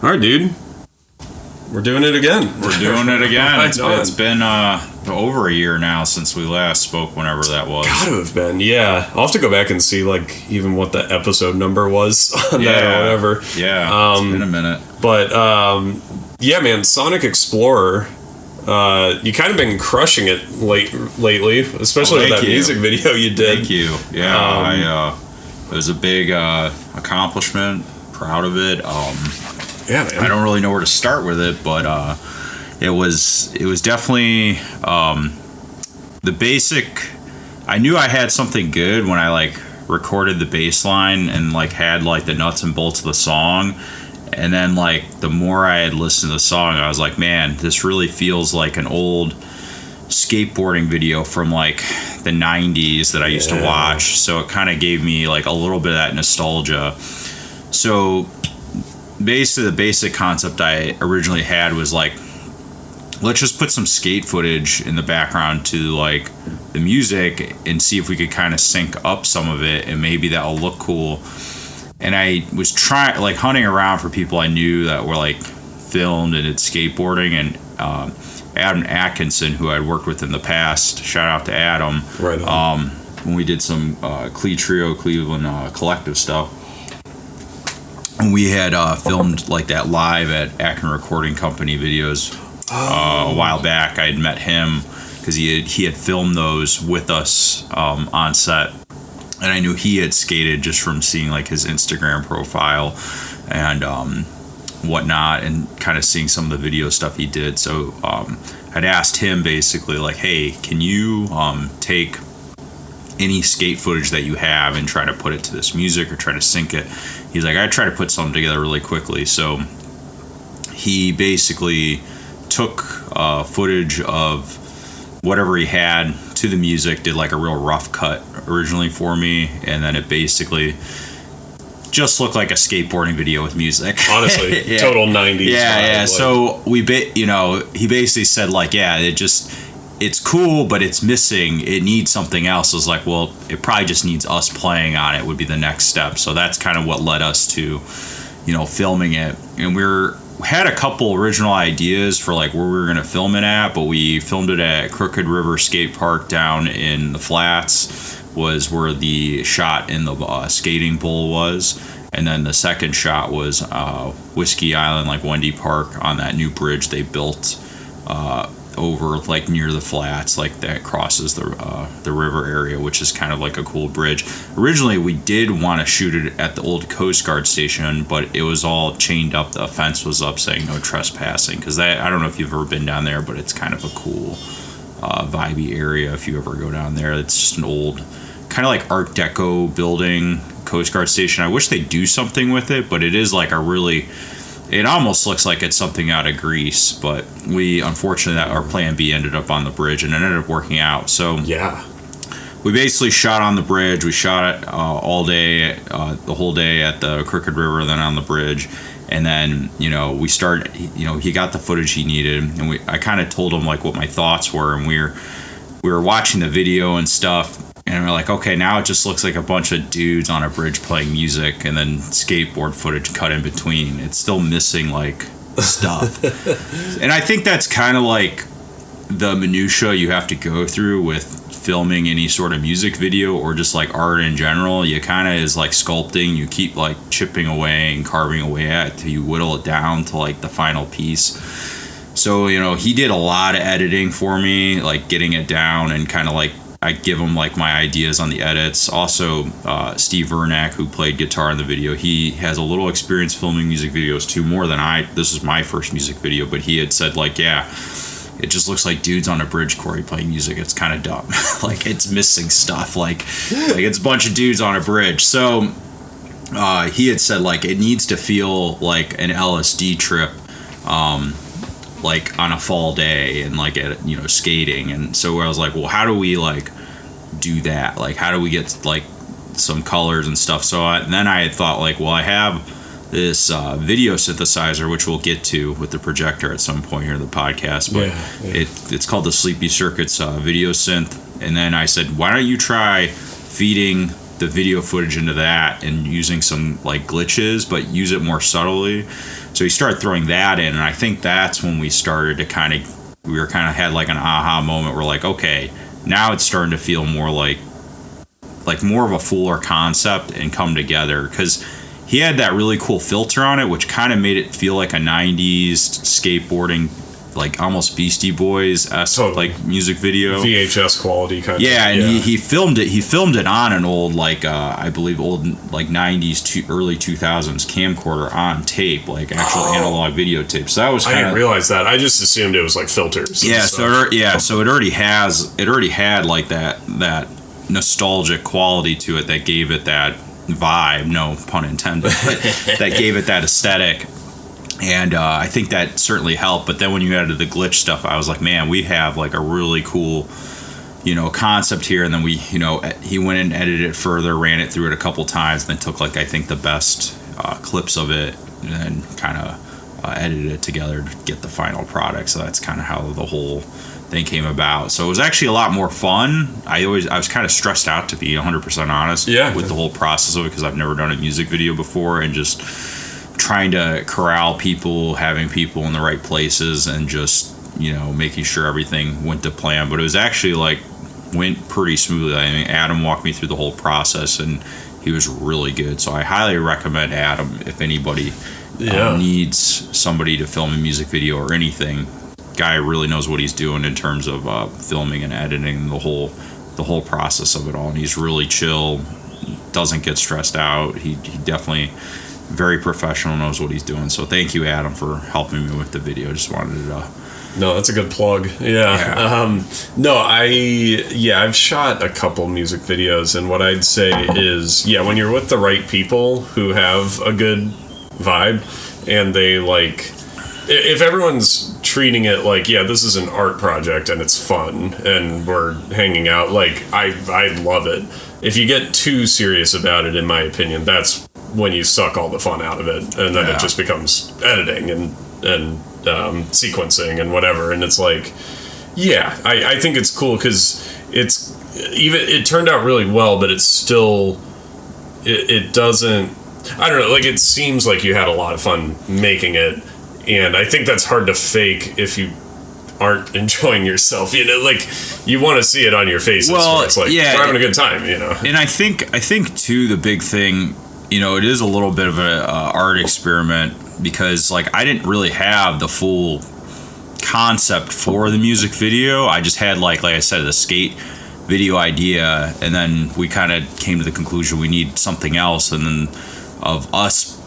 All right, dude. We're doing it again. It's been over a year now since we last spoke, whenever that was. Gotta have been, yeah. I'll have to go back and see, like, even what the episode number was on that or whatever. Yeah, it's been a minute. But, yeah, man, Sonic Explorer, you kind of been crushing it lately, especially with that music video you did. Thank you. Yeah, it was a big accomplishment. Proud of it. Yeah, man. I don't really know where to start with it, but it was definitely the basic. I knew I had something good when I like recorded the bass line and like had like the nuts and bolts of the song, and then like the more I had listened to the song, I was like, man, this really feels like an old skateboarding video from like the 90s that I used to watch. So it kind of gave me like a little bit of that nostalgia. So basically the basic concept I originally had was like, let's just put some skate footage in the background to like the music and see if we could kind of sync up some of it, and maybe that'll look cool. And I was hunting around for people I knew that were like filmed and did skateboarding, and Adam Atkinson, who I'd worked with in the past, shout out to Adam, right on. When we did some CLE Collective stuff. And we had filmed like that live at Akron Recording Company videos a while back. I had met him because he had filmed those with us on set, and I knew he had skated just from seeing like his Instagram profile and whatnot, and kind of seeing some of the video stuff he did. So I'd asked him basically like, hey, can you take any skate footage that you have and try to put it to this music or try to sync it? He's like, I try to put something together really quickly. So he basically took footage of whatever he had to the music, did like a real rough cut originally for me, and then it basically just looked like a skateboarding video with music. Honestly, yeah. Total 90s. Yeah. Like. So he basically said like, yeah, it's cool, but it's missing. It needs something else. I was like, well, it probably just needs us playing on it would be the next step. So that's kind of what led us to, filming it. And we had a couple original ideas for like where we were going to film it at, but we filmed it at Crooked River Skate Park down in the Flats, was where the shot in the skating bowl was. And then the second shot was Whiskey Island, like Wendy Park, on that new bridge they built over like near the Flats, like that crosses the river area, which is kind of like a cool bridge. Originally we did want to shoot it at the old Coast Guard station, but it was all chained up. The fence was up saying no trespassing, because I don't know if you've ever been down there, but it's kind of a cool vibey area if you ever go down there. It's just an old kind of like Art Deco building, Coast Guard station. I wish they'd do something with it, but it is like it almost looks like it's something out of Greece, but unfortunately, our plan B ended up on the bridge, and it ended up working out. So yeah, we basically shot on the bridge. We shot it all day, the whole day at the Crooked River, then on the bridge. And then, we started, he got the footage he needed, and I kind of told him like what my thoughts were, and we were watching the video and stuff. And we're like, okay, now it just looks like a bunch of dudes on a bridge playing music, and then skateboard footage cut in between. It's still missing like stuff. And I think that's kind of like the minutia you have to go through with filming any sort of music video or just like art in general. You kind of is like sculpting. You keep like chipping away and carving away at it till you whittle it down to like the final piece. So, he did a lot of editing for me, like getting it down, and kind of like I give him like my ideas on the edits. Also, Steve Vernack, who played guitar in the video, he has a little experience filming music videos too, more than I. This is my first music video, but he had said like, yeah, it just looks like dudes on a bridge, Cory, playing music. It's kind of dumb. Like it's missing stuff. Like it's a bunch of dudes on a bridge. So he had said like it needs to feel like an LSD trip. Like on a fall day and like at skating. And so I was like, well, how do we like do that? Like how do we get like some colors and stuff? So then I had thought like, well, I have this video synthesizer, which we'll get to with the projector at some point here in the podcast, but it's called the Sleepy Circuits video synth. And then I said, why don't you try feeding the video footage into that and using some like glitches, but use it more subtly. So he started throwing that in, and I think that's when we started to had like an aha moment. We're like, okay, now it's starting to feel more like more of a fuller concept and come together, because he had that really cool filter on it, which kind of made it feel like a 90s skateboarding, like almost Beastie Boys like music video, VHS quality kind of. And he filmed it on an old I believe old like 90s early 2000s camcorder on tape, like actual analog video tape. So that was I didn't realize that. I just assumed it was like filters. So it already had like that nostalgic quality to it that gave it that vibe, no pun intended, that gave it that aesthetic. And I think that certainly helped. But then when you added the glitch stuff, I was like, man, we have like a really cool, concept here. And then he went and edited it further, ran it through it a couple times, then took like, I think the best clips of it and then kind of edited it together to get the final product. So that's kind of how the whole thing came about. So it was actually a lot more fun. I was kind of stressed out, to be 100% honest, with the whole process of it, because I've never done a music video before, and just trying to corral people, having people in the right places, and just making sure everything went to plan. But it was actually went pretty smoothly. I mean, Adam walked me through the whole process, and he was really good. So I highly recommend Adam if anybody needs somebody to film a music video or anything. Guy really knows what he's doing in terms of filming and editing the whole process of it all, and he's really chill, doesn't get stressed out. He definitely very professional, knows what he's doing. So thank you, Adam, for helping me with the video. Just wanted to no, that's a good plug. I've shot a couple music videos, and what I'd say is when you're with the right people who have a good vibe, and they if everyone's treating it like, this is an art project and it's fun and we're hanging out, I love it. If you get too serious about it, in my opinion, that's when you suck all the fun out of it, and then it just becomes editing and sequencing and whatever. And it's like, I think it's cool because it turned out really well, but it's still it doesn't, I don't know, it seems like you had a lot of fun making it. And I think that's hard to fake if you aren't enjoying yourself. You want to see it on your faces. Well, it's we're having a good time. And I think too, the big thing, it is a little bit of a art experiment, because I didn't really have the full concept for the music video. I just had like I said, the skate video idea, and then we kind of came to the conclusion we need something else, and then of us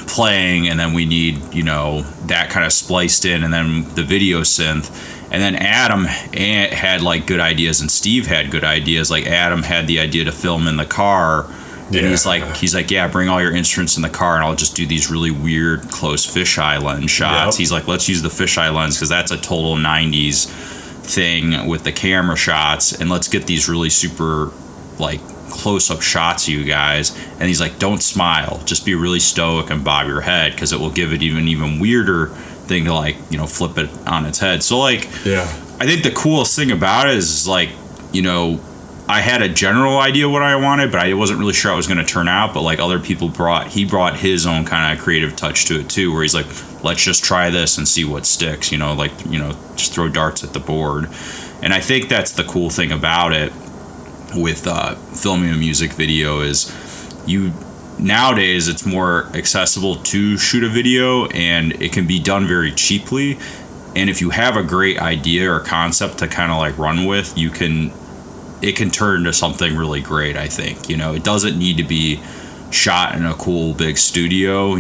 playing, and then we need that kind of spliced in, and then the video synth. And then Adam had good ideas, and Steve had good ideas. Adam had the idea to film in the car, and he's like bring all your instruments in the car, and I'll just do these really weird close fisheye lens shots. He's like, let's use the fisheye lens because that's a total 90s thing with the camera shots, and let's get these really super close-up shots of you guys. And he's like, don't smile, just be really stoic and bob your head, because it will give it even weirder thing to flip it on its head. So I think the coolest thing about it is I had a general idea what I wanted, but I wasn't really sure how it was going to turn out. But other people brought his own kind of creative touch to it too, where he's like, let's just try this and see what sticks, just throw darts at the board. And I think that's the cool thing about it with filming a music video is nowadays it's more accessible to shoot a video, and it can be done very cheaply. And if you have a great idea or concept to kind of run with, it can turn into something really great. I think it doesn't need to be shot in a cool big studio,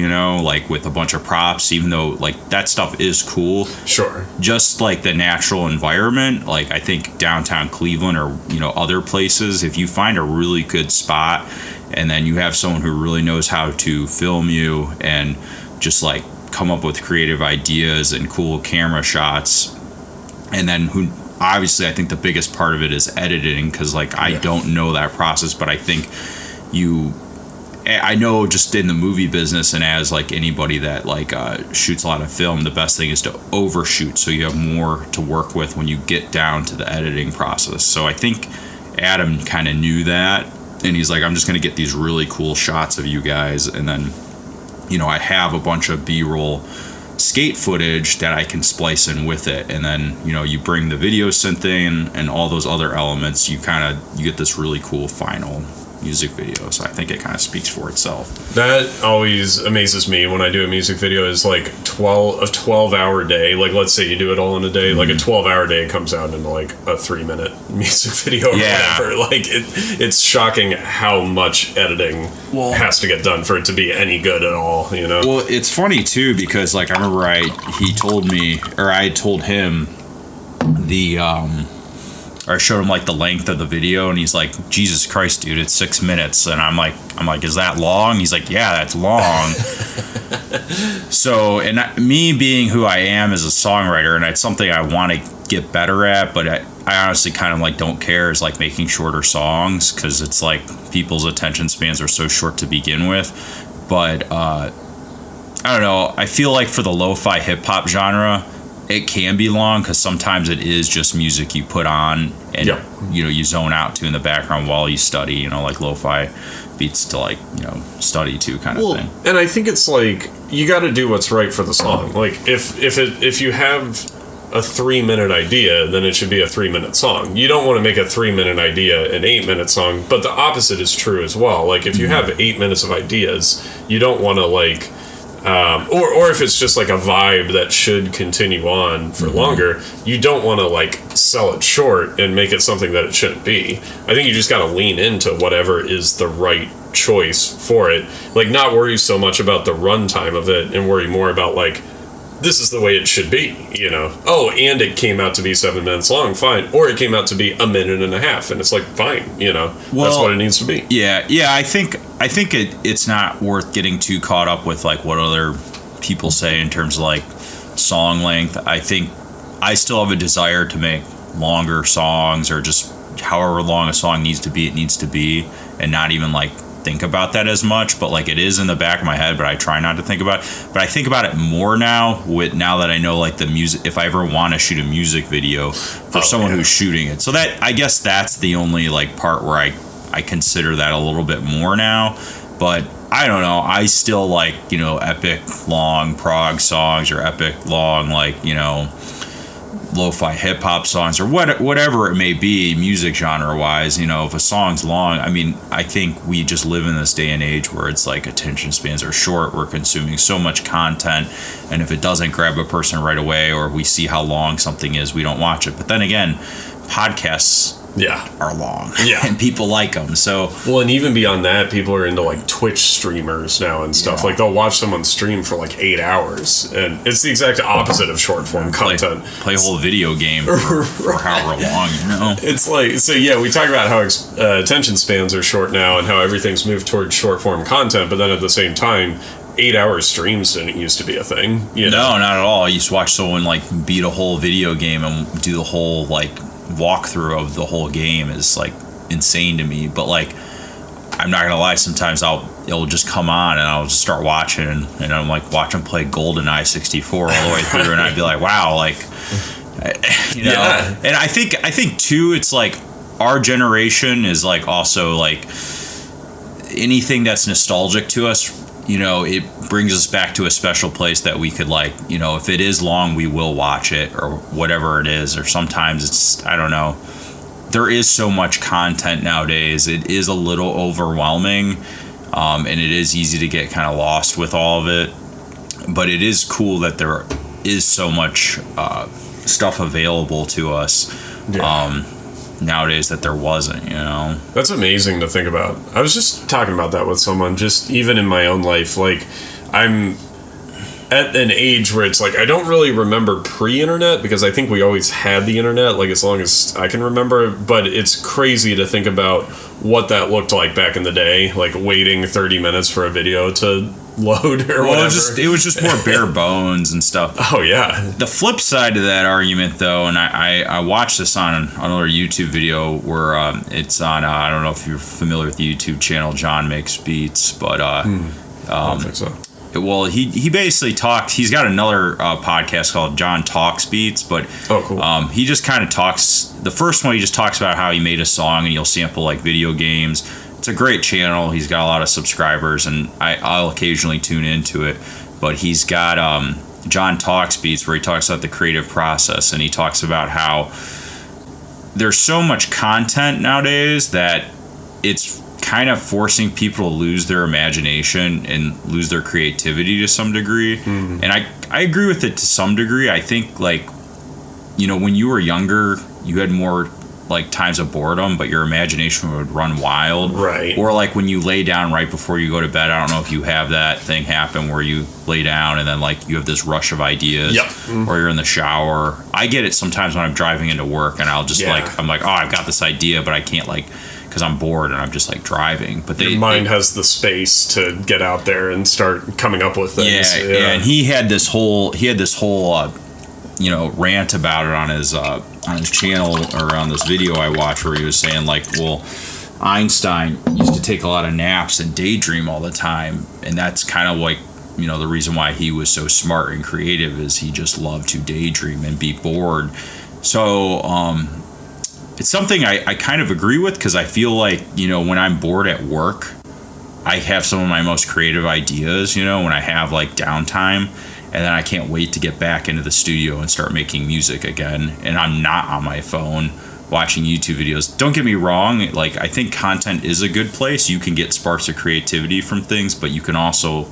with a bunch of props, even though that stuff is cool. Sure. Just the natural environment, I think downtown Cleveland or other places, if you find a really good spot and then you have someone who really knows how to film you and just come up with creative ideas and cool camera shots, and then obviously I think the biggest part of it is editing, because I don't know that process, but I think I know just in the movie business, and as anybody that shoots a lot of film, the best thing is to overshoot, so you have more to work with when you get down to the editing process. So I think Adam kind of knew that, and he's like, I'm just going to get these really cool shots of you guys, and then I have a bunch of B-roll skate footage that I can splice in with it, and then you bring the video synth in and all those other elements, you get this really cool final music video. So I think it kind of speaks for itself. That always amazes me when I do a music video is like a 12-hour day. Like, let's say you do it all in a day, like a 12-hour day comes out into like a 3-minute music video or whatever. Like it's shocking how much editing has to get done for it to be any good at all, Well, it's funny too, because like I remember I told him I showed him like the length of the video, and he's like, Jesus Christ, dude, it's 6 minutes. And I'm like, is that long? He's like, yeah, that's long. So, and me being who I am as a songwriter, and it's something I want to get better at, but I honestly kind of like don't care, is like making shorter songs, because it's like people's attention spans are so short to begin with. But I don't know, I feel like for the lo-fi hip-hop genre, it can be long, because sometimes it is just music you put on and you zone out to in the background while you study, like lo-fi beats to like study to kind of thing. And I think it's like you got to do what's right for the song. Like if you have a 3-minute idea, then it should be a 3-minute song. You don't want to make a 3-minute idea an 8-minute song, but the opposite is true as well. Like if you have 8 minutes of ideas, you don't want to like or if it's just like a vibe that should continue on for longer, you don't want to like sell it short and make it something that it shouldn't be. I think you just got to lean into whatever is the right choice for it. Like not worry so much about the runtime of it and worry more about like, this is the way it should be, Oh, and it came out to be 7 minutes long, fine. Or it came out to be 1.5 minutes, and it's like, fine, Well, that's what it needs to be. Yeah, I think it's not worth getting too caught up with like what other people say in terms of like song length. I think I still have a desire to make longer songs, or just however long a song needs to be, it needs to be, and not even like think about that as much, but like it is in the back of my head, but I try not to think about it. But I think about it more now now that I know like the music, if I ever want to shoot a music video for someone who's shooting it. So that, I guess that's the only like part where I consider that a little bit more now. But I don't know, I still like, epic long prog songs, or epic long like, lo-fi hip-hop songs, or whatever it may be music genre wise. If a song's long, I think we just live in this day and age where it's like attention spans are short, we're consuming so much content, and if it doesn't grab a person right away, or we see how long something is, we don't watch it. But then again, podcasts are long, and people like them. So and even beyond that, people are into like Twitch streamers now and stuff. Like they'll watch someone stream for like 8 hours, and it's the exact opposite of short form content. Play a whole video game for however long, It's like, so we talk about how attention spans are short now and how everything's moved towards short form content, but then at the same time, 8-hour streams didn't used to be a thing. No, not at all. I used to watch someone like beat a whole video game and do the whole like walkthrough of the whole game is like insane to me. But like, I'm not gonna lie, sometimes it'll just come on and I'll just start watching, and I'm like watching play GoldenEye 64 all the way through, and I'd be like, wow, like And I think too, it's like our generation is like also like anything that's nostalgic to us, it brings us back to a special place that we could like, if it is long, we will watch it, or whatever it is. Or sometimes it's, I don't know, there is so much content nowadays. It is a little overwhelming, and it is easy to get kind of lost with all of it. But it is cool that there is so much stuff available to us nowadays that there wasn't, That's amazing to think about. I was just talking about that with someone, just even in my own life. Like, I'm at an age where it's like I don't really remember pre-internet, because I think we always had the internet, like as long as I can remember. But it's crazy to think about what that looked like back in the day, like waiting 30 minutes for a video to load or whatever. It was just more bare bones and stuff. Oh yeah. The flip side to that argument, though, and I watched this on another YouTube video where it's on. I don't know if you're familiar with the YouTube channel John Makes Beats, but I don't think so. Well, he basically talks. He's got another podcast called John Talks Beats, but cool. He just kind of talks. The first one, he just talks about how he made a song, and he'll sample like video games it's a great channel. He's got a lot of subscribers, and I'll occasionally tune into it. But he's got John Talks Beats, where he talks about the creative process, and he talks about how there's so much content nowadays that it's kind of forcing people to lose their imagination and lose their creativity to some degree. And I agree with it to some degree. I think, like, you know, when you were younger, you had more like times of boredom, but your imagination would run wild. Right. Or like when you lay down right before you go to bed, I don't know if you have that thing happen where you lay down and then like you have this rush of ideas. Yep. Or you're in the shower. I get it sometimes when I'm driving into work, and I'll just I'm like, oh, I've got this idea, but I can't, like, because I'm bored and I'm just like driving. But your mind has the space to get out there and start coming up with things. Yeah. And he had this whole you know, rant about it on his channel, or on this video I watched, where he was saying, like, well, Einstein used to take a lot of naps and daydream all the time, and that's kind of like, you know, the reason why he was so smart and creative is he just loved to daydream and be bored. So it's something I kind of agree with, because I feel like, you know, when I'm bored at work, I have some of my most creative ideas, you know, when I have like downtime, and then I can't wait to get back into the studio and start making music again, and I'm not on my phone watching YouTube videos. Don't get me wrong, like, I think content is a good place. You can get sparks of creativity from things, but you can also,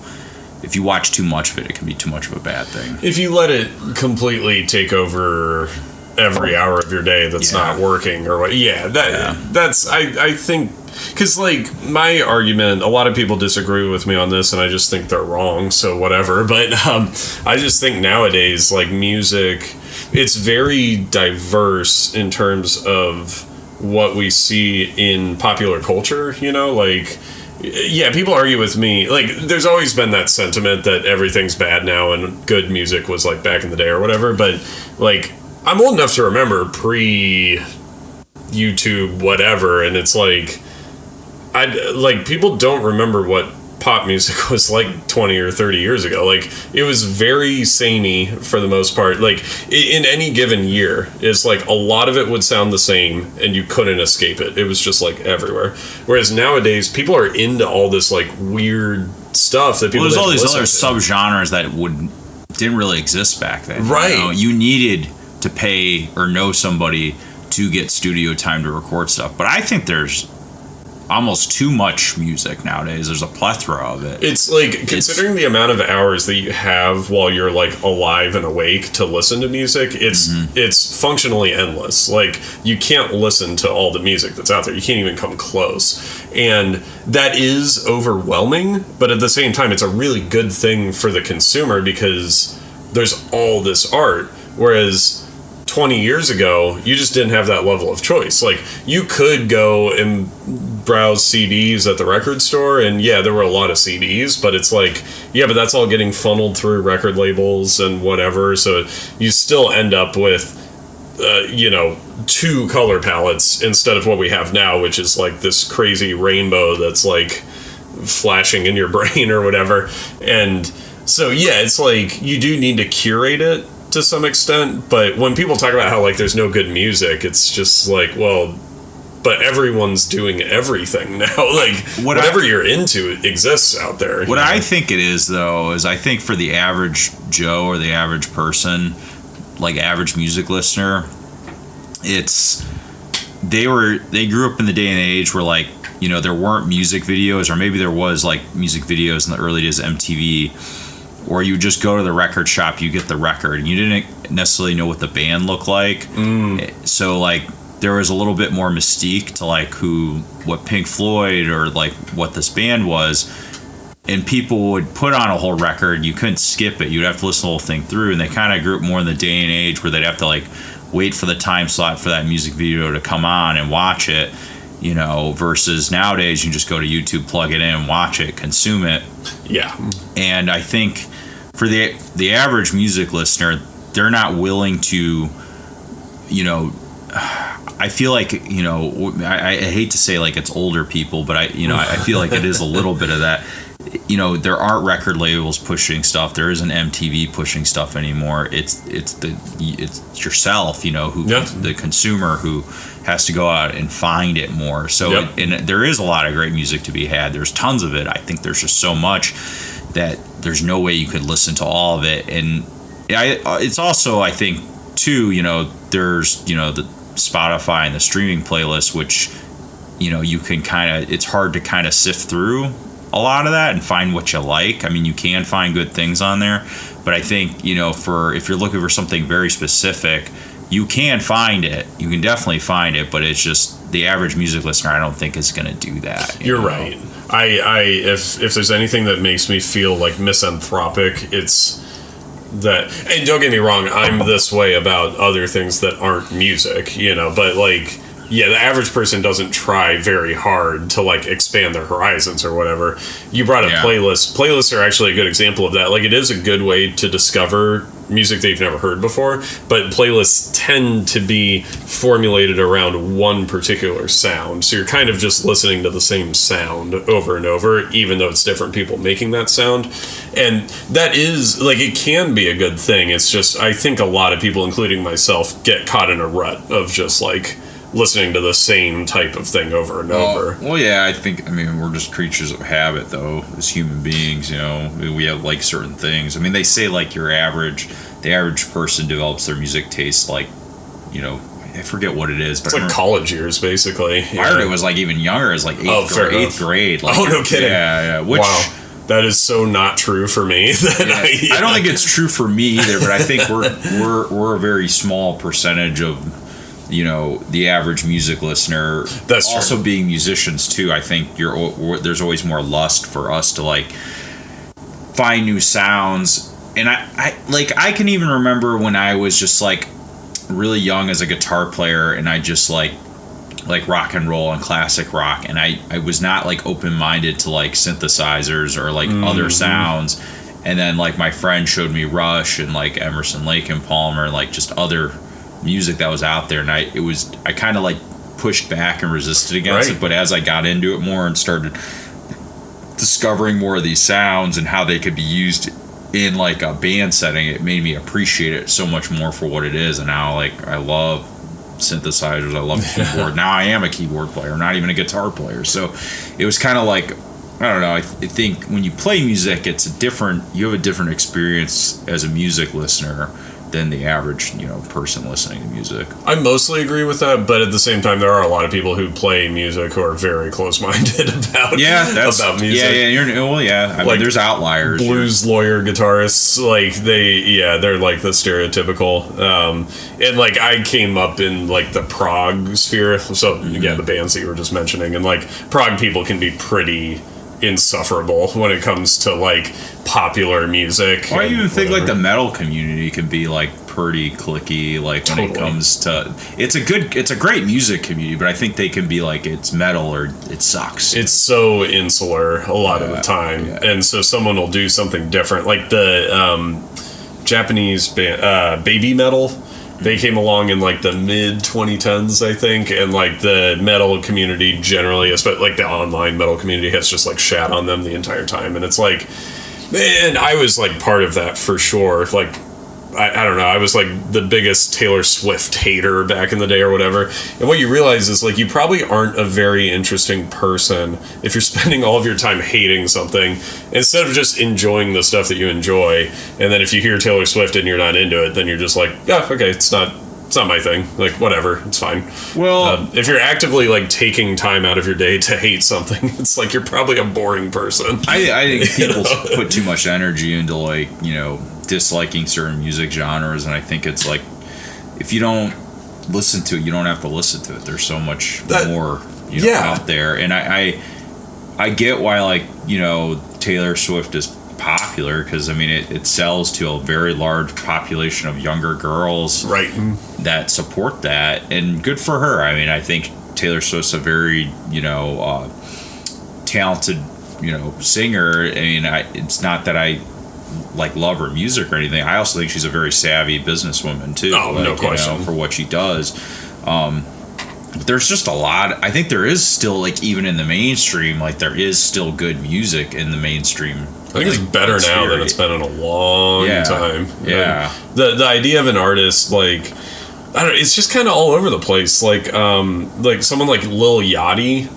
if you watch too much of it, it can be too much of a bad thing. If you let it completely take over every hour of your day that's not working or what, that's, I think, because, like, my argument, a lot of people disagree with me on this, and I just think they're wrong, so whatever, but I just think nowadays, like, music, it's very diverse in terms of what we see in popular culture, you know, like, yeah, people argue with me, like, there's always been that sentiment that everything's bad now and good music was, like, back in the day or whatever, but, like, I'm old enough to remember pre-YouTube whatever, and it's like, people don't remember what pop music was like 20 or 30 years ago. Like, it was very samey for the most part. Like, in any given year, it's like a lot of it would sound the same, and you couldn't escape it. It was just like everywhere. Whereas nowadays, people are into all this like weird stuff that people. Well, there's all these other subgenres that didn't really exist back then. Right. You know? You needed to pay or know somebody to get studio time to record stuff. But I think there's almost too much music nowadays. There's a plethora of it. It's like, considering the amount of hours that you have while you're like alive and awake to listen to music, it's functionally endless. Like, you can't listen to all the music that's out there. You can't even come close. And that is overwhelming, but at the same time, it's a really good thing for the consumer because there's all this art. Whereas 20 years ago, you just didn't have that level of choice. Like, you could go and browse CDs at the record store, and yeah, there were a lot of CDs, but it's like, yeah, but that's all getting funneled through record labels and whatever, so you still end up with, you know, 2 color palettes instead of what we have now, which is like this crazy rainbow that's like flashing in your brain or whatever. And so, yeah, it's like, you do need to curate it to some extent, but when people talk about how like there's no good music, it's just like, well, but everyone's doing everything now. Like, whatever you're into exists out there. What I think it is, though, is I think for the average Joe or the average person, like average music listener, it's they grew up in the day and age where, like, you know, there weren't music videos, or maybe there was like music videos in the early days of MTV, or you just go to the record shop, you get the record, and you didn't necessarily know what the band looked like. So, like, there was a little bit more mystique to, like, what Pink Floyd or, like, what this band was. And people would put on a whole record. You couldn't skip it. You'd have to listen to the whole thing through. And they kind of grew up more in the day and age where they'd have to, like, wait for the time slot for that music video to come on and watch it, you know, versus nowadays you just go to YouTube, plug it in, watch it, consume it. Yeah. And I think for the average music listener, they're not willing to, you know, I feel like, you know, I hate to say like it's older people, but I feel like it is a little bit of that. there aren't record labels pushing stuff. There isn't MTV pushing stuff anymore. It's yourself, who the consumer who has to go out and find it more. So and there is a lot of great music to be had. There's tons of it. I think there's just so much that there's no way you could listen to all of it. And it's also, I think, too, there's the Spotify and the streaming playlist, which you can it's hard to kind of sift through a lot of that and find what you like. I mean, you can find good things on there, but I think if you're looking for something very specific, you can find it. You can definitely find it, but it's just the average music listener, I don't think, is going to do that. You're right. If there's anything that makes me feel like misanthropic, it's that. And don't get me wrong, I'm this way about other things that aren't music, but like, yeah, the average person doesn't try very hard to like expand their horizons or whatever. You brought up playlists. Playlists are actually a good example of that. Like, it is a good way to discover music that you've never heard before, but playlists tend to be formulated around one particular sound. So you're kind of just listening to the same sound over and over, even though it's different people making that sound. And that is, like, it can be a good thing. It's just, I think a lot of people, including myself, get caught in a rut of just like listening to the same type of thing over and over. Well, yeah, I mean, we're just creatures of habit, though, as human beings, we have, like, certain things. I mean, they say, like, the average person develops their music taste, like, I forget what it is. But it's like college years, basically. I heard it was, like, even younger. It was, like, eighth grade. Like, no kidding. Yeah. Wow. That is so not true for me. I don't think it's true for me either, but I think we're a very small percentage of the average music listener. That's also true. Being musicians too. I think there's always more lust for us to like find new sounds. And I can even remember when I was just like really young as a guitar player, and I just like rock and roll and classic rock, and I was not like open-minded to like synthesizers or like other sounds. And then like my friend showed me Rush and like Emerson, Lake and Palmer, like just other music that was out there, and I kind of like pushed back and resisted against it. But as I got into it more and started discovering more of these sounds and how they could be used in like a band setting, it made me appreciate it so much more for what it is. And now like I love synthesizers, I love keyboard. Now I am a keyboard player, not even a guitar player. So it was kind of like, I don't know, I think when you play music, you have a different experience as a music listener than the average, person listening to music. I mostly agree with that, but at the same time, there are a lot of people who play music who are very close-minded about music. I mean, there's outliers. Blues lawyer guitarists, like they're like the stereotypical. And like I came up in like the prog sphere, so the bands that you were just mentioning, and like prog people can be pretty insufferable when it comes to like popular music. Well, I even think like the metal community can be like pretty cliquey, like when it comes to it's a great music community, but I think they can be like, it's metal or it sucks. It's so insular a lot of the time, and so someone will do something different, like the Japanese band Baby Metal. They came along in like the mid 2010s, I think, and like the metal community generally, especially like the online metal community, has just like shat on them the entire time. And it's like, man, I was like part of that for sure. Like, I don't know, I was like the biggest Taylor Swift hater back in the day or whatever. And what you realize is like you probably aren't a very interesting person if you're spending all of your time hating something instead of just enjoying the stuff that you enjoy. And then if you hear Taylor Swift and you're not into it, then you're just like, yeah, okay, it's not my thing. Like, whatever, it's fine. Well, if you're actively like taking time out of your day to hate something, it's like you're probably a boring person. I think people put too much energy into like, disliking certain music genres, and I think it's like, if you don't listen to it, you don't have to listen to it. There's so much more out there. And I get why, like, Taylor Swift is popular, because I mean it sells to a very large population of younger girls that support that, and good for her. I mean, I think Taylor Swift's a very talented singer. I mean, it's not that I like love her music or anything. I also think she's a very savvy businesswoman too. No question. For what she does. there's just a lot. I think there is still, like, even in the mainstream, like, there is still good music in the mainstream. I think it's better now than it's been in a long time. Yeah. The idea of an artist, like, I don't know, it's just kind of all over the place. Like someone like Lil Yachty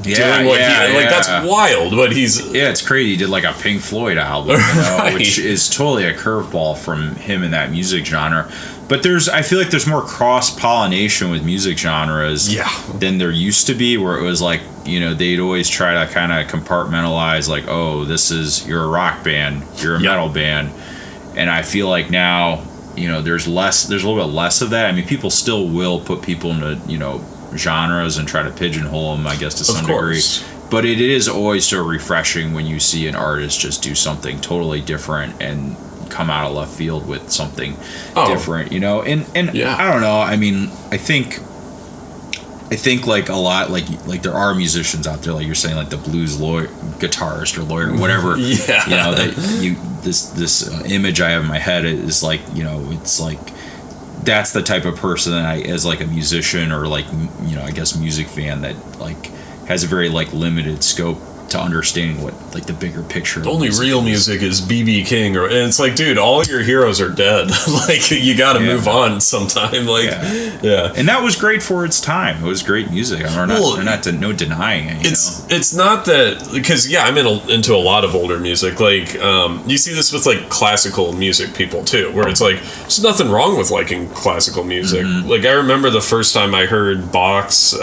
doing what like, that's wild. What he's it's crazy. He did like a Pink Floyd album, which is totally a curveball from him in that music genre. But I feel like there's more cross-pollination with music genres than there used to be, where it was like, they'd always try to kind of compartmentalize, like, oh, you're a rock band, you're a metal band. And I feel like now, there's a little bit less of that. I mean, people still will put people into, genres and try to pigeonhole them, I guess, to some degree. But it is always so refreshing when you see an artist just do something totally different and come out of left field with something different, and I don't know. I mean, I think like a lot, like there are musicians out there, like you're saying, like the blues guitarist or lawyer, whatever. This image I have in my head is like, it's like that's the type of person that I, as like a musician or like, I guess music fan, that like has a very like limited scope to understanding what like the bigger picture. The only real music is BB King, and it's like, dude, all your heroes are dead. Like, you got to move on sometime. Like, and that was great for its time. It was great music. No denying it. It's not that, because I'm into a lot of older music. Like, you see this with like classical music people too, where it's like there's nothing wrong with liking classical music. Mm-hmm. Like, I remember the first time I heard Bach's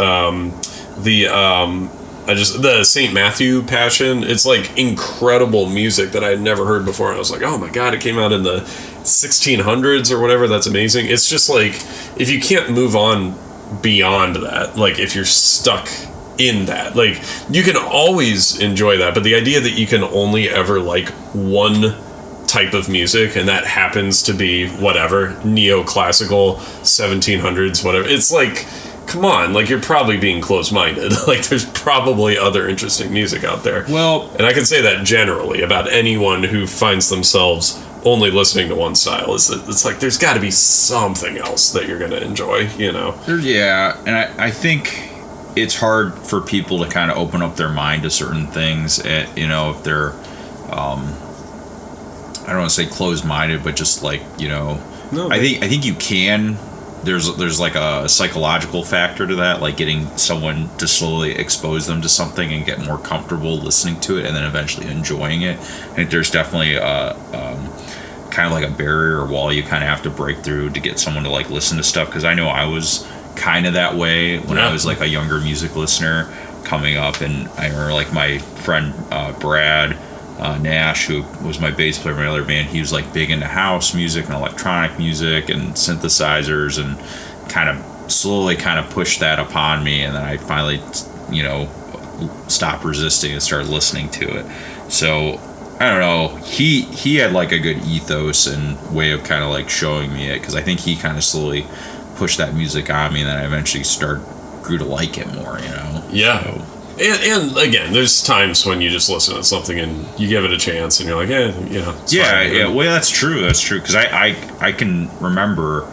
the St. Matthew Passion. It's like incredible music that I had never heard before. And I was like, oh my God, it came out in the 1600s or whatever. That's amazing. It's just like, if you can't move on beyond that, like if you're stuck in that, like you can always enjoy that. But the idea that you can only ever like one type of music, and that happens to be whatever, neoclassical, 1700s, whatever. It's like, come on, like, you're probably being closed-minded. Like, there's probably other interesting music out there. Well, and I can say that generally about anyone who finds themselves only listening to one style. It's like, there's got to be something else that you're going to enjoy, Yeah, and I think it's hard for people to kind of open up their mind to certain things, if they're, I don't want to say closed-minded, but just like, I think you can. There's like a psychological factor to that, like getting someone to slowly expose them to something and get more comfortable listening to it and then eventually enjoying it. I think there's definitely kind of like a barrier or wall you kind of have to break through to get someone to like listen to stuff, because I know I was kind of that way when I was like a younger music listener coming up. And I remember like my friend Brad Nash, who was my bass player in my other band, he was like big into house music and electronic music and synthesizers, and kind of slowly kind of pushed that upon me, and then I finally stopped resisting and started listening to it. So I don't know, he had like a good ethos and way of kind of like showing me it, because I think he kind of slowly pushed that music on me, and then I eventually grew to like it more, So. And again, there's times when you just listen to something and you give it a chance and you're like, it's fine. Well, that's true, because I can remember,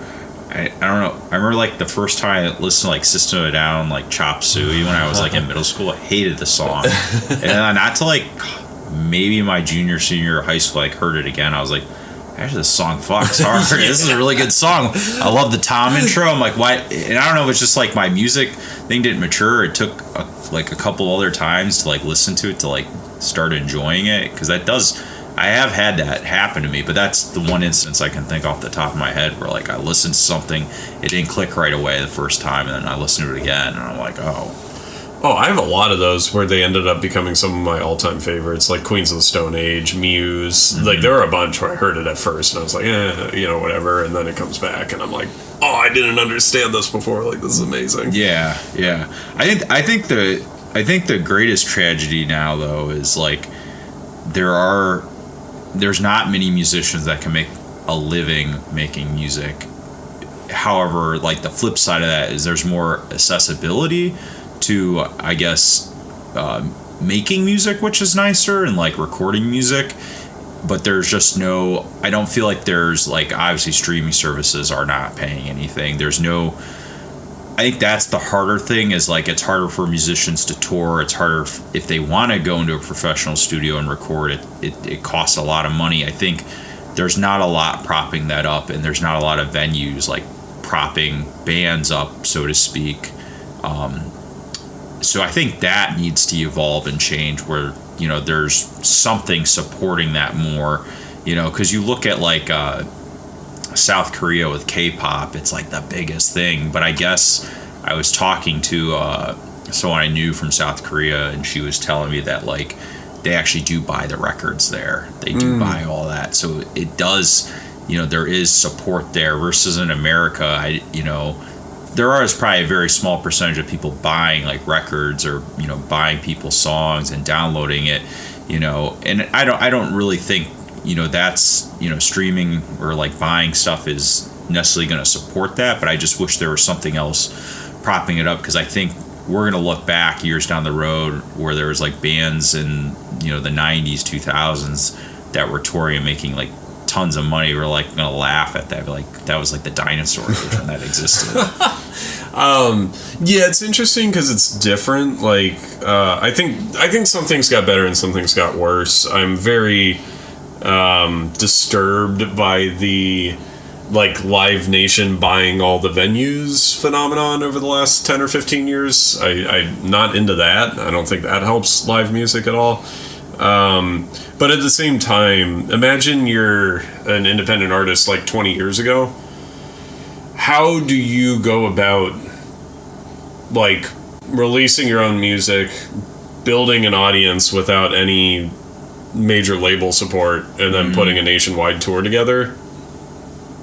I don't know, I remember like the first time I listened to like System of a Down, like Chop Suey, when I was like in middle school. I hated the song. And then not to like maybe my junior, senior high school, like heard it again, I was like, actually, this song fucks hard. This is a really good song. I love the Tom intro. I'm like, why? And I don't know if it's just like my music thing didn't mature. It took a couple other times to like listen to it to like start enjoying it, because I have had that happen to me, but that's the one instance I can think off the top of my head where like I listened to something, it didn't click right away the first time, and then I listened to it again and I'm like, Oh, I have a lot of those where they ended up becoming some of my all-time favorites, like Queens of the Stone Age, Muse. Mm-hmm. Like, there were a bunch where I heard it at first, and I was like, whatever, and then it comes back, and I'm like, oh, I didn't understand this before. Like, this is amazing. Yeah. I think the greatest tragedy now, though, is, like, there's not many musicians that can make a living making music. However, like, the flip side of that is there's more accessibility to, I guess, making music, which is nicer, and like recording music, but there's just I don't feel like there's like, obviously streaming services are not paying anything. There's no, think that's the harder thing, is like it's harder for musicians to tour. It's harder if they want to go into a professional studio and record it. It costs a lot of money. I think there's not a lot propping that up, and there's not a lot of venues like propping bands up, so to speak. So I think that needs to evolve and change, where, you know, there's something supporting that more, you know, because you look at like South Korea with K-pop, it's like the biggest thing. But I guess I was talking to someone I knew from South Korea, and she was telling me that like they actually do buy the records there. They do buy all that. So it does, you know, there is support there, versus in America, you know, there is probably a very small percentage of people buying like records, or, you know, buying people's songs and downloading it, you know, and I don't really think, you know, that's, you know, streaming or like buying stuff is necessarily going to support that. But I just wish there was something else propping it up, because I think we're going to look back years down the road where there was like bands in, you know, the 90s, 2000s that were touring and making like tons of money. We're like gonna laugh at that, like that was like the dinosaur age when that existed. Yeah, it's interesting because it's different. Like I think some things got better and some things got worse. I'm very disturbed by the like Live Nation buying all the venues phenomenon over the last 10 or 15 years. I'm not into that. I don't think that helps live music at all. But at the same time, imagine you're an independent artist like 20 years ago. How do you go about like releasing your own music, building an audience without any major label support, and then putting a nationwide tour together?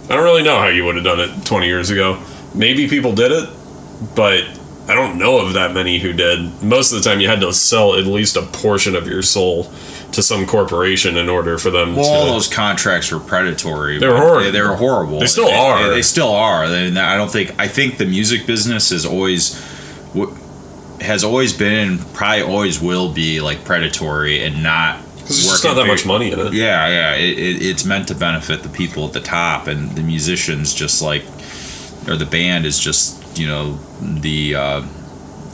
I don't really know how you would have done it 20 years ago. Maybe people did it, but I don't know of that many who did. Most of the time you had to sell at least a portion of your soul to some corporation in order for them to... Well, all those contracts were predatory. They were horrible. They were horrible. They still are. They still are. I think the music business has always been, and probably always will be, like predatory and not... There's just not that much money in it. Yeah. It's meant to benefit the people at the top, and the musicians just like... Or the band is just, you know, the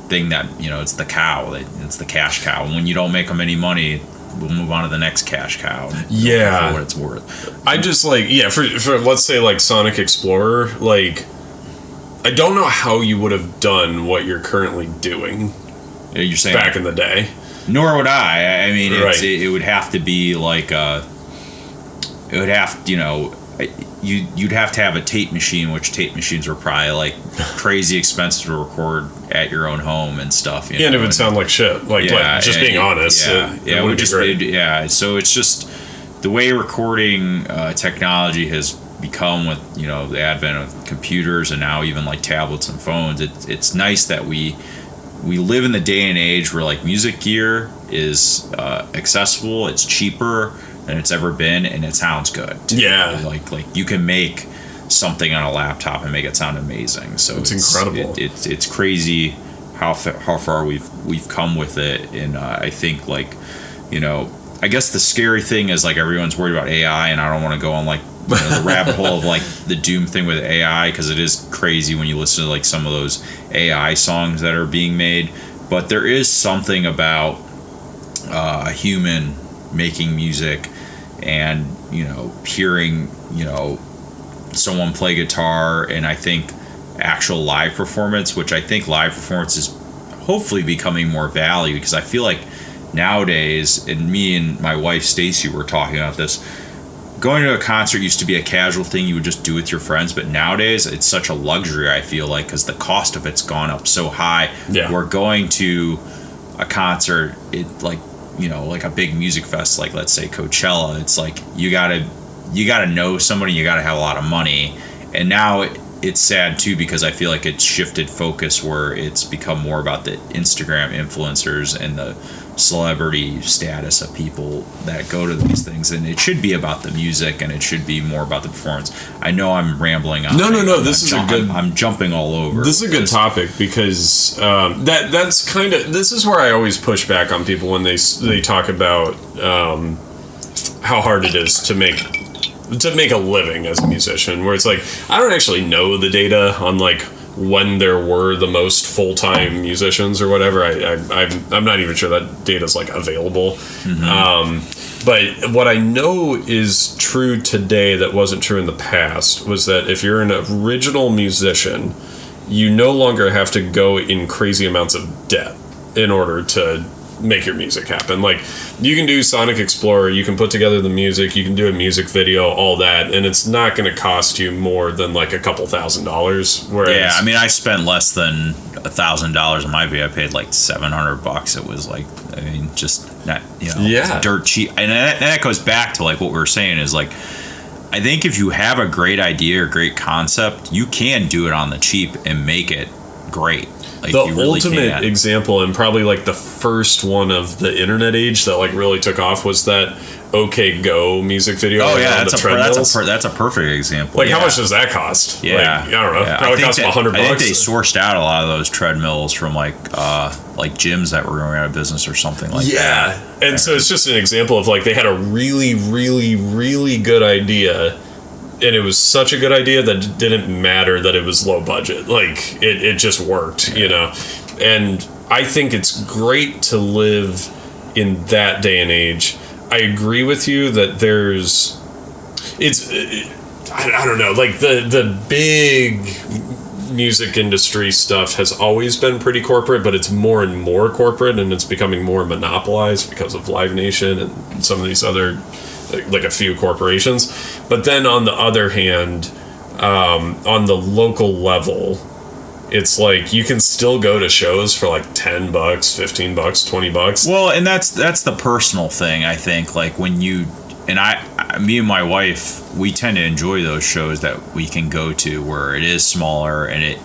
thing that, you know, it's the cow. It's the cash cow. And when you don't make them any money, we'll move on to the next cash cow. Yeah. For what it's worth. I just like, yeah, for let's say like Sonic Explorer, like, I don't know how you would have done what you're currently doing. You're saying back in the day. Nor would I. I mean, right. it would have to be like it would have, you know, you'd have to have a tape machine, which tape machines were probably like crazy expensive to record at your own home and stuff. You know? And it would sound like shit. Like, just being honest. It would just be great. So it's just the way recording technology has become with, you know, the advent of computers and now even like tablets and phones. It's nice that we live in the day and age where like music gear is accessible, it's cheaper than it's ever been, and it sounds good too. Yeah, like you can make something on a laptop and make it sound amazing. So it's incredible. It's crazy how far we've come with it. And I think, like, you know, I guess the scary thing is like everyone's worried about AI, and I don't want to go on like, you know, the rabbit hole of like the doom thing with AI, because it is crazy when you listen to like some of those AI songs that are being made. But there is something about a human making music and, you know, hearing, you know, someone play guitar, and I think actual live performance, which I think live performance is hopefully becoming more valued, because I feel like nowadays, and me and my wife Stacy were talking about this, going to a concert used to be a casual thing you would just do with your friends, but nowadays it's such a luxury, I feel like, because the cost of it's gone up so high. We're going to a concert, it like, you know, like a big music fest, like let's say Coachella, it's like you gotta know somebody, you gotta have a lot of money. And now it's sad too, because I feel like it's shifted focus where it's become more about the Instagram influencers and the celebrity status of people that go to these things, and it should be about the music, and it should be more about the performance. I know I'm rambling on. No. I'm jumping all over. This is a good topic, because that's kind of, this is where I always push back on people when they talk about how hard it is to make a living as a musician, where it's like, I don't actually know the data on like when there were the most full-time musicians or whatever. I'm not even sure that data's like available. But what I know is true today that wasn't true in the past was that if you're an original musician, you no longer have to go in crazy amounts of debt in order to make your music happen. Like, you can do Sonic Explorer, you can put together the music, you can do a music video, all that, and it's not going to cost you more than like a couple $1,000s. Whereas, yeah, I mean, I spent less than $1,000 on my video. I paid like $700. It was like, I mean, just not, it's dirt cheap. And that goes back to like what we were saying is like, I think if you have a great idea or great concept, you can do it on the cheap and make it great. Like, the you really ultimate example, and probably like the first one of the internet age that like really took off, was that OK Go music video. Oh yeah, that's a perfect example. Like, how much does that cost? Yeah, like, I don't know. Probably cost $100. I think they sourced out a lot of those treadmills from like gyms that were going out of business or something like that. Yeah, and so it's just an example of like they had a really, really, really good idea. And it was such a good idea that it didn't matter that it was low budget. Like, it just worked, And I think it's great to live in that day and age. I agree with you that I don't know, like the big music industry stuff has always been pretty corporate, but it's more and more corporate, and it's becoming more monopolized because of Live Nation and some of these other, like a few corporations. But then on the other hand, on the local level, it's like you can still go to shows for like $10, $15, $20. Well, and that's the personal thing, I think. Like, when you and me and my wife, we tend to enjoy those shows that we can go to where it is smaller and it,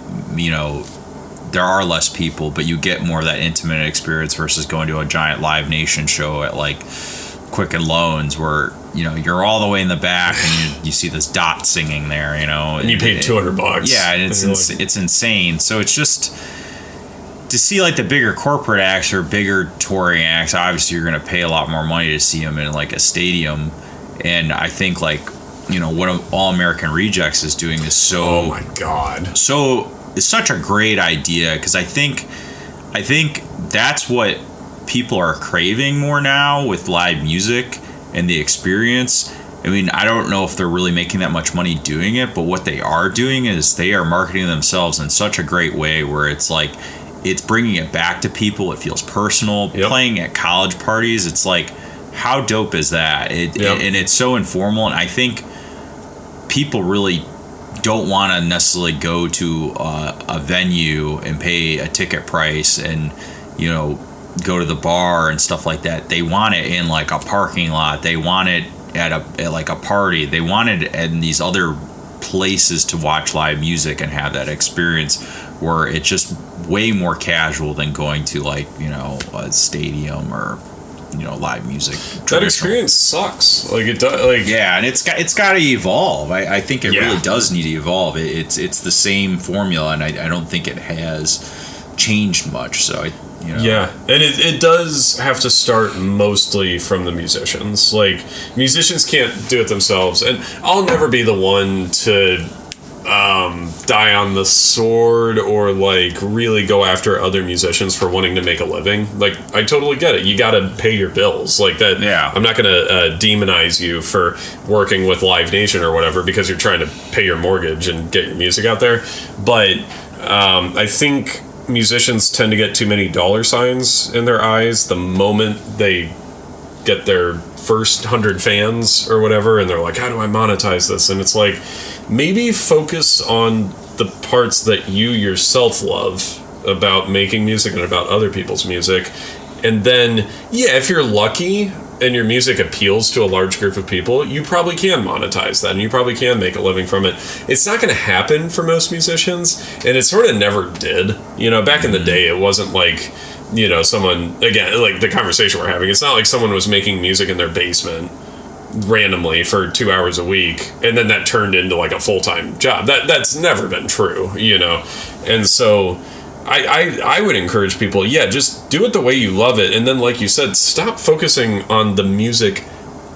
there are less people, but you get more of that intimate experience versus going to a giant Live Nation show at like Quicken Loans where you're all the way in the back and you see this dot singing there, and you paid $200. Yeah, and it's insane. So it's just to see like the bigger corporate acts or bigger touring acts. Obviously, you're going to pay a lot more money to see them in like a stadium, and I think like what All American Rejects is doing is so. Oh my God! So it's such a great idea because I think that's what people are craving more now with live music and the experience. I mean, I don't know if they're really making that much money doing it, but what they are doing is they are marketing themselves in such a great way where it's like it's bringing it back to people. It feels personal. Yep. Playing at college parties, it's like, how dope is that? And it's so informal, and I think people really don't want to necessarily go to a venue and pay a ticket price and go to the bar and stuff like that. They want it in like a parking lot. They want it at like a party. They want it in these other places to watch live music and have that experience where it's just way more casual than going to like a stadium or live music. That experience sucks. Like, it does. Like, yeah, and it's got to evolve. I think it really does need to evolve. It's the same formula, and I don't think it has changed much. So yeah, and it does have to start mostly from the musicians. Like, musicians can't do it themselves, and I'll never be the one to die on the sword or like really go after other musicians for wanting to make a living. Like, I totally get it. You got to pay your bills like that. Yeah, I'm not going to demonize you for working with Live Nation or whatever because you're trying to pay your mortgage and get your music out there. But I think musicians tend to get too many dollar signs in their eyes the moment they get their first 100 fans or whatever, and they're like, how do I monetize this? And it's like, maybe focus on the parts that you yourself love about making music and about other people's music. And then, if you're lucky and your music appeals to a large group of people, you probably can monetize that and you probably can make a living from it. It's not going to happen for most musicians, and it sort of never did. Back in the day, it wasn't like, someone, again, like the conversation we're having, it's not like someone was making music in their basement randomly for 2 hours a week and then that turned into like a full-time job. That's never been true, And so I would encourage people, just do it the way you love it, and then like you said, stop focusing on the music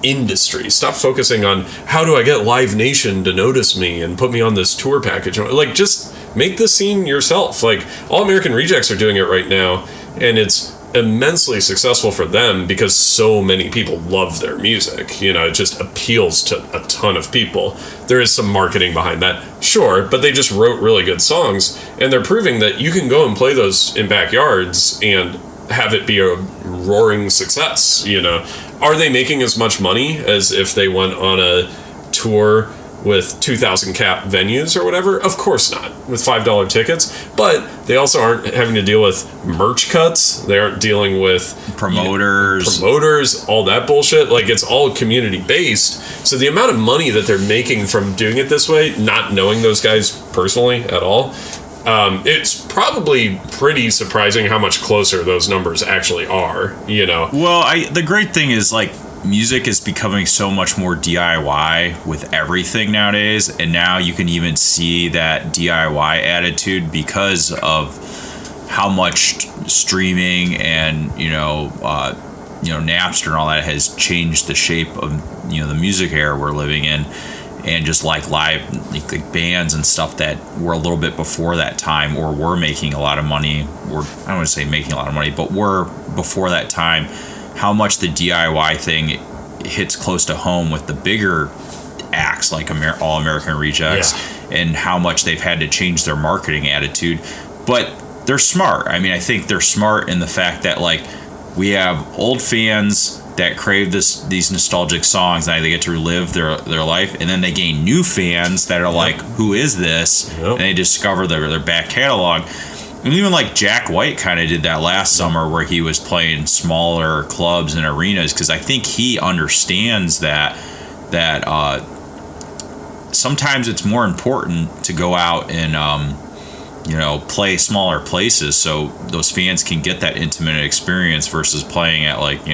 industry. Stop focusing on how do I get Live Nation to notice me and put me on this tour package. Like, just make the scene yourself. Like, All American Rejects are doing it right now, and it's immensely successful for them because so many people love their music. You know, it just appeals to a ton of people. There is some marketing behind that, sure, but they just wrote really good songs, and they're proving that you can go and play those in backyards and have it be a roaring success. You know, are they making as much money as if they went on a tour with 2,000 cap venues or whatever? Of course not, with $5 tickets. But they also aren't having to deal with merch cuts. They aren't dealing with promoters, all that bullshit. Like, it's all community based. So the amount of money that they're making from doing it this way, not knowing those guys personally at all, it's probably pretty surprising how much closer those numbers actually are, you know? Well, the great thing is, like, music is becoming so much more DIY with everything nowadays, and now you can even see that DIY attitude because of how much streaming and Napster and all that has changed the shape of the music era we're living in, and just like live like bands and stuff that were a little bit before that time or were making a lot of money, or I don't want to say making a lot of money, but were before that time. How much the DIY thing hits close to home with the bigger acts like All American Rejects, and how much they've had to change their marketing attitude. But they're smart. I mean, I think they're smart in the fact that, like, we have old fans that crave these nostalgic songs, and they get to relive their life, and then they gain new fans that are like, who is this? And they discover their back catalog. And even like Jack White kind of did that last summer, where he was playing smaller clubs and arenas, because I think he understands that sometimes it's more important to go out and play smaller places so those fans can get that intimate experience versus playing at like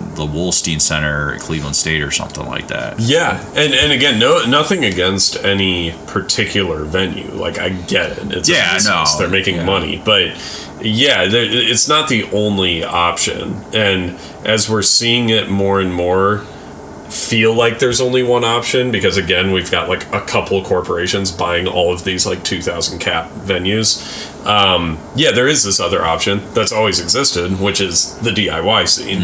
the Wolstein Center at Cleveland State or something like that. Yeah, and again, nothing against any particular venue. Like, I get it. It's a business. They're making money, but it's not the only option. And as we're seeing it more and more feel like there's only one option, because again, we've got like a couple corporations buying all of these like 2,000 cap venues. There is this other option that's always existed, which is the DIY scene,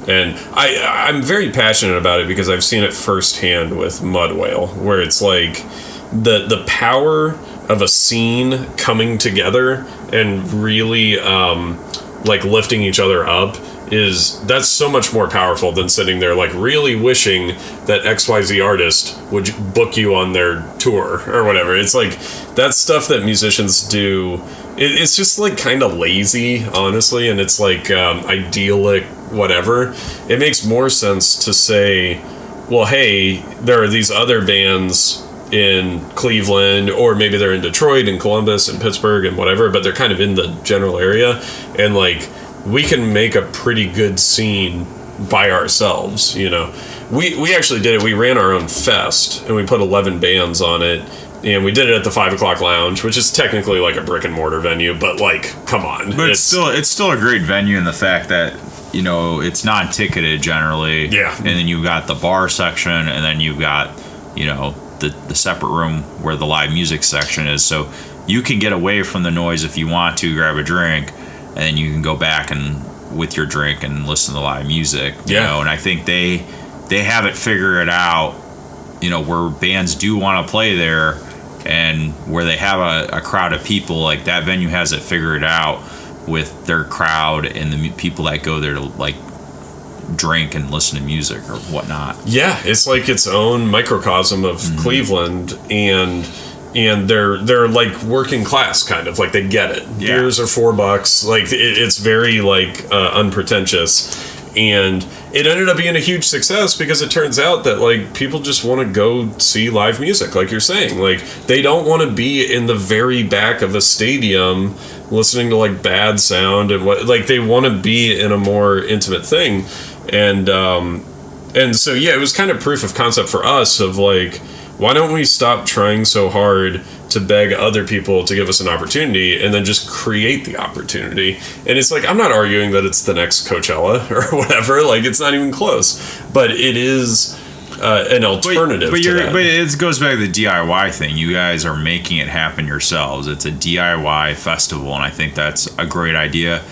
and I'm very passionate about it because I've seen it firsthand with Mud Whale, where it's like the power of a scene coming together and really like lifting each other up. That's so much more powerful than sitting there like really wishing that XYZ artist would book you on their tour or whatever. It's like that stuff that musicians do. It's just like kind of lazy, honestly, and it's like idyllic, whatever. It makes more sense to say, well, hey, there are these other bands in Cleveland, or maybe they're in Detroit and Columbus and Pittsburgh and whatever, but they're kind of in the general area, and like, we can make a pretty good scene by ourselves, We actually did it. We ran our own fest, and we put 11 bands on it, and we did it at the 5 o'clock lounge, which is technically like a brick and mortar venue, but like, come on. But it's still a great venue in the fact that, it's non-ticketed generally. Yeah. And then you've got the bar section, and then you've got, the separate room where the live music section is. So you can get away from the noise if you want to, grab a drink, and then you can go back and with your drink and listen to live music, and I think they have it figured out, where bands do want to play there, and where they have a crowd of people, like that venue has it figured out with their crowd and the people that go there to like drink and listen to music or whatnot. Yeah, it's like its own microcosm of Cleveland, and they're like working class, kind of like they get it. Beers are $4, like it's very like unpretentious, and it ended up being a huge success because it turns out that like people just want to go see live music, like you're saying. Like, they don't want to be in the very back of a stadium listening to like bad sound and what, like they want to be in a more intimate thing, and so it was kind of proof of concept for us of like, why don't we stop trying so hard to beg other people to give us an opportunity and then just create the opportunity. And it's like, I'm not arguing that it's the next Coachella or whatever, like it's not even close, but it is an alternative to that. But it goes back to the DIY thing. You guys are making it happen yourselves. It's a DIY festival, and I think that's a great idea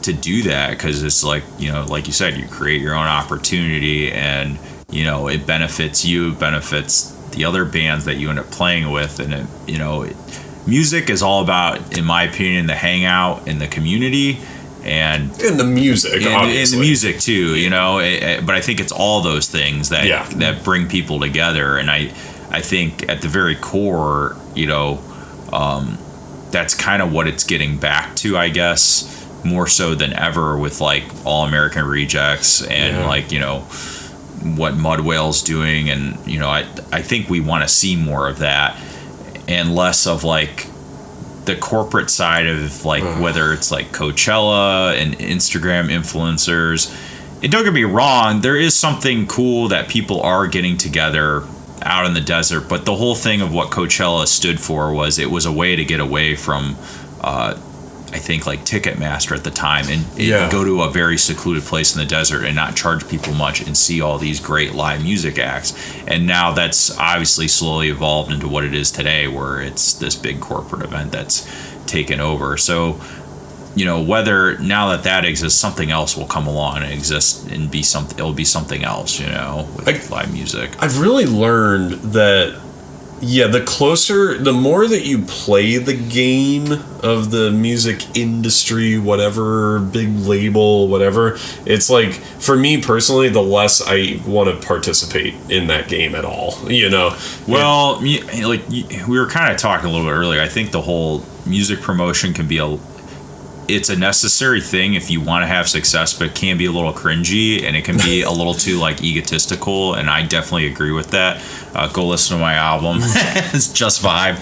to do that, because it's like, like you said, you create your own opportunity, and it benefits you, it benefits the other bands that you end up playing with, and music is all about, in my opinion, the hangout in the community. And the music, obviously. And the music too, but I think it's all those things that bring people together. And I think at the very core, that's kind of what it's getting back to, I guess, more so than ever with like All American Rejects and what Mud Whale's doing. And, I think we want to see more of that and less of like the corporate side of like whether it's like Coachella and Instagram influencers. And don't get me wrong, there is something cool that people are getting together out in the desert, but the whole thing of what Coachella stood for was it was a way to get away from I think like Ticketmaster at the time and go to a very secluded place in the desert and not charge people much and see all these great live music acts. And now that's obviously slowly evolved into what it is today, where it's this big corporate event that's taken over. So, whether now that exists, something else will come along and exist and be something. It'll be something else, with live music. I've really learned that. Yeah, the more that you play the game of the music industry, whatever, big label, whatever, it's like, for me personally, the less I want to participate in that game at all, Well, like, we were kind of talking a little bit earlier, I think the whole music promotion can be it's a necessary thing if you want to have success, but it can be a little cringy and it can be a little too like egotistical, and I definitely agree with that. Go listen to my album. It's Just Vibe.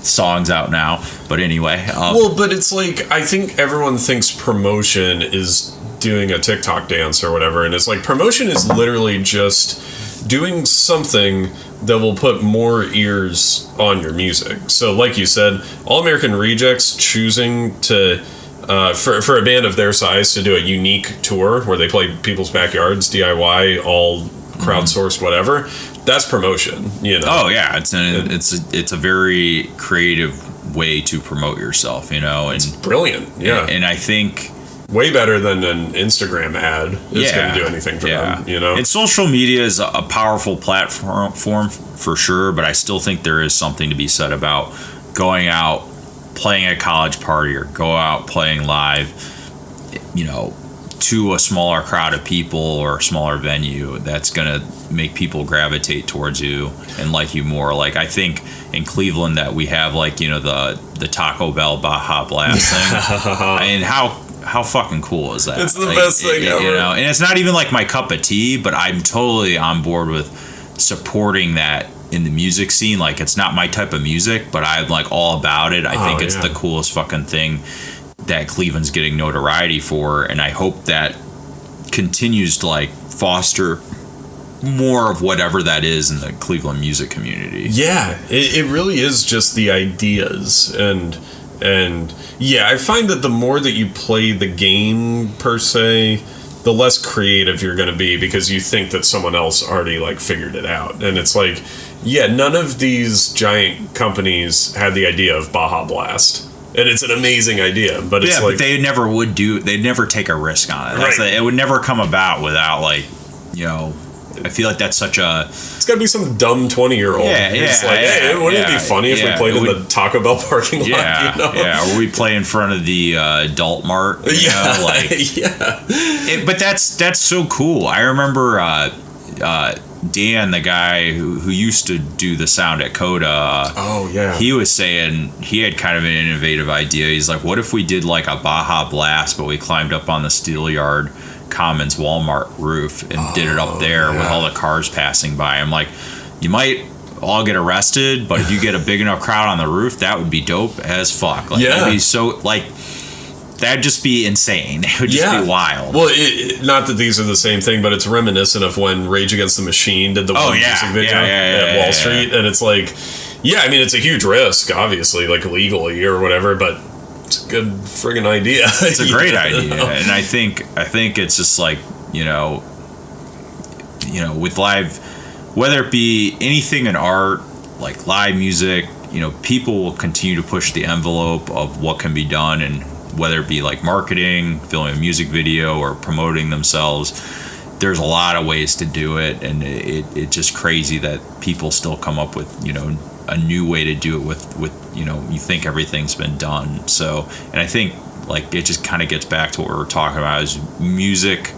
Song's out now, but anyway. But it's like, I think everyone thinks promotion is doing a TikTok dance or whatever, and it's like, promotion is literally just doing something that will put more ears on your music. So like you said, All American Rejects choosing to for a band of their size to do a unique tour where they play people's backyards, DIY, all crowdsourced, whatever, that's promotion, Oh yeah, it's a very creative way to promote yourself, and it's brilliant. And I think way better than an Instagram ad is going to do anything for them, And social media is a powerful platform for sure, but I still think there is something to be said about going out, playing a college party, or go out playing live, to a smaller crowd of people or a smaller venue. That's going to make people gravitate towards you and like you more. Like, I think in Cleveland that we have like, the Taco Bell Baja Blast thing. I mean, how fucking cool is that? It's the best thing ever. And it's not even like my cup of tea, but I'm totally on board with supporting that in the music scene. Like, it's not my type of music, but I'm like all about it. I think it's the coolest fucking thing that Cleveland's getting notoriety for, and I hope that continues to like foster more of whatever that is in the Cleveland music community. Yeah, it really is just the ideas and yeah, I find that the more that you play the game per se, the less creative you're going to be, because you think that someone else already like figured it out. And it's like, yeah, none of these giant companies had the idea of Baja Blast. And it's an amazing idea, but it's like, but they'd never take a risk on it. Right. It would never come about without like, I feel like that's such a... It's got to be some dumb 20-year-old. It's like, hey, wouldn't it be funny if we played in the Taco Bell parking lot? Yeah, or we play in front of the Adult Mart. But that's so cool. I remember Dan, the guy who used to do the sound at Coda. He was saying he had kind of an innovative idea. He's like, what if we did like a Baja Blast, but we climbed up on the Steelyard Commons Walmart roof and did it up there with all the cars passing by. I'm like, you might all get arrested, but if you get a big enough crowd on the roof, that would be dope as fuck. Like, it'd be so like, that'd just be insane. It would just be wild. Well, not that these are the same thing, but it's reminiscent of when Rage Against the Machine did the music video at Wall Street, and it's like, I mean, it's a huge risk, obviously, like legally or whatever, but it's a good friggin' idea. It's a great idea, and I think it's just like, with live, whether it be anything in art, like live music, people will continue to push the envelope of what can be done, and whether it be like marketing, filming a music video, or promoting themselves, there's a lot of ways to do it, and it's just crazy that people still come up with, a new way to do it with you think everything's been done. So, and I think like it just kind of gets back to what we were talking about, is music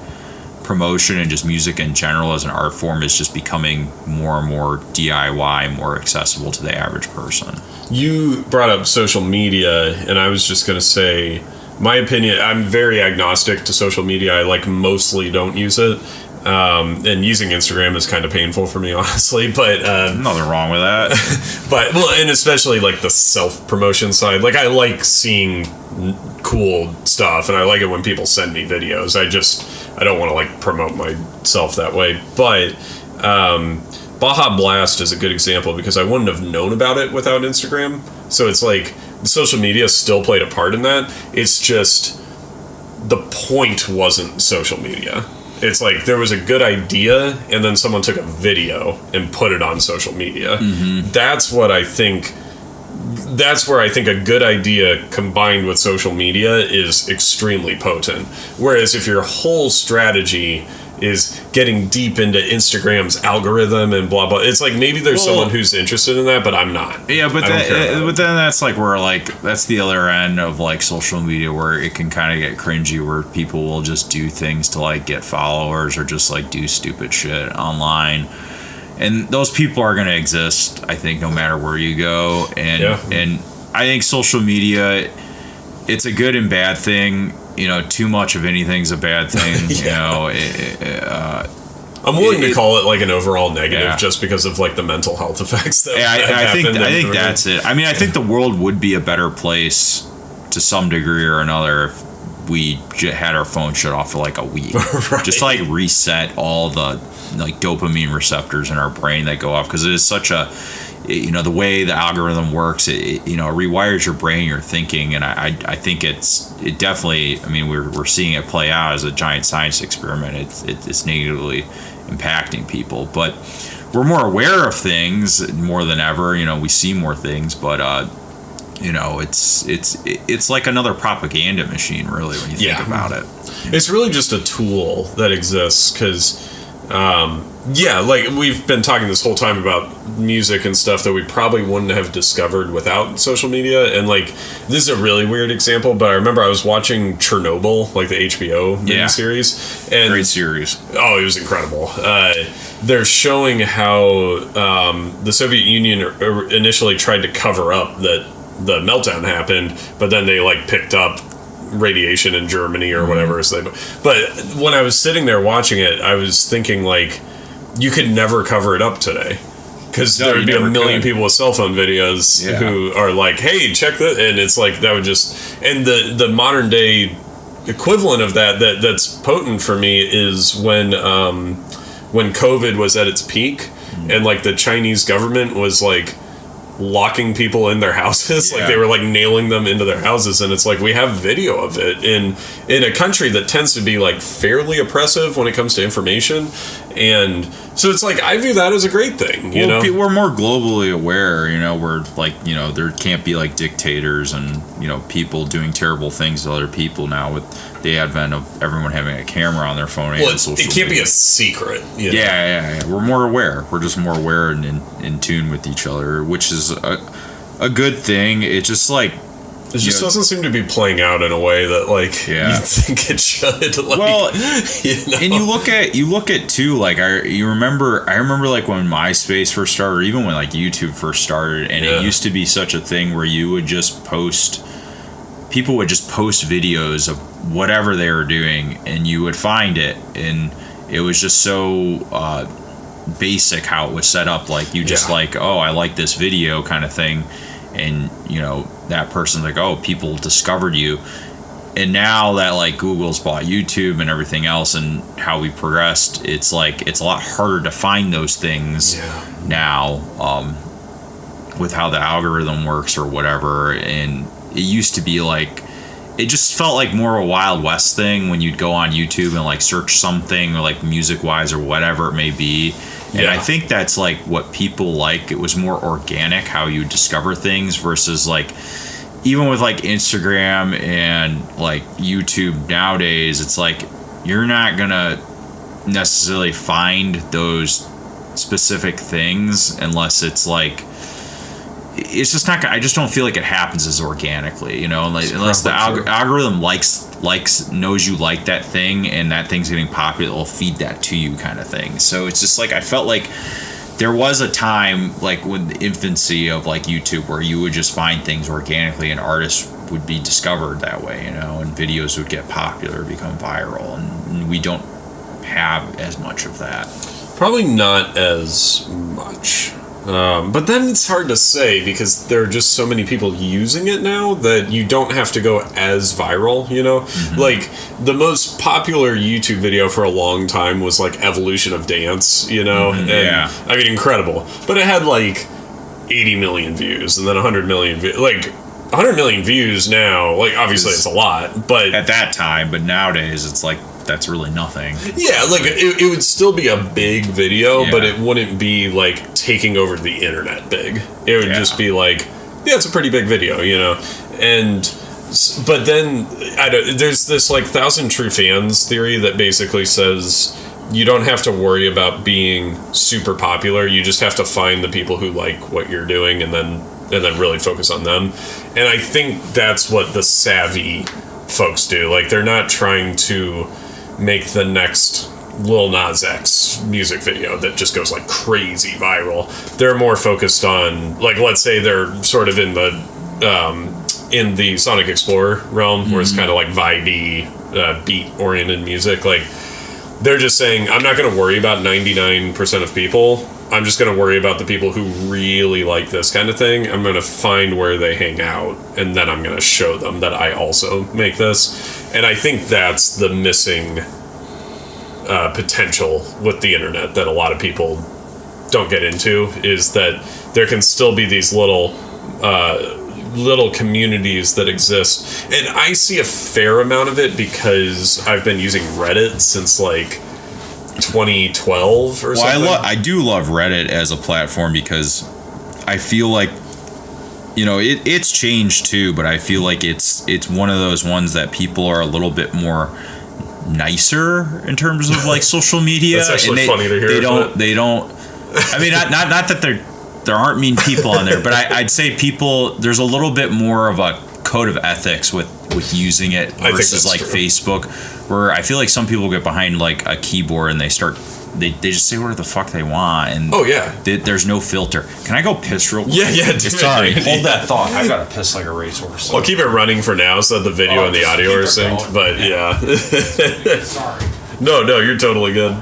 promotion and just music in general as an art form is just becoming more and more DIY, more accessible to the average person. You brought up social media, and I was just going to say, my opinion, I'm very agnostic to social media. I mostly don't use it. And using Instagram is kind of painful for me, honestly, but nothing wrong with that. But and especially the self-promotion side. I like seeing cool stuff, and I like it when people send me videos. I don't want to promote myself that way. But Baja Blast is a good example, because I wouldn't have known about it without Instagram. So it's social media still played a part in that. It's just the point wasn't social media. It's there was a good idea, and then someone took a video and put it on social media. Mm-hmm. That's where I think a good idea combined with social media is extremely potent. Whereas if your whole strategy is getting deep into Instagram's algorithm and blah blah, it's maybe there's someone who's interested in that, but I'm not. Yeah, but then that's where that's the other end of social media, where it can kind of get cringy, where people will just do things to get followers, or just do stupid shit online. And those people are going to exist, I think, no matter where you go. And I think social media, it's a good and bad thing. Too much of anything's a bad thing. I'm willing to call it an overall negative, just because of the mental health effects that I think that's it. I mean, I think the world would be a better place to some degree or another if we had our phone shut off for a week. Right. Just reset all the dopamine receptors in our brain that go off, because it is such a, the way the algorithm works, it rewires your brain, your thinking, and I think it definitely, I mean, we're seeing it play out as a giant science experiment. It's negatively impacting people, but we're more aware of things more than ever. We see more things, but it's like another propaganda machine, really, when you think about it. It's really just a tool that exists, because we've been talking this whole time about music and stuff that we probably wouldn't have discovered without social media. And this is a really weird example, but I remember I was watching Chernobyl, the HBO miniseries. And great series. Oh, it was incredible. They're showing how the Soviet Union initially tried to cover up that the meltdown happened, but then they picked up radiation in Germany or whatever. But when I was sitting there watching it, I was thinking you could never cover it up today, because there would be a million people with cell phone videos who are hey, check that, and it's that would just, and the modern day equivalent of that's potent for me is when COVID was at its peak, and the Chinese government was locking people in their houses. They were nailing them into their houses, and it's we have video of it in a country that tends to be fairly oppressive when it comes to information. And so it's I view that as a great thing. We're more globally aware. We're there can't be dictators and people doing terrible things to other people now, with the advent of everyone having a camera on their phone and social media. It can't be a secret. Yeah. We're more aware. We're just more aware and in tune with each other, which is a good thing. It's just it just doesn't seem to be playing out in a way that you think it should. And you look at too, I remember when MySpace first started, or even when YouTube first started, and it used to be such a thing where you would just people would just post videos of whatever they were doing, and you would find it, and it was just so basic how it was set up. You just oh, I like this video kind of thing, and that person's oh, people discovered you. And now that like Google's bought YouTube and everything else, and how we progressed, it's like it's a lot harder to find those things now, with how the algorithm works or whatever. And it used to be like, it just felt like more of a Wild West thing when you'd go on YouTube and like search something, or like music wise or whatever it may be. And I think that's like what people like. It was more organic how you discover things versus like, even with like Instagram and like YouTube nowadays, it's like you're not gonna necessarily find those specific things unless it's like, it's just not. I just don't feel like it happens as organically, unless the algorithm knows you like that thing, and that thing's getting popular, it'll feed that to you, kind of thing. So it's just like, I felt like there was a time, like with the infancy of like YouTube, where you would just find things organically, and artists would be discovered that way, and videos would get popular, become viral, and we don't have as much of that. Probably not as much. But then it's hard to say, because there are just so many people using it now that you don't have to go as viral, Mm-hmm. Like, the most popular YouTube video for a long time was like Evolution of Dance, Mm-hmm. And, I mean, incredible. But it had like 80 million views and then 100 million views. Like, 100 million views now, like, obviously it's a lot, but at that time, but nowadays it's like, that's really nothing. Yeah, like it would still be a big video, but it wouldn't be like taking over the internet big. It would just be like, it's a pretty big video, And but then there's this like 1,000 true fans theory that basically says you don't have to worry about being super popular. You just have to find the people who like what you're doing, and then really focus on them. And I think that's what the savvy folks do. Like, they're not trying to make the next Lil Nas X music video that just goes like crazy viral. They're more focused on, like, let's say they're sort of in the Sonic Explorer realm, where it's kind of like vibey, beat oriented music. Like, they're just saying, I'm not going to worry about 99% of people. I'm just going to worry about the people who really like this kind of thing. I'm going to find where they hang out, and then I'm going to show them that I also make this. And I think that's the missing potential with the internet that a lot of people don't get into, is that there can still be these little communities that exist. And I see a fair amount of it because I've been using Reddit since like 2012 or something. I do love Reddit as a platform, because I feel like, it's changed too, but I feel like it's one of those ones that people are a little bit more nicer in terms of like social media. That's actually funny to hear. They don't. I mean, not that there aren't mean people on there, but I'd say there's a little bit more of a code of ethics with using it versus like true. Facebook, where I feel like some people get behind like a keyboard and they just say whatever the fuck they want, and there's no filter. Can I go piss real quick? Yeah. Sorry, hold that thought. I gotta piss like a racehorse. I'll keep it running for now so that the video and the audio are synced. But Sorry. No, you're totally good.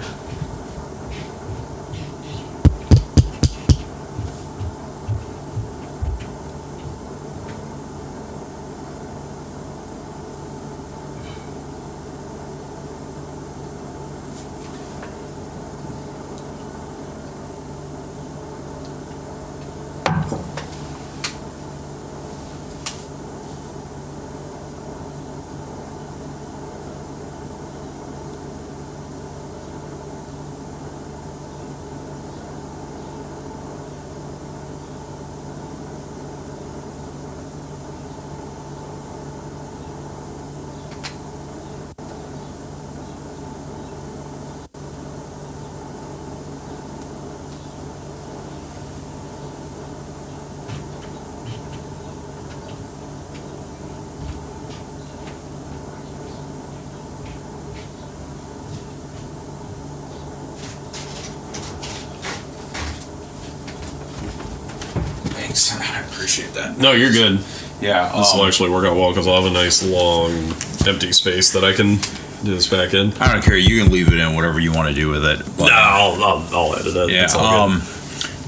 I appreciate that. No, you're good. Yeah. This will actually work out well, because I'll have a nice long empty space that I can do this back in. I don't care. You can leave it in, whatever you want to do with it. But, no, I'll edit it. Yeah. It's all good.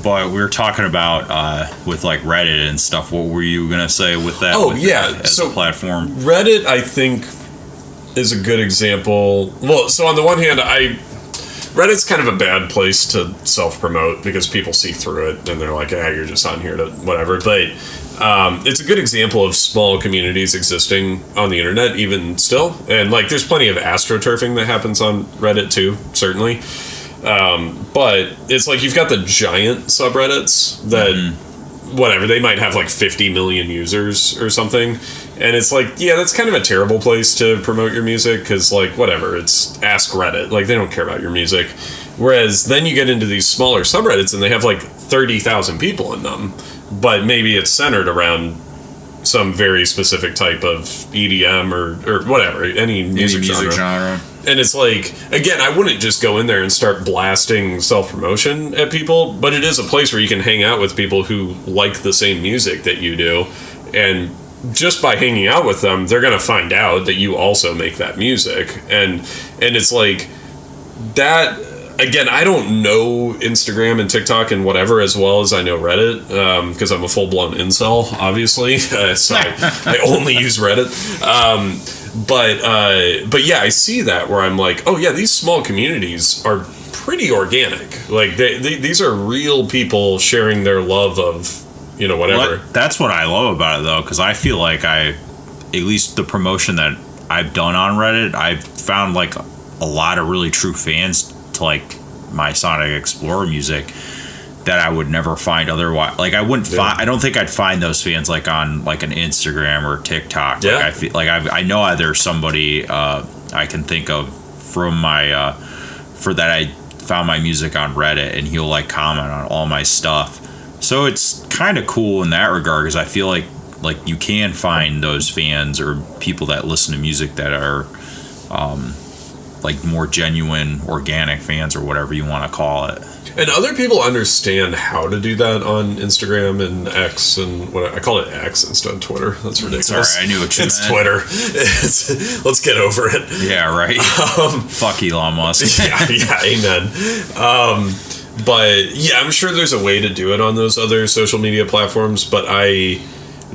But we were talking about with like Reddit and stuff. What were you gonna say with that? Oh, with yeah. as a platform. Reddit, I think, is a good example. Well, so on the one hand, Reddit's kind of a bad place to self-promote because people see through it and they're like, you're just on here to whatever. But it's a good example of small communities existing on the internet even still. And like there's plenty of astroturfing that happens on Reddit too, certainly. But it's like you've got the giant subreddits that whatever, they might have like 50 million users or something. And it's like, yeah, that's kind of a terrible place to promote your music because, like, whatever, it's Ask Reddit. Like, they don't care about your music. Whereas then you get into these smaller subreddits and they have like 30,000 people in them. But maybe it's centered around some very specific type of EDM or whatever, any music genre. And it's like, again, I wouldn't just go in there and start blasting self-promotion at people, but it is a place where you can hang out with people who like the same music that you do. And just by hanging out with them, they're going to find out that you also make that music. And it's like that. Again, I don't know Instagram and TikTok and whatever as well as I know Reddit because I'm a full-blown incel, obviously. So I only use Reddit. But yeah, I see that where I'm like, oh yeah, these small communities are pretty organic. Like these are real people sharing their love of, whatever. Well, that's what I love about it though, because I feel like at least the promotion that I've done on Reddit, I've found like a lot of really true fans to like my Sonic Explorer music that I would never find otherwise. Like I wouldn't find. I don't think I'd find those fans like on like an Instagram or TikTok. Yeah. Like I feel like I know there's somebody I can think of from my for that I found my music on Reddit and he'll like comment on all my stuff. So it's kind of cool in that regard because I feel like you can find those fans or people that listen to music that are like more genuine, organic fans or whatever you want to call it. And other people understand how to do that on Instagram and X and what I call it X instead of Twitter. That's ridiculous. Sorry, I knew what you meant. It's Twitter. Let's get over it. Yeah, right. Fuck Elon Musk. yeah, amen. But yeah, I'm sure there's a way to do it on those other social media platforms, but I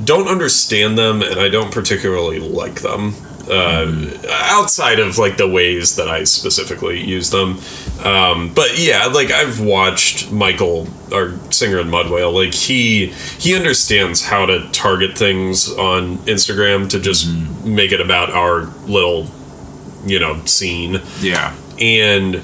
don't understand them and I don't particularly like them. Outside of like the ways that I specifically use them. But yeah, like I've watched Michael, our singer in Mudwhale, like he understands how to target things on Instagram to just make it about our little, scene. Yeah. And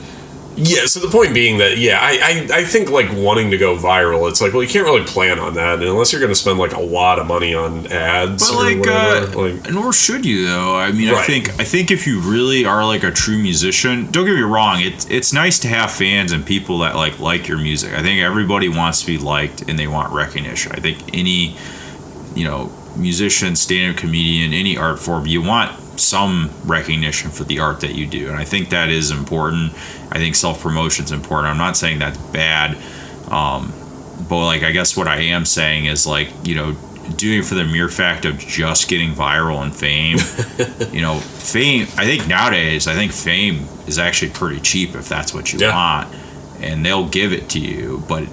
yeah, so the point being that, yeah, I think, like, wanting to go viral, it's like, well, you can't really plan on that unless you're going to spend, like, a lot of money on ads but, or whatever. Nor should you, though. I mean, right. I think if you really are, like, a true musician, don't get me wrong, it's nice to have fans and people that, like your music. I think everybody wants to be liked and they want recognition. I think any, musician, stand-up comedian, any art form, you want some recognition for the art that you do, and I think that is important. I think self-promotion is important. I'm not saying that's bad, but like I guess what I am saying is like doing it for the mere fact of just getting viral and fame. Fame. I think nowadays, fame is actually pretty cheap if that's what you want, and they'll give it to you. But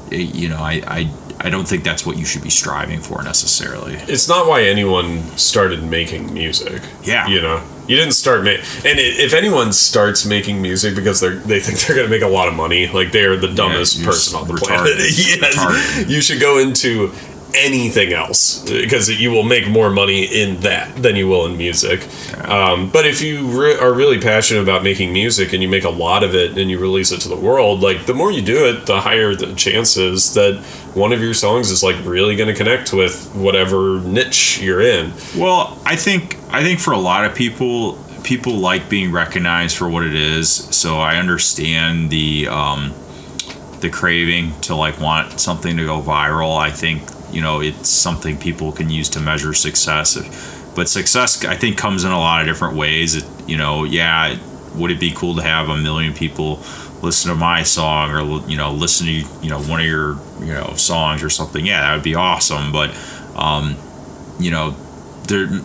I don't think that's what you should be striving for necessarily. It's not why anyone started making music. Yeah. You didn't start if anyone starts making music because they think they're going to make a lot of money, like they are the dumbest person on the planet. Yes. You should go into anything else because you will make more money in that than you will in music. Yeah. But if you are really passionate about making music and you make a lot of it and you release it to the world, like the more you do it, the higher the chances that one of your songs is like really going to connect with whatever niche you're in. Well, I think for a lot of people like being recognized for what it is. So I understand the craving to like want something to go viral. I think it's something people can use to measure success. But success, I think, comes in a lot of different ways. Would it be cool to have 1 million people listen to my song or listen to one of your songs or something? Yeah, that would be awesome. But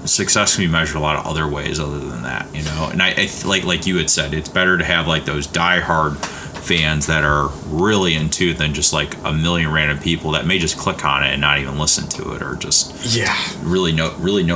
success can be measured a lot of other ways other than that. And I like you had said, it's better to have like those diehard fans that are really into it than just like a million random people that may just click on it and not even listen to it, or just really know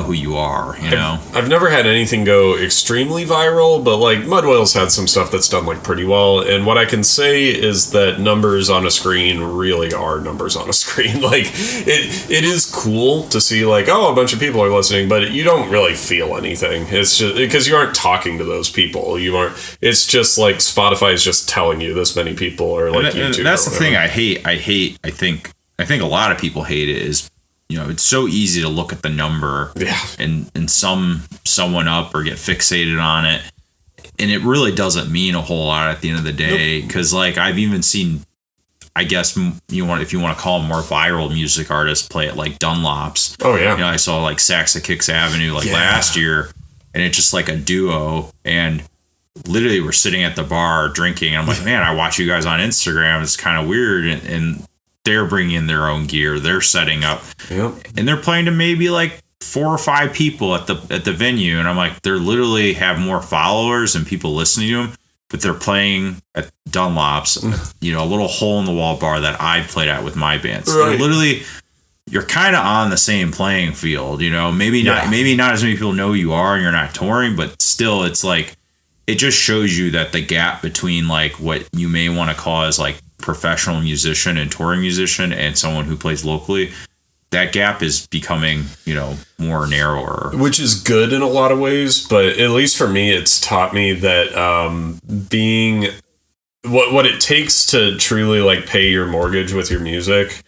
who you are, you know. I've never had anything go extremely viral, but like Mud Whale's had some stuff that's done like pretty well, and what I can say is that numbers on a screen really are numbers on a screen. Like it is cool to see like, oh, a bunch of people are listening, but you don't really feel anything. It's just because you aren't talking to those people. You aren't. It's just like Spotify is just telling you this many people, or like YouTube. That's the thing I hate. I think a lot of people hate it is, you know, it's so easy to look at the number and sum someone up or get fixated on it, and it really doesn't mean a whole lot at the end of the day. Because like I've even seen, I guess if you want to call them more viral music artists, play it like Dunlop's. Oh yeah. You know, I saw like Saxa Kicks Avenue last year, and it's just like a duo, and literally we're sitting at the bar drinking, and I'm like, man, I watch you guys on Instagram. It's kind of weird, and they're bringing in their own gear, they're setting up, and they're playing to maybe like 4 or 5 people at the venue, and I'm like, they're literally have more followers and people listening to them, but they're playing at Dunlop's, you know, a little hole in the wall bar that I played at with my band. So they're literally, you're kind of on the same playing field, you know. Maybe not as many people know who you are, and you're not touring, but still, it's like, it just shows you that the gap between like what you may want to call as like professional musician and touring musician and someone who plays locally, that gap is becoming, you know, more narrower. Which is good in a lot of ways, but at least for me, it's taught me that being what it takes to truly like pay your mortgage with your music,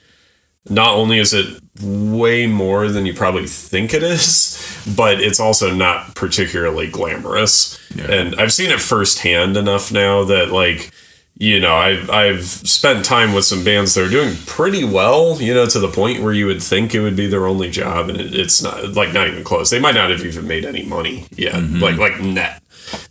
not only is it way more than you probably think it is, but it's also not particularly glamorous. Yeah. And I've seen it firsthand enough now that like, you know, I've spent time with some bands that are doing pretty well, you know, to the point where you would think it would be their only job, and it's not, like, not even close. They might not have even made any money yet, like net.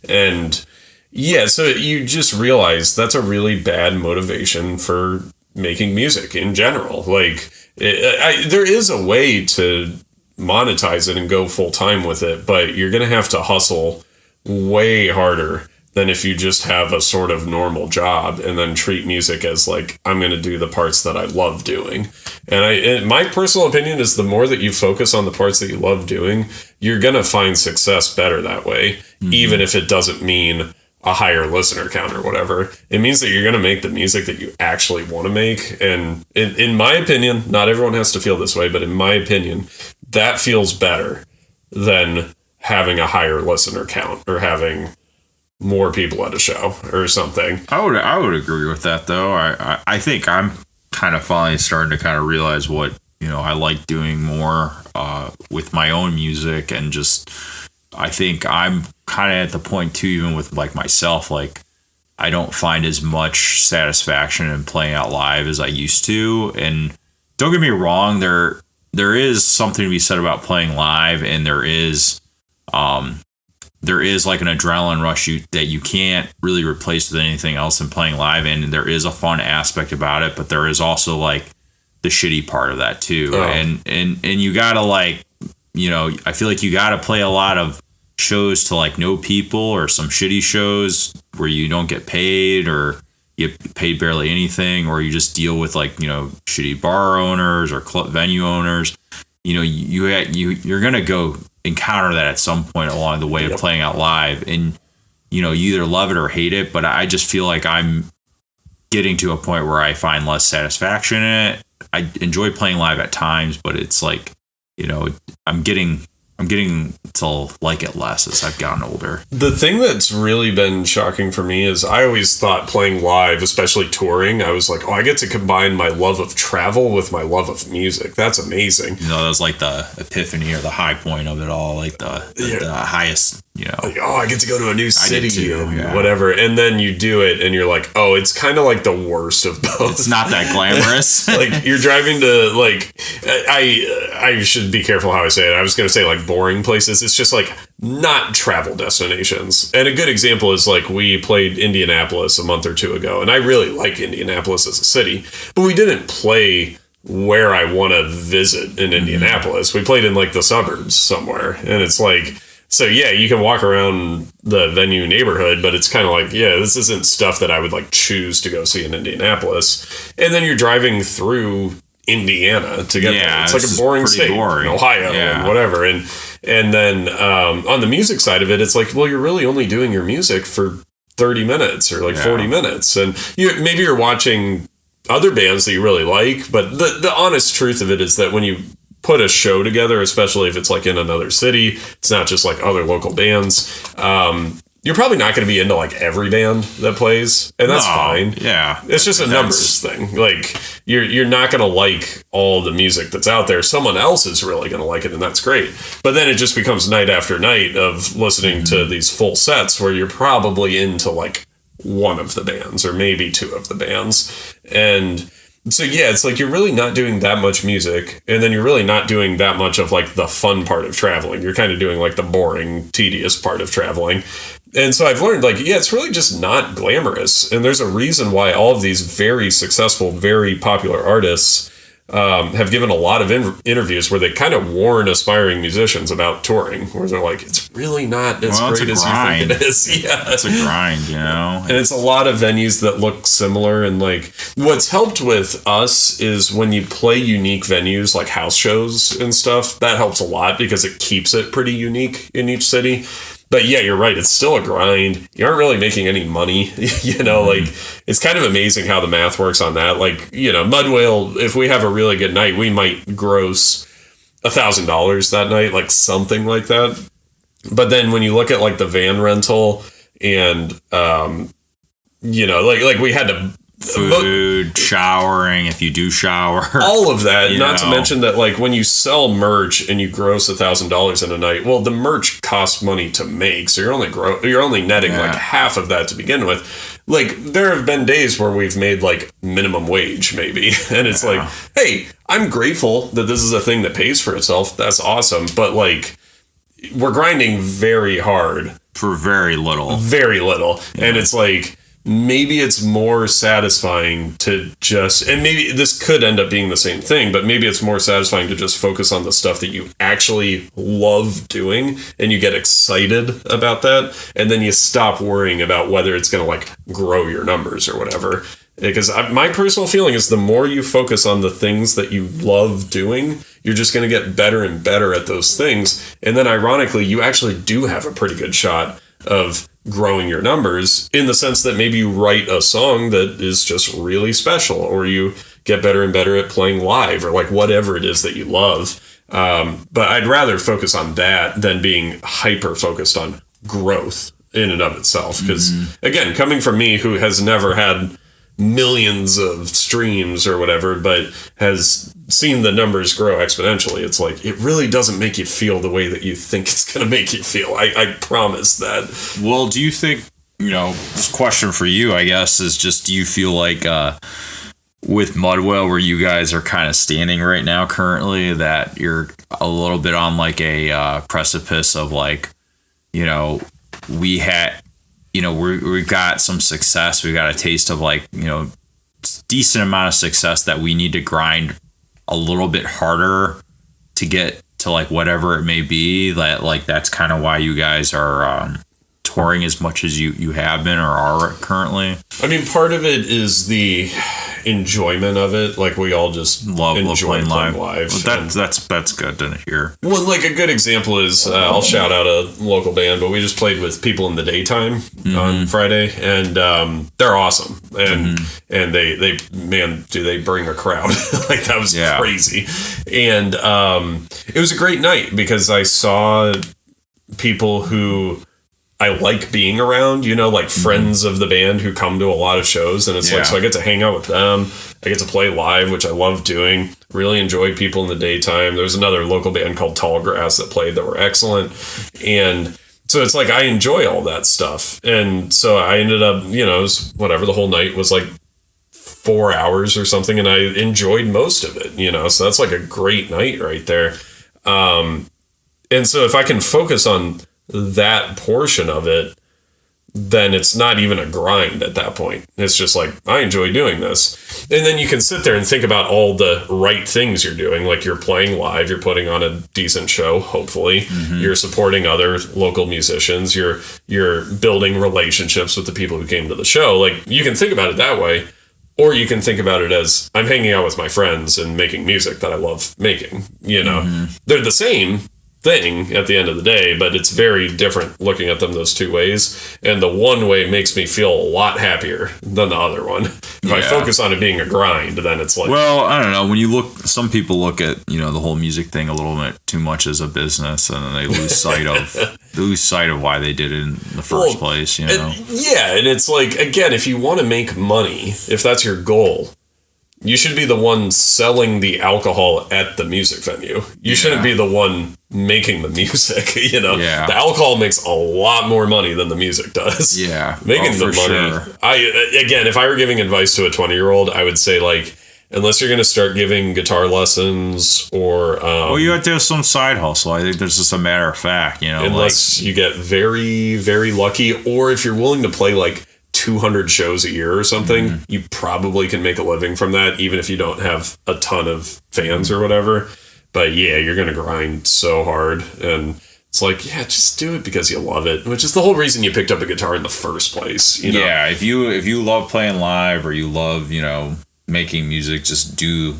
And yeah, so you just realize that's a really bad motivation for making music in general. Like, there is a way to monetize it and go full time with it, but you're going to have to hustle way harder than if you just have a sort of normal job and then treat music as like, I'm going to do the parts that I love doing. And my personal opinion is the more that you focus on the parts that you love doing, you're going to find success better that way, even if it doesn't mean a higher listener count or whatever. It means that you're going to make the music that you actually want to make. And in my opinion, not everyone has to feel this way, but in my opinion, that feels better than having a higher listener count or having more people at a show or something. I would agree with that, though. I think I'm kind of finally starting to kind of realize what, you know, I like doing more with my own music, and just I think I'm kind of at the point too, even with like myself, like I don't find as much satisfaction in playing out live as I used to. And don't get me wrong, there is something to be said about playing live, and there is like an adrenaline rush that you can't really replace with anything else in playing live, and there is a fun aspect about it, but there is also like the shitty part of that too. And you gotta, like, you know, I feel like you gotta play a lot of shows to like know people, or some shitty shows where you don't get paid, or you get paid barely anything, or you just deal with like, you know, shitty bar owners or club venue owners. You know, you're gonna go encounter that at some point along the way of playing out live, and you know, you either love it or hate it. But I just feel like I'm getting to a point where I find less satisfaction in it. I enjoy playing live at times, but it's like, you know, I'm getting to like it less as I've gotten older. The thing that's really been shocking for me is I always thought playing live, especially touring, I was like, oh, I get to combine my love of travel with my love of music. That's amazing. You know, that was like the epiphany or the high point of it all, like the highest, you know. Like, oh, I get to go to a new city and whatever. And then you do it and you're like, oh, it's kind of like the worst of both. It's not that glamorous. Like, you're driving to, like, I should be careful how I say it. I was going to say, like, boring places. It's just like not travel destinations. And a good example is like we played Indianapolis a month or two ago, and I really like Indianapolis as a city, but we didn't play where I want to visit in Indianapolis. We played in like the suburbs somewhere, and it's like, So yeah, you can walk around the venue neighborhood, but it's kind of like, yeah, this isn't stuff that I would like choose to go see in Indianapolis. And then you're driving through Indiana to get there. It's like a boring state, boring. Ohio and whatever. And then on the music side of it, it's like, well, you're really only doing your music for 30 minutes or like 40 minutes. And maybe you're watching other bands that you really like, but the honest truth of it is that when you put a show together, especially if it's like in another city, it's not just like other local bands, you're probably not going to be into like every band that plays, and that's fine. Yeah, it's just a numbers thing. Like you're not going to like all the music that's out there. Someone else is really going to like it, and that's great. But then it just becomes night after night of listening to these full sets where you're probably into like one of the bands or maybe two of the bands. And so yeah, it's like you're really not doing that much music, and then you're really not doing that much of like the fun part of traveling. You're kind of doing like the boring, tedious part of traveling. And so I've learned, like, yeah, it's really just not glamorous. And there's a reason why all of these very successful, very popular artists have given a lot of interviews where they kind of warn aspiring musicians about touring, where they're like, it's really not as great as you think it is. Yeah, it's a grind, you know. And it's a lot of venues that look similar. And like, what's helped with us is when you play unique venues like house shows and stuff, that helps a lot because it keeps it pretty unique in each city. But yeah, you're right. It's still a grind. You aren't really making any money. You know, like, it's kind of amazing how the math works on that. Like, you know, Mud Whale, if we have a really good night, we might gross $1,000 that night, like something like that. But then when you look at like the van rental and, you know, like we had to food, showering, if you do shower, all of that, not to mention that like when you sell merch and you gross $1,000 in a night, well, the merch costs money to make, so you're only netting like half of that to begin with. Like, there have been days where we've made like minimum wage maybe, and it's like, hey, I'm grateful that this is a thing that pays for itself. That's awesome. But like, we're grinding very hard for very little. And it's like, maybe it's more satisfying to just, and maybe this could end up being the same thing, but maybe it's more satisfying to just focus on the stuff that you actually love doing and you get excited about that, and then you stop worrying about whether it's going to like grow your numbers or whatever. Because my personal feeling is the more you focus on the things that you love doing, you're just going to get better and better at those things. And then ironically, you actually do have a pretty good shot of growing your numbers, in the sense that maybe you write a song that is just really special, or you get better and better at playing live, or like whatever it is that you love. But I'd rather focus on that than being hyper focused on growth in and of itself. Because again, coming from me, who has never had millions of streams or whatever, but has seen the numbers grow exponentially, it's like, it really doesn't make you feel the way that you think it's going to make you feel. I promise that. Well, do you think, you know, this question for you, I guess, is just, do you feel like with Mudwell, where you guys are kind of standing right now currently, that you're a little bit on like a precipice of like, you know, we've got some success, we've got a taste of like, you know, decent amount of success that we need to grind a little bit harder to get to like whatever it may be, that like that's kind of why you guys are touring as much as you have been or are currently? I mean, part of it is the enjoyment of it. Like, we all just love playing live. Well, that's good to hear. Well, like a good example is I'll shout out a local band, but we just played with People in the Daytime on Friday, and they're awesome. And they man, do they bring a crowd. Like, that was crazy. And it was a great night because I saw people who I like being around, you know, like friends of the band who come to a lot of shows, and it's like, so I get to hang out with them. I get to play live, which I love doing. Really enjoyed People in the Daytime. There's another local band called Tall Grass that played that were excellent. And so it's like, I enjoy all that stuff. And so I ended up, you know, it was whatever, the whole night was like 4 hours or something, and I enjoyed most of it, you know, so that's like a great night right there. And so if I can focus on that portion of it, then it's not even a grind at that point. It's just like, I enjoy doing this. And then you can sit there and think about all the right things you're doing. Like you're playing live, you're putting on a decent show, hopefully. You're supporting other local musicians. You're building relationships with the people who came to the show. Like you can think about it that way. Or you can think about it as I'm hanging out with my friends and making music that I love making. You know, they're the same thing at the end of the day, but it's very different looking at them those two ways. And the one way makes me feel a lot happier than the other one. If I focus on it being a grind, then it's like, well, I don't know. When you look, some people look at, you know, the whole music thing a little bit too much as a business, and then they lose sight of why they did it in the first place. You know, and it's like, again, if you want to make money, if that's your goal, you should be the one selling the alcohol at the music venue. You shouldn't be the one making the music, you know? Yeah. The alcohol makes a lot more money than the music does. Yeah. Making the money. Sure. Again, if I were giving advice to a 20-year-old, I would say, like, unless you're going to start giving guitar lessons or... well, you have to have some side hustle. I think that's just a matter of fact, you know? Unless you get very, very lucky, or if you're willing to play, like, 200 shows a year or something, you probably can make a living from that, even if you don't have a ton of fans or whatever. But yeah, you're going to grind so hard. And it's like, yeah, just do it because you love it, which is the whole reason you picked up a guitar in the first place. You know? Yeah, if you love playing live or you love, you know, making music, just do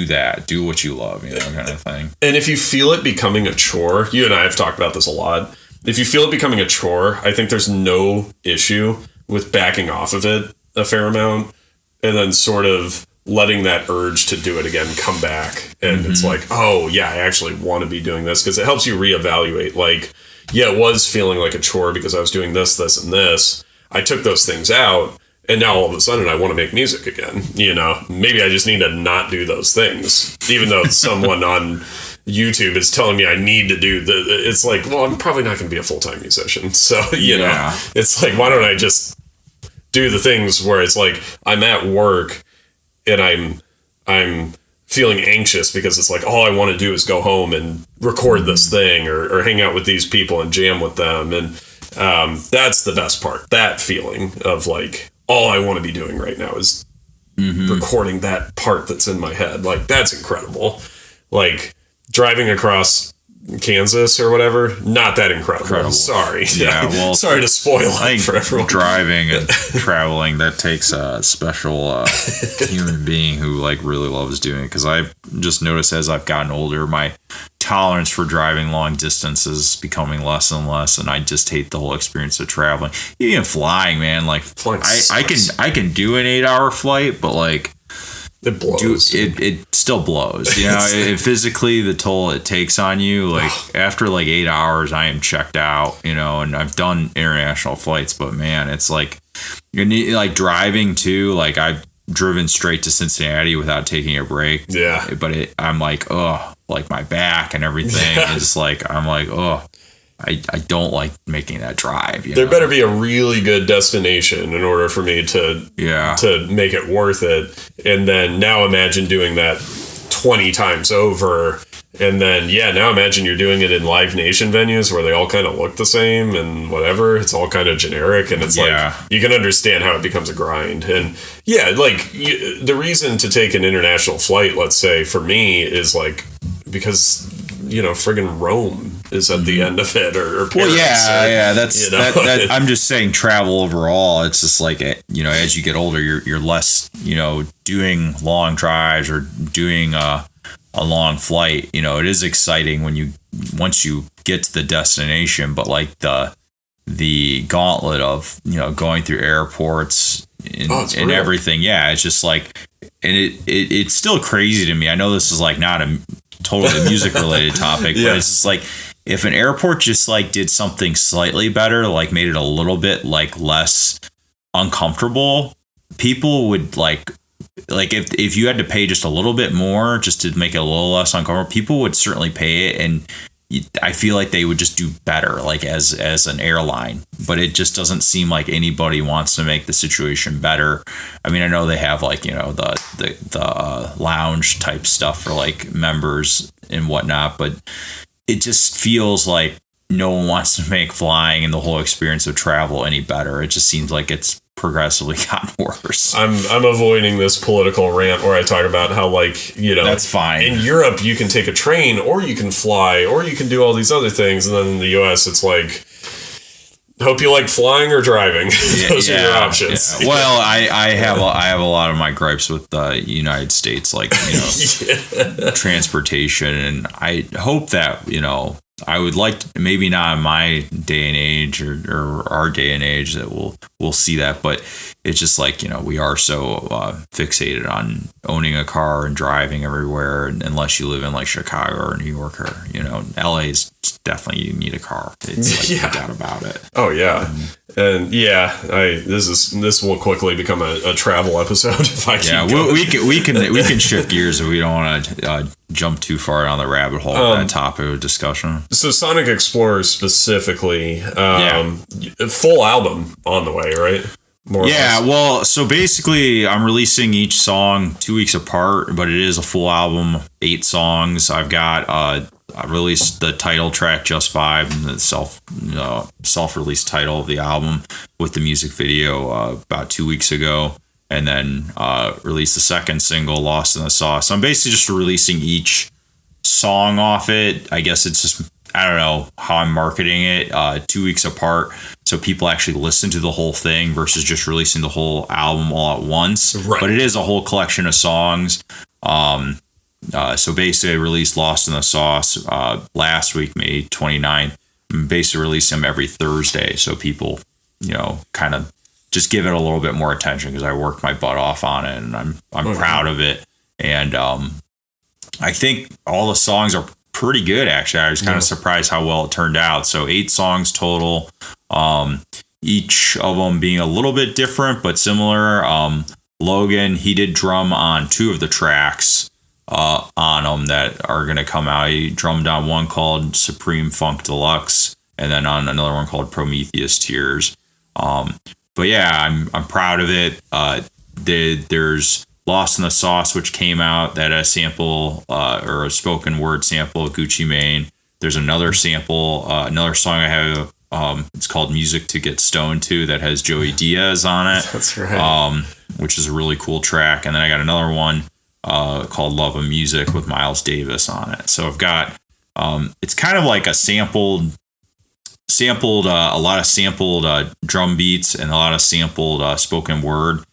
that. Do what you love, you know, kind of thing. And if you feel it becoming a chore, you and I have talked about this a lot. If you feel it becoming a chore, I think there's no issue with backing off of it a fair amount and then sort of letting that urge to do it again come back. And it's like, oh, yeah, I actually want to be doing this, because it helps you reevaluate. Like, yeah, it was feeling like a chore because I was doing this, this, and this. I took those things out, and now all of a sudden I want to make music again. You know, maybe I just need to not do those things, even though someone on YouTube is telling me I need to do it's like, well, I'm probably not going to be a full-time musician. So, you know, it's like, why don't I just do the things where it's like I'm at work and I'm feeling anxious because it's like all I want to do is go home and record this thing or hang out with these people and jam with them. And that's the best part, that feeling of like, all I want to be doing right now is recording that part that's in my head. Like, that's incredible. Like, driving across Kansas or whatever, not that incredible. Sorry. Yeah, well, sorry to spoil it for everyone. Driving and traveling, that takes a special human being who like really loves doing it. Because I've just noticed as I've gotten older, my tolerance for driving long distances is becoming less and less, and I just hate the whole experience of traveling. Even flying, man. Like, I can do an 8-hour flight, but like, it blows. It still blows. You know, physically, the toll it takes on you. Like, after like 8 hours, I am checked out. You know, and I've done international flights, but man, it's like you need like driving too. Like, I've driven straight to Cincinnati without taking a break. Yeah, but I'm like, oh, like my back and everything is like, I'm like, oh. I don't like making that drive. There better be a really good destination in order for me to make it worth it. And then now imagine doing that 20 times over. And then, now imagine you're doing it in Live Nation venues where they all kind of look the same and whatever. It's all kind of generic. And it's like, you can understand how it becomes a grind. And the reason to take an international flight, let's say, for me is like, because, you know, friggin' Rome is at the end of it, or Paris. Well, that's, you know? that I'm just saying travel overall. It's just like, you know, as you get older, you're less, you know, doing long drives or doing a long flight. You know, it is exciting once you get to the destination, but like the gauntlet of, you know, going through airports and everything. Yeah, it's just like, and it's still crazy to me. I know this is like not a totally music related topic, but it's just like, if an airport just like did something slightly better, like made it a little bit like less uncomfortable, people would like if you had to pay just a little bit more just to make it a little less uncomfortable, people would certainly pay it. And I feel like they would just do better, like as an airline, but it just doesn't seem like anybody wants to make the situation better. I mean, I know they have like, you know, the lounge type stuff for like members and whatnot, but it just feels like no one wants to make flying and the whole experience of travel any better. It just seems like it's progressively gotten worse. I'm avoiding this political rant where I talk about how, like, you know, that's fine. In Europe, you can take a train, or you can fly, or you can do all these other things, and then in the U.S., it's like, hope you like flying or driving. Those are your options. Yeah. Well, I have a lot of my gripes with the United States, like, you know, transportation, and I hope that, you know, I would like to, maybe not in my day and age or our day and age that we'll see that, but it's just like, you know, we are so fixated on owning a car and driving everywhere, unless you live in like Chicago or New York, or, you know, LA is definitely, you need a car. It's like, no doubt about it. Oh yeah. And this will quickly become a travel episode if I keep going. we can shift gears if we don't want to jump too far down the rabbit hole of that topic of discussion. So Sonic Explorer specifically, full album on the way, right? Well, so basically I'm releasing each song 2 weeks apart, but it is a full album, 8 songs. I've got I released the title track Just Vibe, and the self-released title of the album with the music video about 2 weeks ago, and then released the second single, Lost in the Sauce. I'm basically just releasing each song off it. I guess it's just, I don't know how I'm marketing it, 2 weeks apart, so people actually listen to the whole thing versus just releasing the whole album all at once. Right. But it is a whole collection of songs. So basically I released Lost in the Sauce last week, May 29th. Basically release them every Thursday, so people, you know, kind of just give it a little bit more attention, because I worked my butt off on it, and I'm proud of it. And I think all the songs are pretty good, actually. I was kind of surprised how well it turned out. So 8 songs total, each of them being a little bit different but similar. Logan, he did drum on 2 of the tracks on them that are going to come out. He drummed on one called Supreme Funk Deluxe, and then on another one called Prometheus Tears. But yeah, I'm proud of it. There's Lost in the Sauce, which came out, that a sample or a spoken word sample of Gucci Mane. There's another sample, another song I have. It's called Music to Get Stoned To, that has Joey Diaz on it. That's right. Which is a really cool track. And then I got another one called Love of Music with Miles Davis on it. So I've got it's kind of like a sampled a lot of sampled drum beats and a lot of sampled spoken word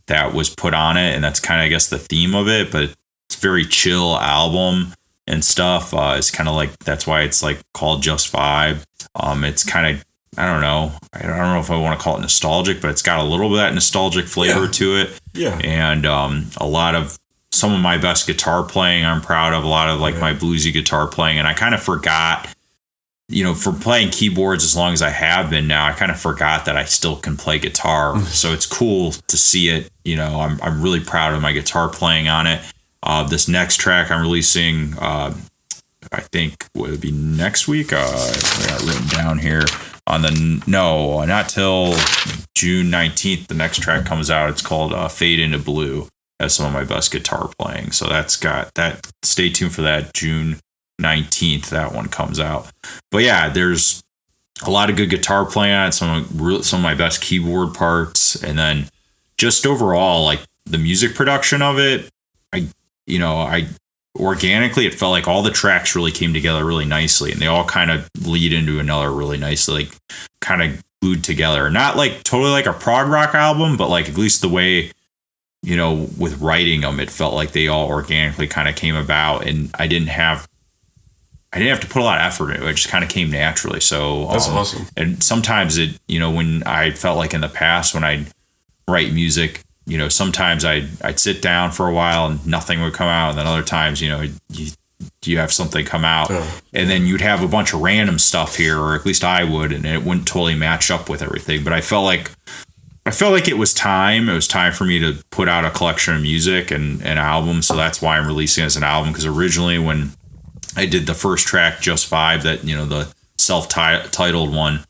that was put on it, and that's kind of, I guess, the theme of it. But it's a very chill album and stuff. It's kind of like, that's why it's like called Just Vibe. It's kind of, I don't know if I want to call it nostalgic, but it's got a little bit of that nostalgic flavor to it. Yeah. And a lot of some of my best guitar playing I'm proud of, a lot of like my bluesy guitar playing. And I kind of forgot, you know, for playing keyboards as long as I have been now, I kind of forgot that I still can play guitar. So it's cool to see it. You know, I'm really proud of my guitar playing on it. This next track I'm releasing, I think would be next week. I got written down here on not till June 19th. The next track comes out. It's called Fade Into Blue. That's some of my best guitar playing. So that's got that. Stay tuned for that. June 19th, that one comes out. But yeah, there's a lot of good guitar playing on it, some of my best keyboard parts, and then just overall, like, the music production of it, I organically, it felt like all the tracks really came together really nicely, and they all kind of lead into another really nicely, like, kind of glued together. Not like totally like a prog rock album, but like at least the way, you know, with writing them, it felt like they all organically kind of came about, and I didn't have to put a lot of effort into it. It just kind of came naturally. So that's awesome. And sometimes it, you know, when I felt like in the past when I'd write music, you know, sometimes I'd sit down for a while and nothing would come out. And then other times, you know, you have something come out and then you'd have a bunch of random stuff here, or at least I would, and it wouldn't totally match up with everything. But I felt like it was time. It was time for me to put out a collection of music and an album. So that's why I'm releasing it as an album. Because originally when I did the first track, Just Vibe, that, you know, the self-titled one,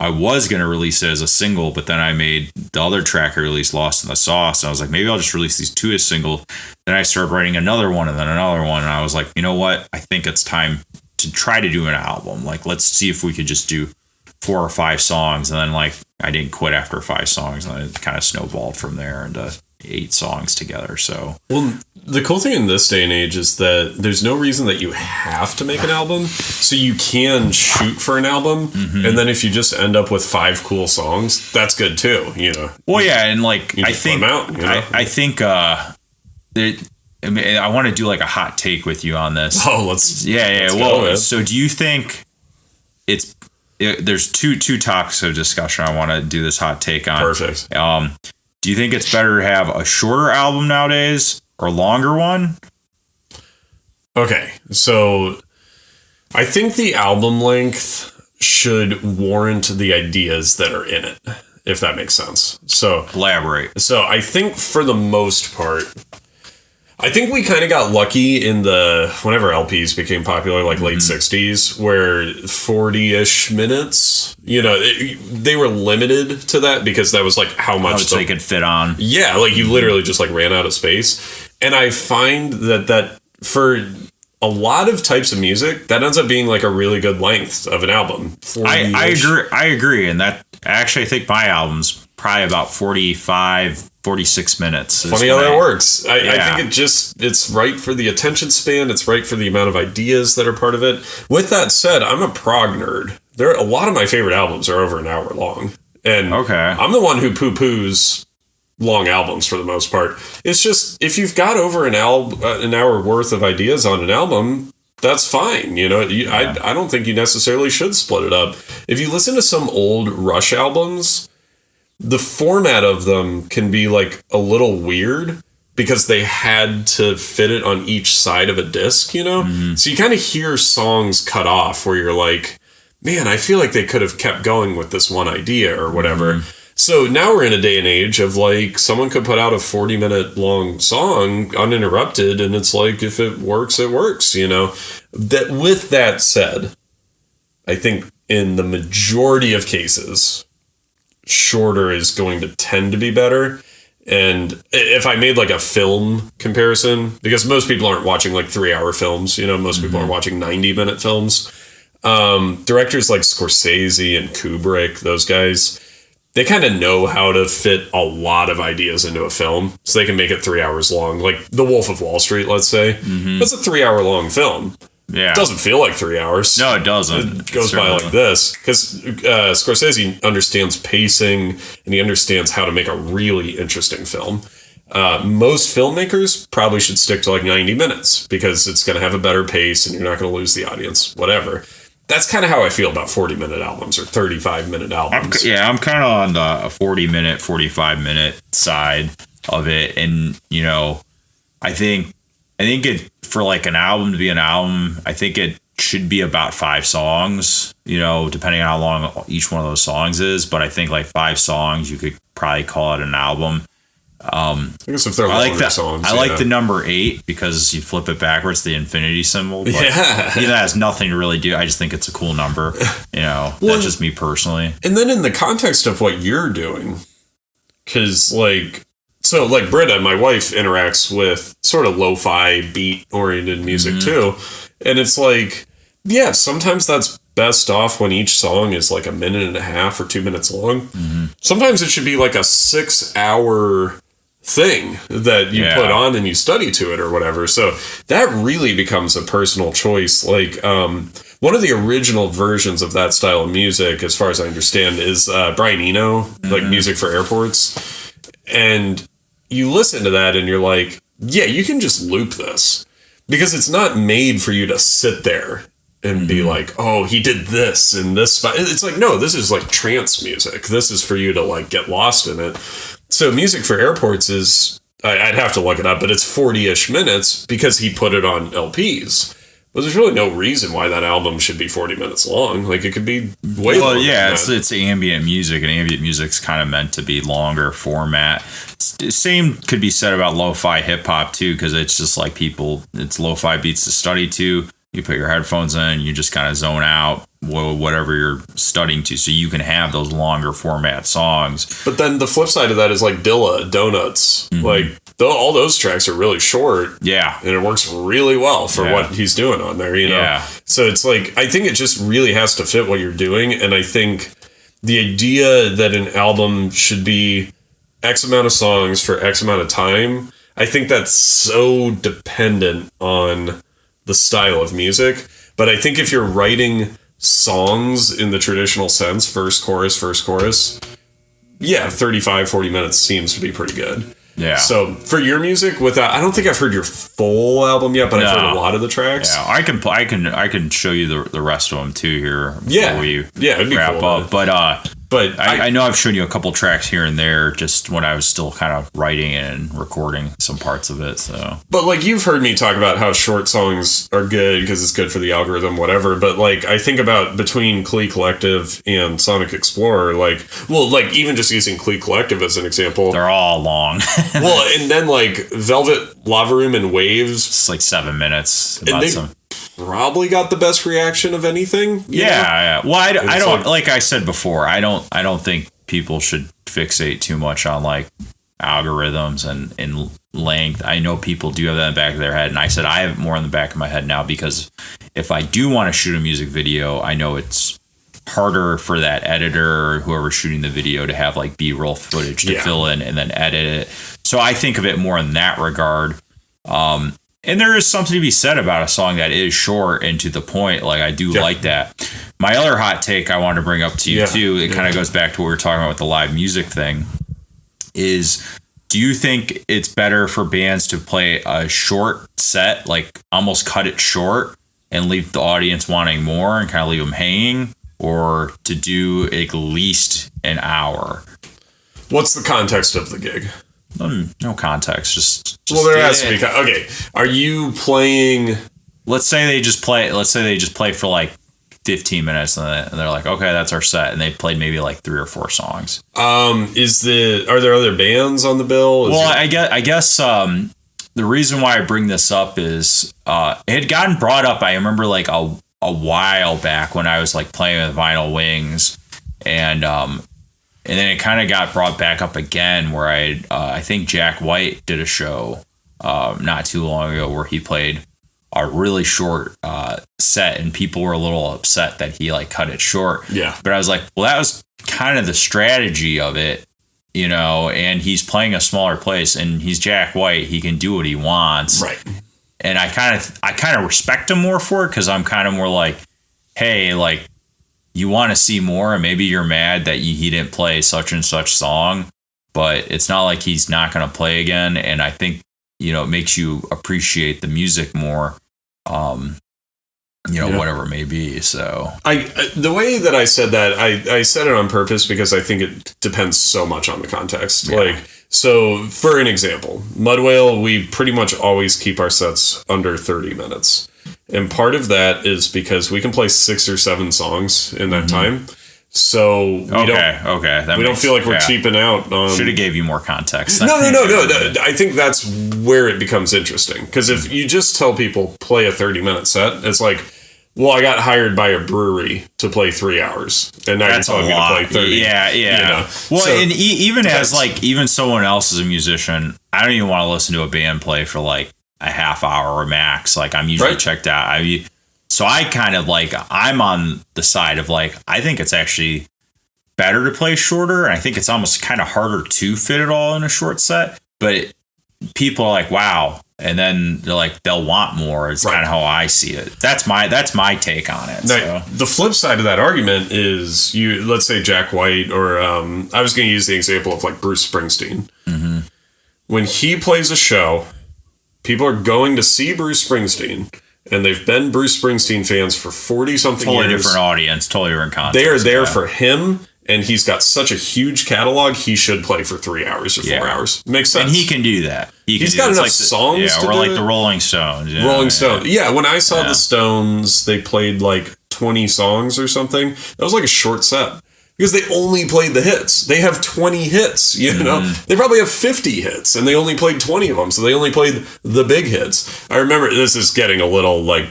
I was going to release it as a single, but then I made the other track I released, Lost in the Sauce. And I was like, maybe I'll just release these 2 as singles. Then I started writing another one and then another one. And I was like, you know what? I think it's time to try to do an album. Like, let's see if we could just do 4 or 5 songs. And then, like, I didn't quit after 5 songs, and it kind of snowballed from there into 8 songs together. So, well, the cool thing in this day and age is that there's no reason that you have to make an album. So you can shoot for an album, and then if you just end up with 5 cool songs, that's good too. You know. Well, yeah, and like I think I think I want to do like a hot take with you on this. Oh, let's well, so do you think there's two topics of discussion I want to do this hot take on. Perfect. Do you think it's better to have a shorter album nowadays or a longer one? Okay, so I think the album length should warrant the ideas that are in it, if that makes sense. So elaborate. So I think for the most part, I think we kind of got lucky in whenever LPs became popular, like late 60s, where 40-ish minutes, you know, they were limited to that because that was like how much they could fit on. Yeah, like you literally just like ran out of space. And I find that for a lot of types of music, that ends up being like a really good length of an album. I agree. And that actually, I think my album's probably about 46 minutes. Funny how that works. I think it's right for the attention span. It's right for the amount of ideas that are part of it. With that said, I'm a prog nerd. A lot of my favorite albums are over an hour long. And I'm the one who poo-poos long albums for the most part. It's just, if you've got over an hour worth of ideas on an album, that's fine. You know, I don't think you necessarily should split it up. If you listen to some old Rush albums, the format of them can be like a little weird because they had to fit it on each side of a disc, you know? So you kind of hear songs cut off where you're like, man, I feel like they could have kept going with this one idea or whatever. So now we're in a day and age of like, someone could put out a 40-minute long song uninterrupted, and it's like, if it works, it works, you know? That with that said, I think in the majority of cases, shorter is going to tend to be better. And if I made like a film comparison, because most people aren't watching like 3-hour films, you know, most people are watching 90-minute films. Directors like Scorsese and Kubrick, those guys, they kind of know how to fit a lot of ideas into a film, so they can make it 3 hours long. Like The Wolf of Wall Street, let's say, that's a 3-hour long film. Yeah. It doesn't feel like 3 hours. No, it doesn't. It goes by like this. Because Scorsese understands pacing, and he understands how to make a really interesting film. Most filmmakers probably should stick to like 90 minutes because it's going to have a better pace and you're not going to lose the audience, whatever. That's kind of how I feel about 40-minute albums or 35-minute albums. I'm kind of on the 40-minute, 45-minute side of it. And, you know, I think it, for like an album to be an album, I think it should be about 5 songs, you know, depending on how long each one of those songs is. But I think like 5 songs, you could probably call it an album. I guess if they're longer songs. I like the number 8 because you flip it backwards, the infinity symbol. But that has nothing to really do. I just think it's a cool number. You know, that's just me personally. And then in the context of what you're doing, because like, so like Britta, my wife, interacts with sort of lo-fi beat-oriented music too. And it's like, yeah, sometimes that's best off when each song is like a minute and a half or 2 minutes long. Sometimes it should be like a 6-hour thing that you put on and you study to it or whatever. So that really becomes a personal choice. Like one of the original versions of that style of music, as far as I understand, is Brian Eno, like Music for Airports. And you listen to that and you're like, yeah, you can just loop this because it's not made for you to sit there and be like, oh, he did this in this spot. It's like, no, this is like trance music. This is for you to like get lost in it. So Music for Airports is, I'd have to look it up, but it's 40-ish minutes because he put it on LPs. But there's really no reason why that album should be 40 minutes long. Like, it could be way longer. Well, yeah, it's ambient music, and ambient music's kind of meant to be longer format. Same could be said about lo-fi hip-hop, too, because it's just like it's lo-fi beats to study to. you put your headphones in, you just kind of zone out whatever you're studying to, so you can have those longer format songs. But then the flip side of that is like Dilla, Donuts. Like all those tracks are really short. Yeah. And it works really well for what he's doing on there, you know? Yeah. So it's like, I think it just really has to fit what you're doing. And I think the idea that an album should be X amount of songs for X amount of time, I think that's so dependent on the style of music. But I think if you're writing songs in the traditional sense, first chorus, yeah, 35, 40 minutes seems to be pretty good. Yeah. So for your music, I don't think I've heard your full album yet, but I've heard a lot of the tracks. Yeah, I can show you the rest of them too here. It'd be wrap cool. Up. But I know I've shown you a couple tracks here and there just when I was still kind of writing and recording some parts of it. So, but like you've heard me talk about how short songs are good because it's good for the algorithm, whatever. But like I think about between CLE Collective and Sonic Explorer, like even just using CLE Collective as an example, they're all long. Well, and then like Velvet, Lava Room, and Waves, it's like 7 minutes. And they probably got the best reaction of anything. Yeah. Well, I don't like I said before. I don't think people should fixate too much on like algorithms and length. I know people do have that in the back of their head, and I said I have more in the back of my head now because if I do want to shoot a music video, I know it's harder for that editor or whoever's shooting the video to have like B-roll footage to fill in and then edit it. So I think of it more in that regard. And there is something to be said about a song that is short and to the point. Like, I do like that. My other hot take I wanted to bring up to you, too, it kind of goes back to what we were talking about with the live music thing, is do you think it's better for bands to play a short set, like almost cut it short and leave the audience wanting more and kind of leave them hanging, or to do at least an hour? What's the context of the gig? No context. Just well, there has to be. Okay, are you playing? Let's say they just play for like 15 minutes, and they're like, okay, that's our set, and they played maybe like 3 or 4 songs. Are there other bands on the bill? I guess the reason why I bring this up is it had gotten brought up. I remember like a while back when I was like playing with Vinyl Wings, and then it kind of got brought back up again where I think Jack White did a show not too long ago where he played a really short set, and people were a little upset that he like cut it short. Yeah. But I was like, well, that was kind of the strategy of it, you know, and he's playing a smaller place and he's Jack White. He can do what he wants. Right. And I kind of respect him more for it because I'm kind of more like, hey, like, you want to see more, and maybe you're mad that he didn't play such and such song, but it's not like he's not going to play again. And I think, you know, it makes you appreciate the music more, whatever it may be. So the way that I said that, I said it on purpose because I think it depends so much on the context. Yeah. Like, so for an example, Mud Whale, we pretty much always keep our sets under 30 minutes. And part of that is because we can play 6 or 7 songs in that time. So we don't feel like we're cheaping out. Should have gave you more context. No. I think that's where it becomes interesting. Because if you just tell people play a 30-minute set, it's like, well, I got hired by a brewery to play 3 hours, and now you're telling me to play 30. Yeah. You know? Well, so and even someone else is a musician, I don't even want to listen to a band play for like a half hour or max. Like, I'm usually checked out. So I kind of like, I'm on the side of like, I think it's actually better to play shorter. And I think it's almost kind of harder to fit it all in a short set, but people are like, wow. And then they're like, they'll want more. It's kind of how I see it. That's my take on it. Now, the flip side of that argument is let's say Jack White, or I was going to use the example of like Bruce Springsteen. Mm-hmm. When he plays a show, people are going to see Bruce Springsteen, and they've been Bruce Springsteen fans for 40-something years. Totally different audience, totally different context. They are there for him, and he's got such a huge catalog, he should play for 3 hours or 4 hours. Makes sense. And he can do that. He's got enough songs to do like the Rolling Stones. Rolling Stones. Yeah, when I saw the Stones, they played like 20 songs or something. That was like a short set. because they only played the hits. They have 20 hits, you know? They probably have 50 hits, and they only played 20 of them, so they only played the big hits. I remember, this is getting a little, like,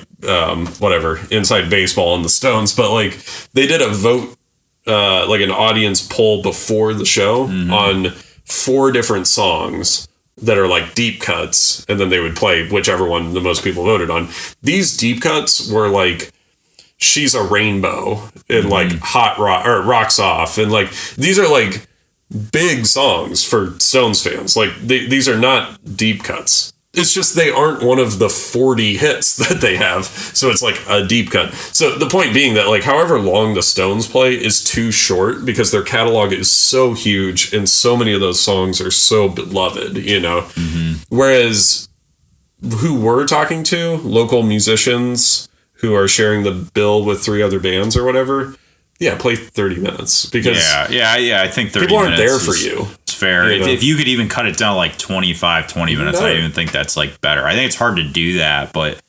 whatever, inside baseball on the Stones, but, like, they did a vote, like an audience poll before the show on 4 different songs that are like deep cuts, and then they would play whichever one the most people voted on. These deep cuts were like She's a Rainbow and like Hot Rock or Rocks Off, and like these are like big songs for Stones fans. Like these are not deep cuts. It's just they aren't one of the 40 hits that they have, so it's like a deep cut. So the point being that like however long the Stones play is too short because their catalog is so huge and so many of those songs are so beloved, you know. Whereas who we're talking to, local musicians who are sharing the bill with 3 other bands or whatever, yeah, play 30 minutes because I think 30 people aren't minutes there for you. It's fair. You know? If you could even cut it down to like 25, 20 minutes, I even think that's like better. I think it's hard to do that, but...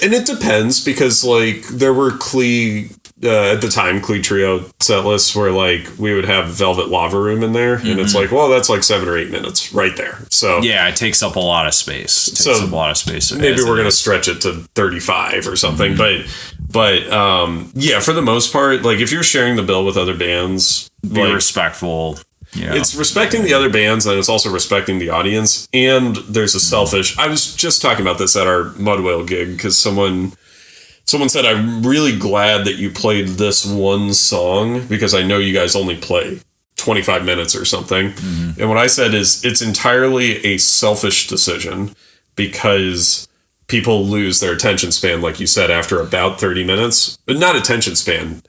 And it depends because like there were CLE, at the time, CLE Trio set lists where like we would have Velvet Lava Room in there, and it's like, well, that's like 7 or 8 minutes right there. So yeah, it takes up a lot of space. Maybe we're gonna stretch it to 35 or something, but yeah, for the most part, like if you're sharing the bill with other bands, be respectful. You know? It's respecting the other bands, and it's also respecting the audience. And there's a selfish. I was just talking about this at our Mud Whale gig because someone said, I'm really glad that you played this one song because I know you guys only play 25 minutes or something. And what I said is it's entirely a selfish decision because people lose their attention span, like you said, after about 30 minutes. But not attention span.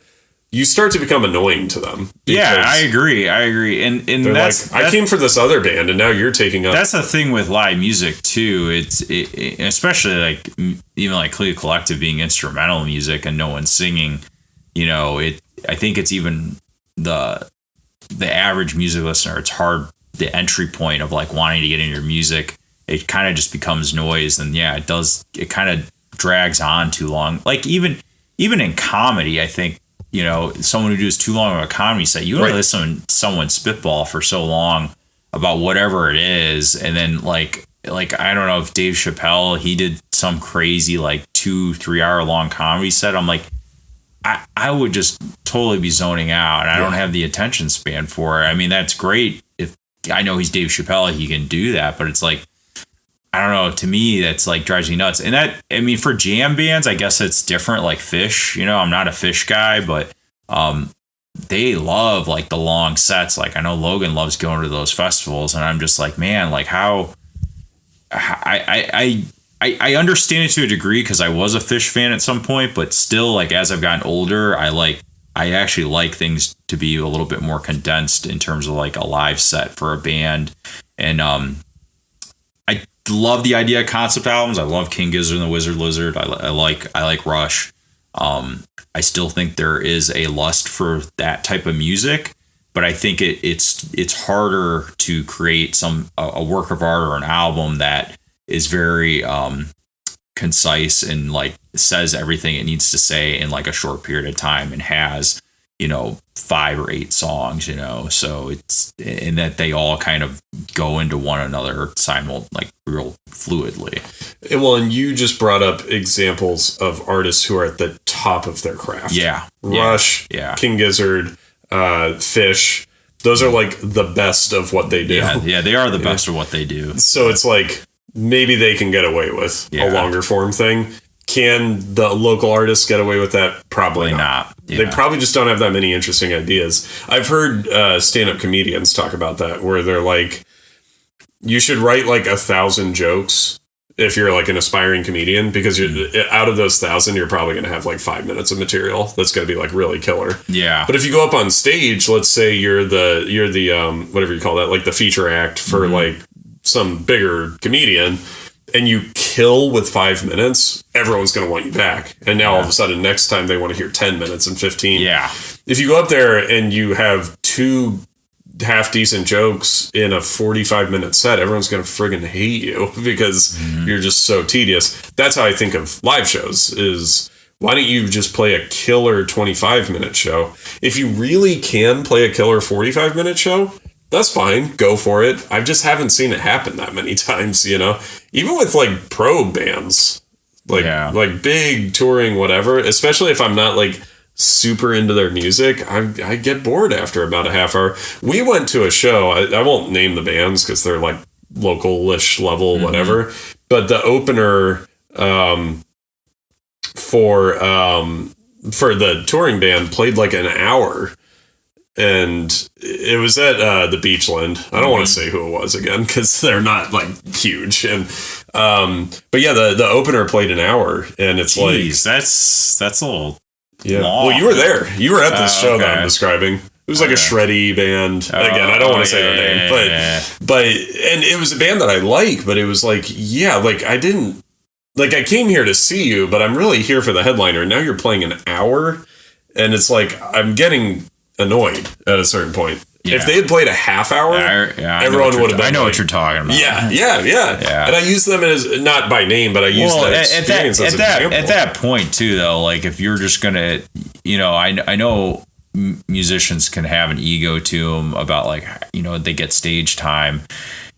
You start to become annoying to them. Yeah, I agree. And that's like, I came for this other band, and now you're taking up. That's the thing with live music too. It's especially like even like CLE Collective being instrumental music and no one's singing. You know, I think it's even the average music listener. It's hard, the entry point of like wanting to get into your music. It kind of just becomes noise, and yeah, it does. It kind of drags on too long. Like even in comedy, I think. You know, someone who does too long of a comedy set, you want to listen to someone spitball for so long about whatever it is. And then like, I don't know if Dave Chappelle, he did some crazy like 2-3 hour long comedy set. I'm like, I would just totally be zoning out, and I don't have the attention span for it. I mean, that's great. If I know he's Dave Chappelle, he can do that, but it's like, I don't know. To me, that's like drives me nuts. And that, I mean, for jam bands, I guess it's different. Like Fish, you know, I'm not a Fish guy, but they love like the long sets. Like I know Logan loves going to those festivals, and I'm just like, man, like how I understand it to a degree because I was a Fish fan at some point, but still, like as I've gotten older, I actually like things to be a little bit more condensed in terms of like a live set for a band. And I love the idea of concept albums. I love King Gizzard and the Wizard Lizard. I like Rush. I still think there is a lust for that type of music, but I think it's harder to create a work of art or an album that is very concise and like says everything it needs to say in like a short period of time and has, you know, 5 or 8 songs, you know, so it's, and that they all kind of go into one another like real fluidly. Well, and you just brought up examples of artists who are at the top of their craft. Yeah. Rush, King Gizzard, Fish. Those are like the best of what they do. Yeah, they are the best of what they do. So it's like maybe they can get away with a longer form thing. Can the local artists get away with that? Probably not. Yeah. They probably just don't have that many interesting ideas. I've heard stand-up comedians talk about that, where they're like, you should write like 1,000 jokes if you're like an aspiring comedian, because out of those 1,000, you're probably going to have like 5 minutes of material that's going to be like really killer. Yeah. But if you go up on stage, let's say you're the whatever you call that, like the feature act for like some bigger comedian, and you kill with 5 minutes, everyone's going to want you back. And now all of a sudden, next time they want to hear 10 minutes and 15. Yeah. If you go up there and you have 2 half decent jokes in a 45-minute set, everyone's going to friggin' hate you because you're just so tedious. That's how I think of live shows, is why don't you just play a killer 25-minute show? If you really can play a killer 45-minute show, that's fine. Go for it. I just haven't seen it happen that many times, you know? Even with, like, pro bands, like big touring, whatever, especially if I'm not, like, super into their music, I get bored after about a half hour. We went to a show, I won't name the bands because they're, like, local-ish level, whatever, but the opener for the touring band played like an hour, and it was at the Beachland. I don't want to say who it was again because they're not like huge, and but yeah, the opener played an hour, and it's that's a little long. Well, you were there, you were at this show that I'm describing. It was like a shreddy band. Again, I don't want to say their name, but and it was a band that I like, but it was like, I didn't, like, I came here to see you, but I'm really here for the headliner. And now you're playing an hour, and it's like, I'm getting annoyed at a certain point. Yeah. If they had played a half hour, everyone would have been. I know what you're talking about. Yeah. And I use them as, not by name, but I use that experience as an example. At that point, too, though, like, if you're just going to, you know, I know musicians can have an ego to them about, like, you know, they get stage time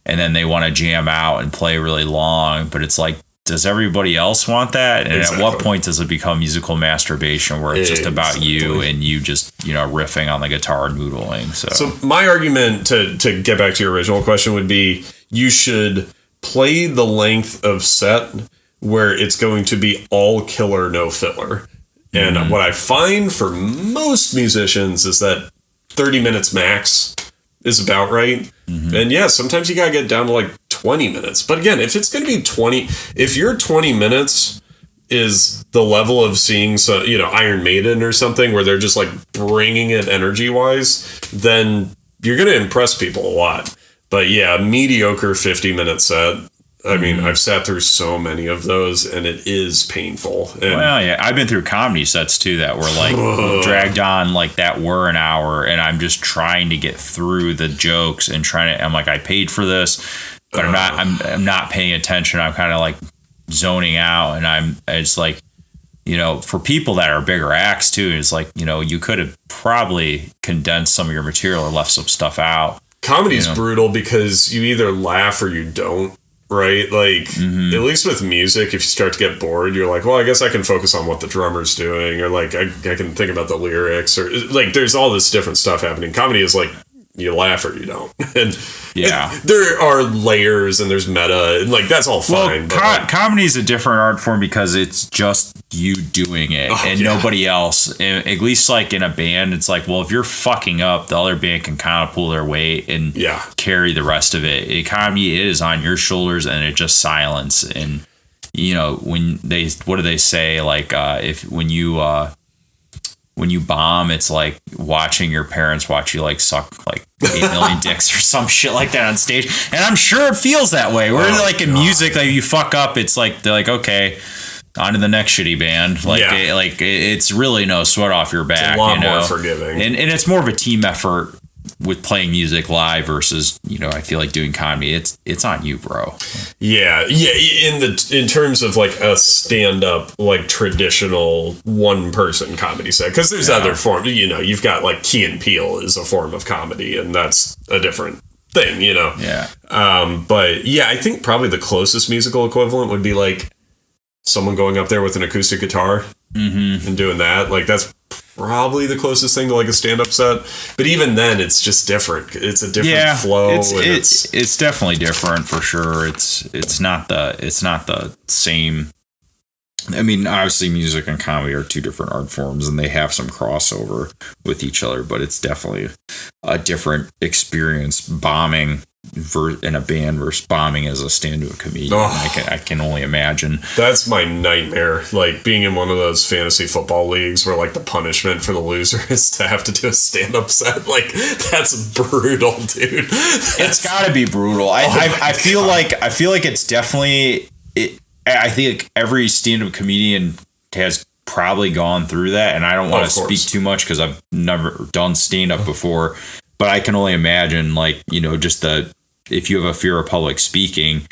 and then they want to jam out and play really long, but it's like, does everybody else want that? And at what point does it become musical masturbation where it's just about you and you just, you know, riffing on the guitar and noodling? So my argument to get back to your original question would be, you should play the length of set where it's going to be all killer, no filler. And what I find for most musicians is that 30 minutes max is about right. And yeah, sometimes you gotta get down to like 20 minutes. But again, if it's gonna be 20, if your 20 minutes is the level of seeing, so, you know, Iron Maiden or something where they're just like bringing it energy wise, then you're gonna impress people a lot. But yeah, a mediocre 50-minute set, I mean, I've sat through so many of those, and it is painful. And well, yeah, I've been through comedy sets too that were like dragged on like that were an hour, and I'm just trying to get through the jokes and I'm like, I paid for this, but I'm not paying attention. I'm kind of like zoning out, and it's like, you know, for people that are bigger acts too, it's like, you know, you could have probably condensed some of your material or left some stuff out. Comedy's brutal because you either laugh or you don't. Right? Like, at least with music, if you start to get bored, you're like, well, I guess I can focus on what the drummer's doing, or like, I can think about the lyrics, or like, there's all this different stuff happening. Comedy is like, you laugh or you don't. And there are layers and there's meta, and like, that's all fine. Well, comedy is a different art form because it's just you doing it and nobody else. And at least like in a band, it's like, well, if you're fucking up, the other band can kind of pull their weight and carry the rest of it. Comedy is on your shoulders, and it's just silence. And you know, what do they say? Like, when you bomb, it's like watching your parents watch you like suck like 8 million dicks or some shit like that on stage. And I'm sure it feels that way. Where like in music, like you fuck up, it's like they're like, okay, on to the next shitty band. Like it's really no sweat off your back. It's a lot more forgiving. And it's more of a team effort with playing music live versus, you know, I feel like doing comedy. It's on you, bro. Yeah. In terms of like a stand-up, like traditional one-person comedy set, because there's other forms. You know, you've got like Key and Peele is a form of comedy, and that's a different thing. You know. Yeah. But yeah, I think probably the closest musical equivalent would be like someone going up there with an acoustic guitar and doing that. Like that's probably the closest thing to like a stand-up set, but even then it's just different. It's a different flow. It's definitely different for sure. It's not the same. I mean, obviously music and comedy are two different art forms and they have some crossover with each other, but it's definitely a different experience bombing in a band versus bombing as a stand-up comedian. I can only imagine. That's my nightmare, like being in one of those fantasy football leagues where like the punishment for the loser is to have to do a stand-up set. Like that's brutal, dude. It's gotta be brutal. I feel like it's definitely I think every stand-up comedian has probably gone through that, and I don't want to speak too much because I've never done stand-up before, but I can only imagine, like, you know, just if you have a fear of public speaking,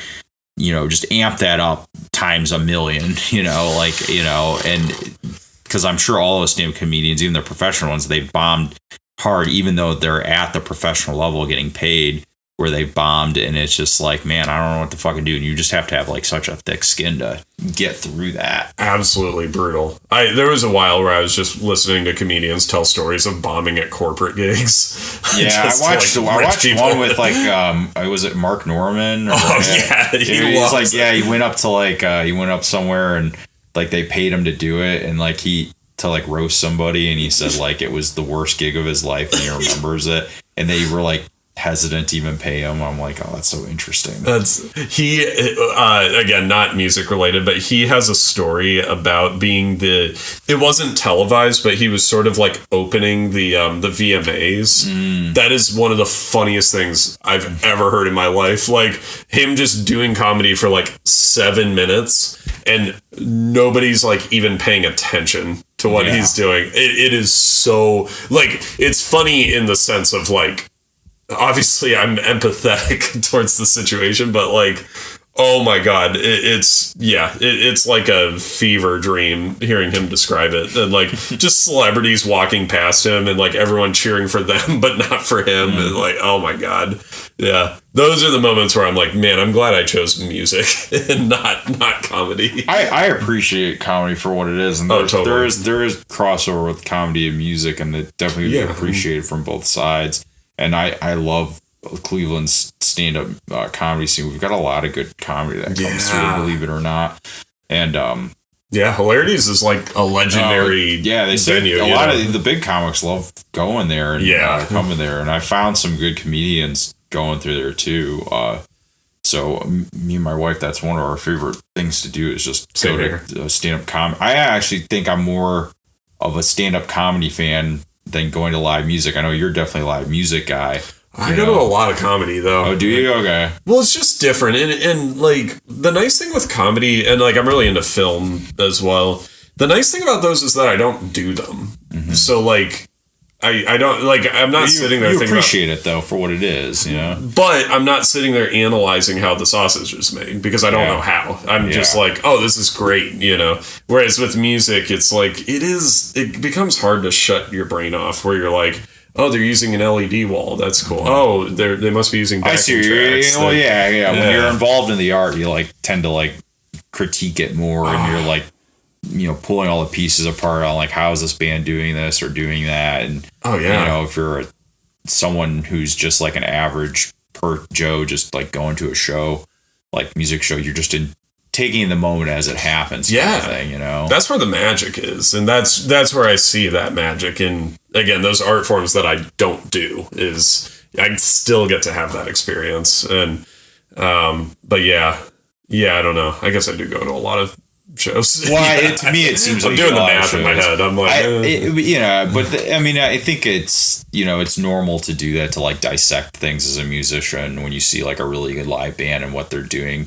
you know, just amp that up times a million, you know, like, you know, and because I'm sure all those stand-up comedians, even the professional ones, they bombed hard, even though they're at the professional level getting paid, where they bombed, and it's just like, man, I don't know what to fucking do. And you just have to have like such a thick skin to get through that. Absolutely brutal. There was a while where I was just listening to comedians tell stories of bombing at corporate gigs. Yeah, I watched one with like, was it Mark Norman? He went up to he went up somewhere and like they paid him to do it, and like to like roast somebody, and he said like it was the worst gig of his life, and he remembers it, and they were like hesitant to even pay him. I'm like, oh, that's so interesting. Again, not music related, but he has a story about being it wasn't televised, but he was sort of like opening the VMAs. That is one of the funniest things I've ever heard in my life. Like him just doing comedy for like 7 minutes and nobody's like even paying attention to what he's doing. It is so like, it's funny in the sense of like, obviously I'm empathetic towards the situation, but like, oh my God, it's like a fever dream hearing him describe it. And like just celebrities walking past him and like everyone cheering for them, but not for him. And like, oh my God. Yeah. Those are the moments where I'm like, man, I'm glad I chose music and not comedy. I appreciate comedy for what it is. And totally. there is crossover with comedy and music, and it definitely appreciated from both sides. And I love Cleveland's stand-up comedy scene. We've got a lot of good comedy that comes through, believe it or not. And Hilarities is like a legendary they say venue. A lot of the big comics love going there and coming there. And I found some good comedians going through there too. So me and my wife, that's one of our favorite things to do is just go to stand-up comedy. I actually think I'm more of a stand-up comedy fan than going to live music. I know you're definitely a live music guy. I go to a lot of comedy though. Oh, do you? Okay. Well, it's just different. And like the nice thing with comedy, and like I'm really into film as well. The nice thing about those is that I don't do them. Mm-hmm. So like I don't like, I'm not sitting there thinking appreciate it though for what it is, you know. But I'm not sitting there analyzing how the sausage is made because I don't know how. I'm just like, oh, this is great, you know. Whereas with music, it's like it becomes hard to shut your brain off where you're like, oh, they're using an LED wall. That's cool. Oh, they must be using backing tracks. Well, when you're involved in the art, you like tend to like critique it more, and you're like, you know, pulling all the pieces apart on like, how is this band doing this or doing that? And you know, if you're someone who's just like an average Joe, just like going to a show, like music show, you're just taking the moment as it happens. Kind of thing, you know, that's where the magic is. And that's where I see that magic. And again, those art forms that I don't do is I still get to have that experience. And, but I don't know. I guess I do go to a lot of shows. Well, to me, it seems I'm like doing the math in my head. I'm like, I think it's, you know, it's normal to do that, to like dissect things as a musician when you see like a really good live band and what they're doing,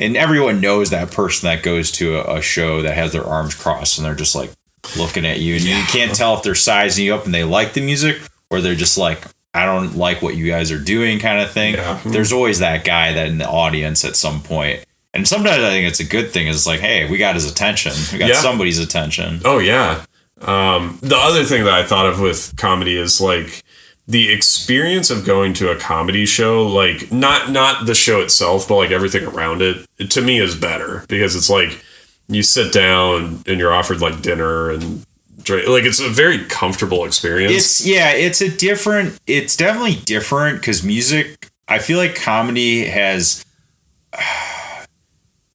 and everyone knows that person that goes to a show that has their arms crossed and they're just like looking at you, and you can't tell if they're sizing you up and they like the music or they're just like, I don't like what you guys are doing kind of thing. There's always that guy that in the audience at some point. And sometimes I think it's a good thing. It's like, hey, we got his attention. We got somebody's attention. Oh, yeah. The other thing that I thought of with comedy is like the experience of going to a comedy show, like not the show itself, but like everything around it, to me is better because it's like you sit down and you're offered like dinner and like it's a very comfortable experience. It's definitely different because music, I feel like comedy has...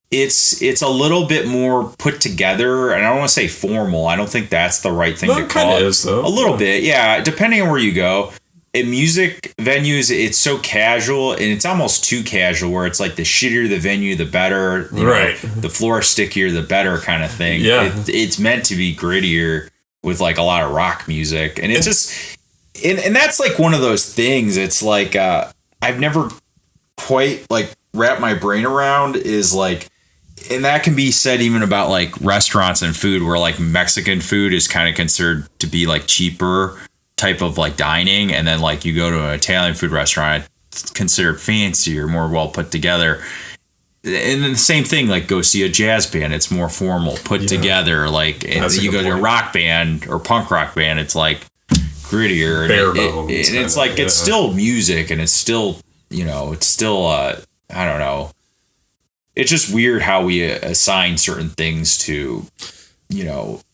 It's a little bit more put together, and I don't want to say formal. I don't think that's the right thing to call it. Is, though. A little bit, yeah. Depending on where you go. In music venues, it's so casual, and it's almost too casual, where it's like the shittier the venue, the better. Right. The floor stickier, the better kind of thing. Yeah. It's meant to be grittier with like a lot of rock music, and it's just, and that's like one of those things. It's like I've never quite like wrapped my brain around is like. And that can be said even about like restaurants and food, where like Mexican food is kind of considered to be like cheaper type of like dining. And then like you go to an Italian food restaurant, it's considered fancier, more well put together. and then the same thing, like go see a jazz band, it's more formal, put together. Like you go to a rock band or punk rock band, it's like grittier. Bare bones. And it's like it's still music, and it's still it's still I don't know. It's just weird how we assign certain things to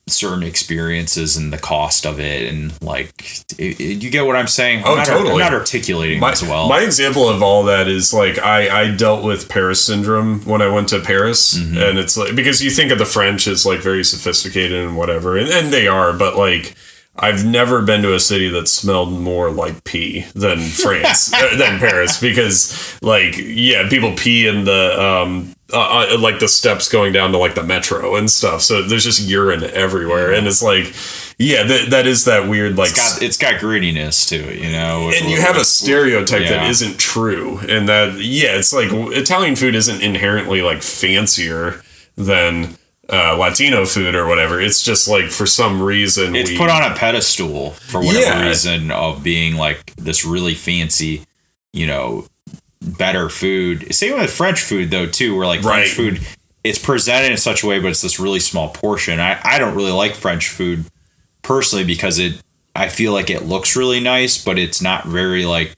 certain experiences and the cost of it, and like you get what I'm saying. Totally. I'm not articulating as well. My example of all that is like I dealt with Paris syndrome when I went to Paris, and it's like, because you think of the French as like very sophisticated and whatever, and they are, but like I've never been to a city that smelled more like pee than France, than Paris, because like, people pee in the, like the steps going down to like the metro and stuff. So there's just urine everywhere. And it's like, that is that weird, like, it's got grittiness to it, and you have a stereotype that isn't true. And that, it's like Italian food isn't inherently like fancier than Latino food or whatever. It's just like, for some reason, it's put on a pedestal for whatever reason of being like this really fancy, better food. Same with French food though too, where like French food, it's presented in such a way, but it's this really small portion. I don't really like French food personally because I feel like it looks really nice, but it's not very like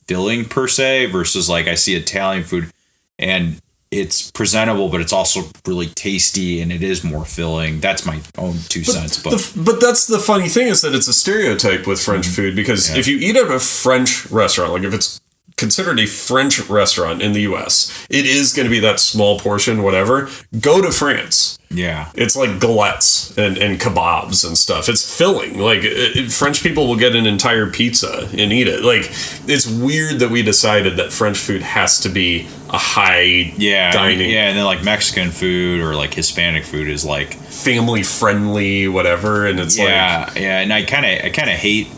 filling per se, versus like I see Italian food and it's presentable, but it's also really tasty, and it is more filling. That's my own 2 cents. But that's the funny thing, is that it's a stereotype with French food, because if you eat at a French restaurant, like if it's considered a French restaurant in the US, it is going to be that small portion, whatever. Go to France. Yeah. It's like galettes and kebabs and stuff. It's filling. Like, French people will get an entire pizza and eat it. Like, it's weird that we decided that French food has to be a high dining. Yeah, and then like Mexican food or like Hispanic food is like family friendly, whatever. And it's and I kind of hate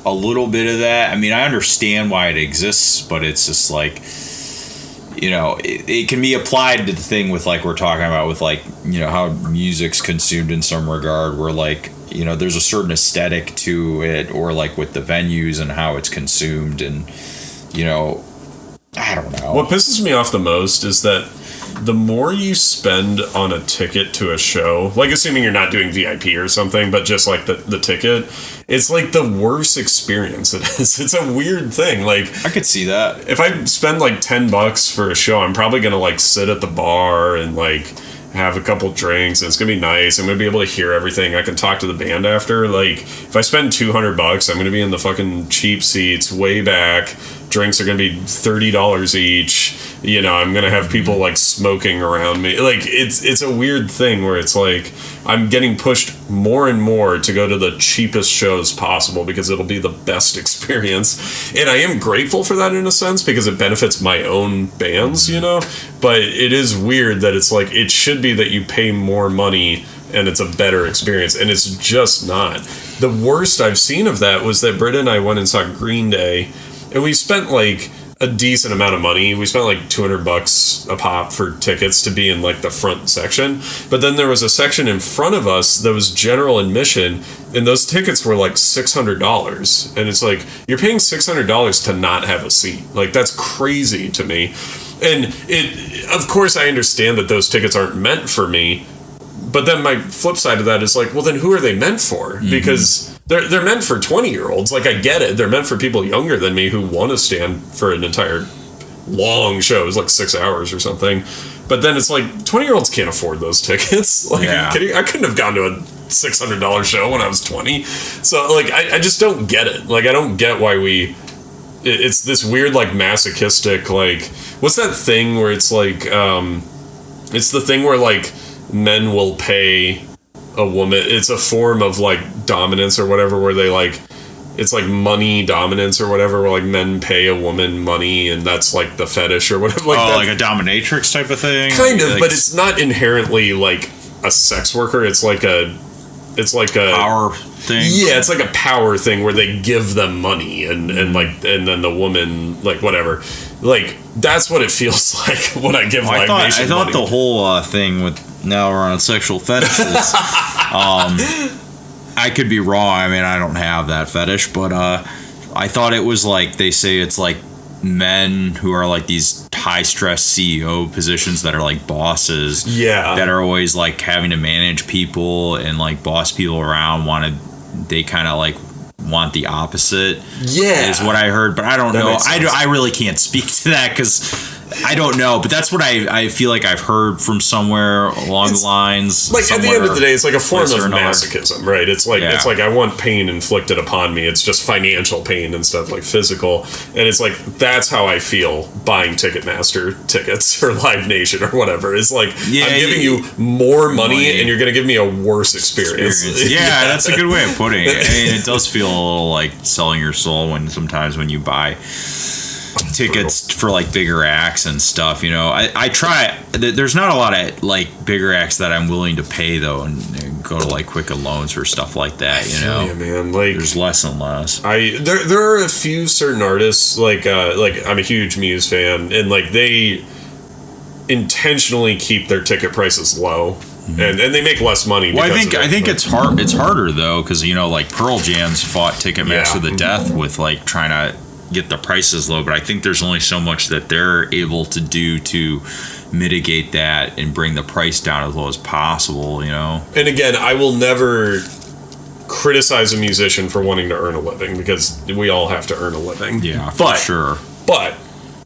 a little bit of that. I mean, I understand why it exists, but it's just like, it can be applied to the thing with like we're talking about with like, how music's consumed in some regard, where like, there's a certain aesthetic to it, or like with the venues and how it's consumed, and I don't know. What pisses me off the most is that the more you spend on a ticket to a show, like assuming you're not doing VIP or something, but just like the ticket, it's like the worst experience it is. It's a weird thing. Like, I could see that. If I spend like $10 for a show, I'm probably going to like sit at the bar and like have a couple drinks, and it's going to be nice. I'm going to be able to hear everything. I can talk to the band after. Like, if I spend $200, I'm going to be in the fucking cheap seats way back. Drinks are going to be $30 each. I'm going to have people like smoking around me. Like, it's a weird thing where it's like I'm getting pushed more and more to go to the cheapest shows possible because it'll be the best experience. And I am grateful for that in a sense, because it benefits my own bands, but it is weird that it's like, it should be that you pay more money and it's a better experience, and it's just not. The worst I've seen of that was that Britta and I went and saw Green Day, and we spent like a decent amount of money. We spent like $200 a pop for tickets to be in like the front section. But then there was a section in front of us that was general admission, and those tickets were like $600. And it's like, you're paying $600 to not have a seat. Like, that's crazy to me. And of course I understand that those tickets aren't meant for me. But then my flip side of that is like, well, then who are they meant for? Because they're meant for 20-year-olds. Like, I get it. They're meant for people younger than me who want to stand for an entire long show. It was like 6 hours or something. But then it's like, 20-year-olds can't afford those tickets. Like, are you kidding? I couldn't have gone to a $600 show when I was 20. So, like, I just don't get it. Like, I don't get why it's this weird, like, masochistic, like, what's that thing where it's like, it's the thing where, like, men will pay a woman. It's a form of like dominance or whatever, where they like, it's like money dominance or whatever, where like men pay a woman money, and that's like the fetish or whatever. Like, like a dominatrix type of thing. Kind of, like, but it's not inherently like a sex worker. It's like a power thing. Yeah, it's like a power thing where they give them money and then the woman, like, whatever. Like, that's what it feels like when I give Live Nation money. I thought the whole thing with, now we're on sexual fetishes. I could be wrong. I mean, I don't have that fetish, but I thought it was like, they say it's like men who are like these high stress CEO positions that are like bosses. Yeah. That are always like having to manage people and like boss people around. They kind of like want the opposite. Yeah. Is what I heard, but I don't know. I really can't speak to that because I don't know, but that's what I feel like I've heard from somewhere along the lines. Like at the end of the day, it's like a form of another. masochism, right? It's like I want pain inflicted upon me. It's just financial pain and stuff, like physical. And it's like that's how I feel buying Ticketmaster tickets or Live Nation or whatever. It's like I'm giving you more money and you're going to give me a worse experience. Yeah, that's a good way of putting it. I mean, it does feel a little like selling your soul when you buy tickets for like bigger acts and stuff. I try. There's not a lot of like bigger acts that I'm willing to pay though, and go to like Quicken Loans for stuff like that. Man, like there's less and less. There are a few certain artists like I'm a huge Muse fan, and like they intentionally keep their ticket prices low. And they make less money. Well, I think it's hard. It's harder though, because like Pearl Jam's fought Ticketmaster to death with like trying to get the prices low, but I think there's only so much that they're able to do to mitigate that and bring the price down as low as possible. And again, I will never criticize a musician for wanting to earn a living because we all have to earn a living. Yeah, for sure. But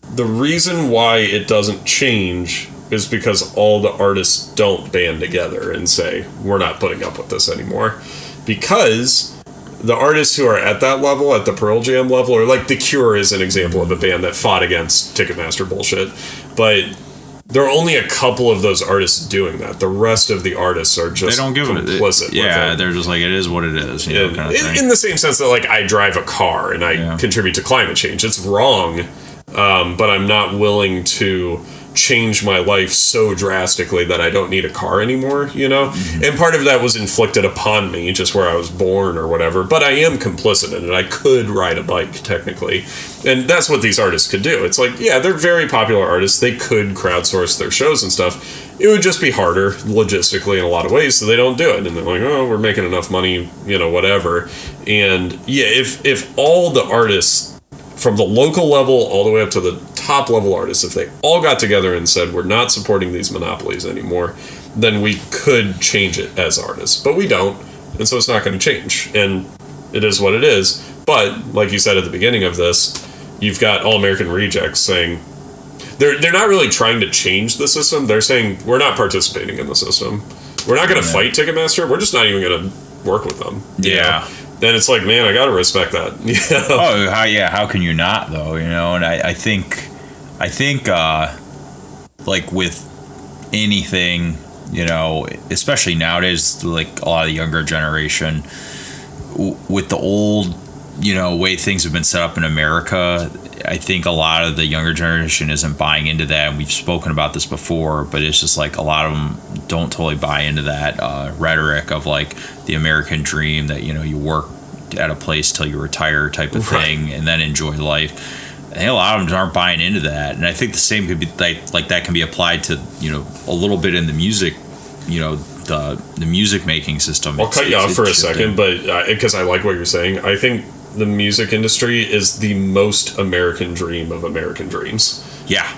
the reason why it doesn't change is because all the artists don't band together and say, we're not putting up with this anymore. Because the artists who are at that level, at the Pearl Jam level, or like The Cure is an example of a band that fought against Ticketmaster bullshit, but there are only a couple of those artists doing that. The rest of the artists are just complicit. Yeah, they're just like, it is what it is. Kind of thing. In the same sense that like I drive a car and I contribute to climate change. It's wrong, but I'm not willing to change my life so drastically that I don't need a car anymore, Mm-hmm. And part of that was inflicted upon me just where I was born or whatever, but I am complicit in it. I could ride a bike technically, and that's what these artists could do. It's like, they're very popular artists. They could crowdsource their shows and stuff. It would just be harder logistically in a lot of ways, so they don't do it. And they're like, oh, we're making enough money, whatever. And if all the artists from the local level all the way up to the top level artists, if they all got together and said, we're not supporting these monopolies anymore, then we could change it as artists. But we don't, and so it's not going to change. And it is what it is. But, like you said at the beginning of this, you've got All American Rejects saying, they're not really trying to change the system. They're saying, we're not participating in the system. We're not going to fight Ticketmaster. We're just not even going to work with them. Yeah. Then it's like, man, I gotta respect that. Oh, how can you not though? And I think, like with anything, especially nowadays, like a lot of the younger generation, with the old, way things have been set up in America, I think a lot of the younger generation isn't buying into that. And we've spoken about this before, but it's just like a lot of them don't totally buy into that rhetoric of like the American dream that, you work at a place till you retire type of thing and then enjoy life. I think a lot of them aren't buying into that. And I think the same could be like that can be applied to, a little bit in the music, the music making system. I'll cut you off for a second, but because I like what you're saying, I think the music industry is the most American dream of American dreams. Yeah.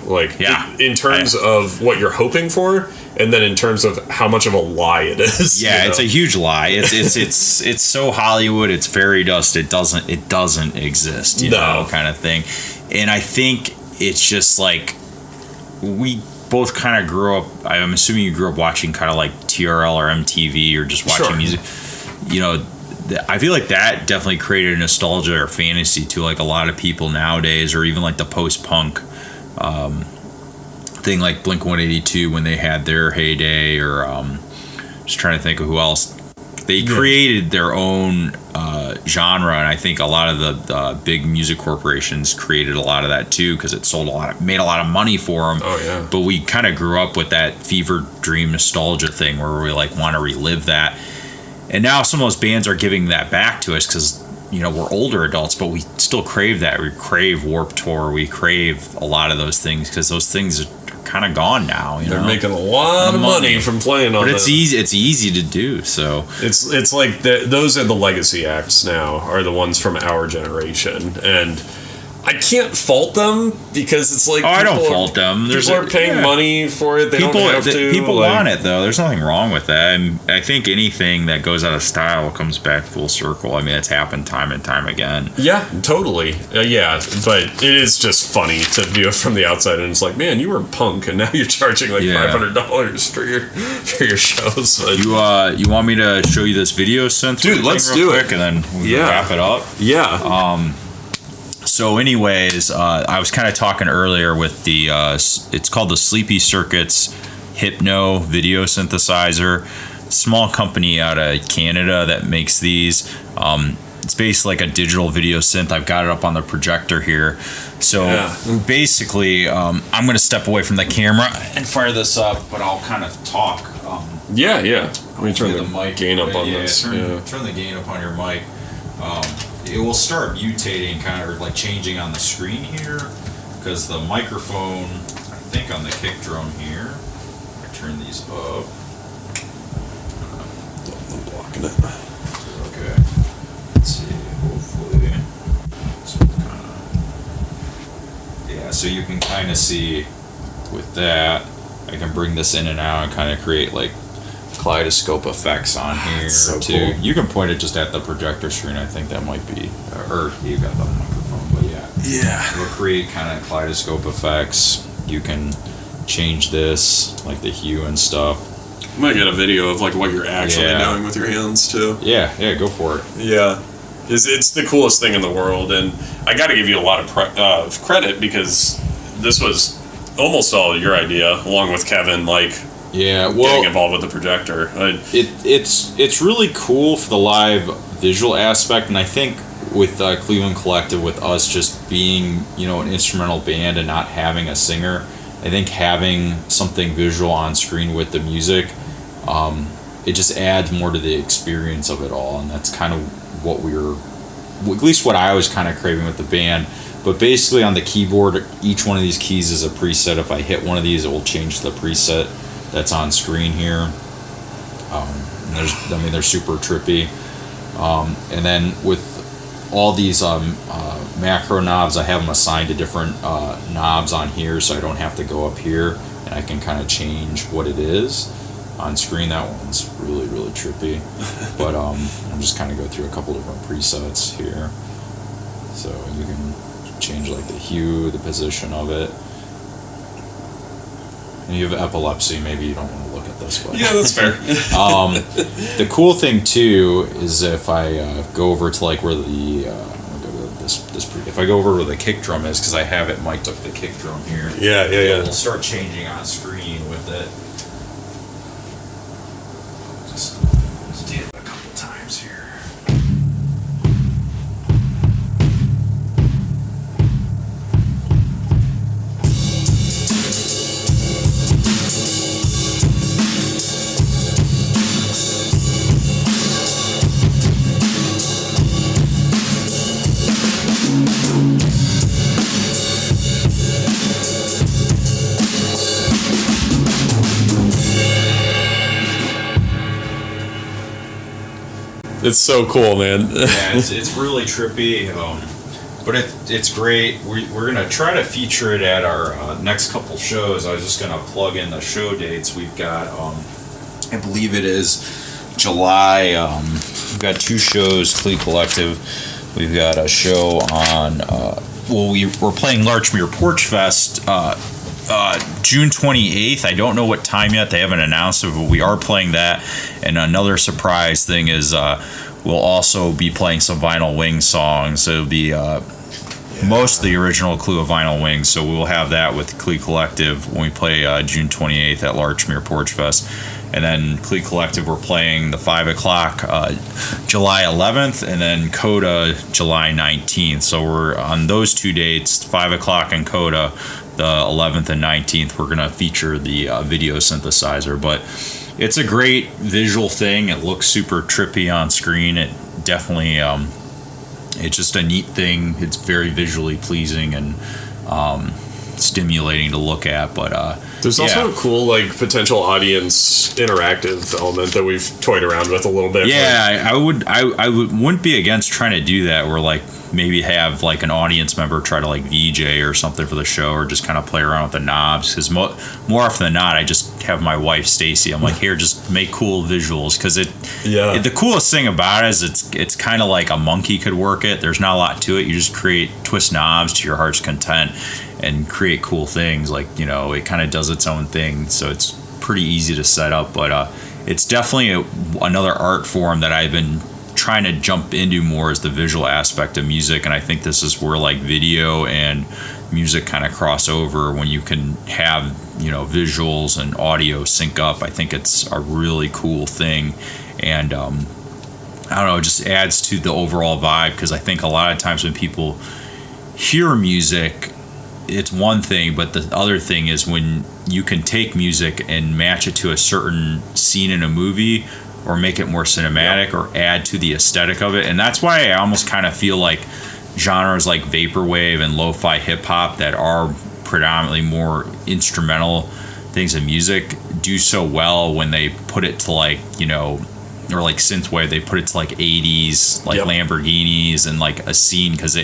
In terms of what you're hoping for, and then in terms of how much of a lie it is. Yeah, it's a huge lie. It's so Hollywood, it's fairy dust, it doesn't exist, you know, kind of thing. And I think it's just like we both kind of grew up, I'm assuming you grew up watching kind of like TRL or MTV or just watching music. I feel like that definitely created a nostalgia or fantasy to like a lot of people nowadays, or even like the post-punk thing like Blink-182 when they had their heyday, or just trying to think of who else. They created their own genre, and I think a lot of the big music corporations created a lot of that too, because it made a lot of money for them. Oh yeah. But we kind of grew up with that fever dream nostalgia thing where we like want to relive that. And now some of those bands are giving that back to us because, we're older adults, but we still crave that. We crave Warped Tour. We crave a lot of those things because those things are kind of gone now. They're making a lot of money from playing on. But it's easy. It's easy to do. So it's like those are the legacy acts now. Are the ones from our generation, and I can't fault them because it's like I don't fault them. People are paying money for it. They don't have to. People want it though. There's nothing wrong with that. And I think anything that goes out of style comes back full circle. I mean, it's happened time and time again. Yeah, totally. Yeah, but it is just funny to view it from the outside, and it's like, man, you were punk, and now you're charging like $500 for your shows. But you want me to show you this video synth? Dude, let's do it, and then we wrap it up. Yeah. So anyways, I was kind of talking earlier with the, it's called the Sleepy Circuits Hypno video synthesizer. Small company out of Canada that makes these. It's basically like a digital video synth. I've got it up on the projector here. So basically, I'm going to step away from the camera and fire this up, but I'll kind of talk. Let me turn the mic gain up on this. Turn the gain up on your mic. It will start mutating, kind of like changing on the screen here, because the microphone, I think on the kick drum here, I turn these up. I'm blocking it. Okay. Let's see, hopefully. So you can kind of see with that, I can bring this in and out and kind of create like kaleidoscope effects on here so too. Cool. You can point it just at the projector screen. I think that might be, or you got the microphone, but yeah. It'll create kind of kaleidoscope effects. You can change this, like the hue and stuff. You might get a video of like what you're actually doing with your hands too. Yeah, go for it. Yeah. It's the coolest thing in the world, and I got to give you a lot of credit because this was almost all your idea, along with Kevin. Getting involved with the projector. It's really cool for the live visual aspect, and I think with Cleveland Collective, with us just being an instrumental band and not having a singer, I think having something visual on screen with the music, it just adds more to the experience of it all, and that's kind of what at least what I was kind of craving with the band. But basically on the keyboard, each one of these keys is a preset. If I hit one of these, it will change the preset that's on screen here. They're super trippy. And then with all these macro knobs, I have them assigned to different knobs on here, so I don't have to go up here, and I can kind of change what it is on screen. That one's really, really trippy. But I'm just kind of go through a couple different presets here. So you can change like the hue, the position of it. And you have epilepsy, maybe you don't want to look at this, but yeah, that's fair. The cool thing too is if I go over to like where if I go over where the kick drum is, because I have it mic'd up the kick drum here. Yeah. It'll start changing on screen with it. Just hit it a couple times here. It's so cool, man. Yeah, it's really trippy, but it's great. We're gonna try to feature it at our next couple shows. I was just gonna plug in the show dates. We've got, I believe it is July. We've got 2 shows, CLE Collective. We've got a show on. We're playing Larchmere Porch Fest. June 28th. I don't know what time yet. They haven't announced it, but we are playing that. And another surprise thing is we'll also be playing some Vinyl Wings songs. It'll be most of the original Clue of Vinyl Wings. So we'll have that with CLE Collective when we play June 28th at Larchmere Porch Fest. And then CLE Collective, we're playing the 5 o'clock July 11th, and then Coda July 19th. So we're on those 2 dates, 5 o'clock and Coda. The 11th and 19th, we're going to feature the video synthesizer. But it's a great visual thing. It looks super trippy on screen. It definitely, it's just a neat thing. It's very visually pleasing, and stimulating to look at. But there's also a cool like potential audience interactive element that we've toyed around with a little bit. Yeah, I wouldn't be against trying to do that, where like maybe have like an audience member try to like VJ or something for the show, or just kind of play around with the knobs, because more often than not I just have my wife Stacy, I'm like, here, just make cool visuals, because the coolest thing about it is it's kind of like a monkey could work it. There's not a lot to it. You just twist knobs to your heart's content and create cool things. Like, you know, it kind of does its own thing, so it's pretty easy to set up. But it's definitely another art form that I've been trying to jump into more, is the visual aspect of music. And I think this is where like video and music kind of cross over, when you can have, you know, visuals and audio sync up. I think it's a really cool thing, and I don't know, it just adds to the overall vibe, because I think a lot of times when people hear music, it's one thing, but the other thing is when you can take music and match it to a certain scene in a movie, or make it more cinematic, or add to the aesthetic of it. And that's why I almost kind of feel like genres like vaporwave and lo-fi hip-hop, that are predominantly more instrumental things in music, do so well when they put it to like, you know, or like synthwave, they put it to like 80s, like Lamborghinis and like a scene, because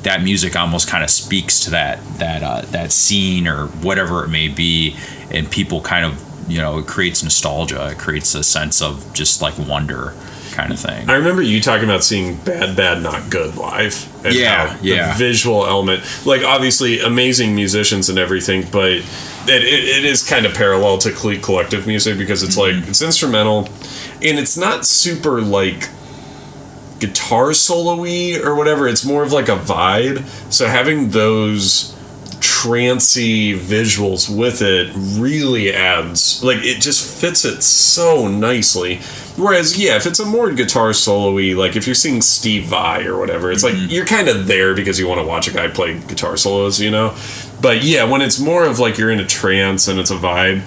that music almost kind of speaks to that scene or whatever it may be, and people kind of, you know, it creates nostalgia. It creates a sense of just like wonder kind of thing. I remember you talking about seeing Bad Not Good live. And the visual element, like obviously amazing musicians and everything, but it is kind of parallel to CLE Collective music, because it's like, it's instrumental and it's not super like guitar solo-y or whatever. It's more of like a vibe. So having those trancy visuals with it really adds, like, it just fits it so nicely. Whereas if it's a more guitar solo-y, like if you're seeing Steve Vai or whatever, it's like you're kind of there because you want to watch a guy play guitar solos, you know. But when it's more of like you're in a trance and it's a vibe,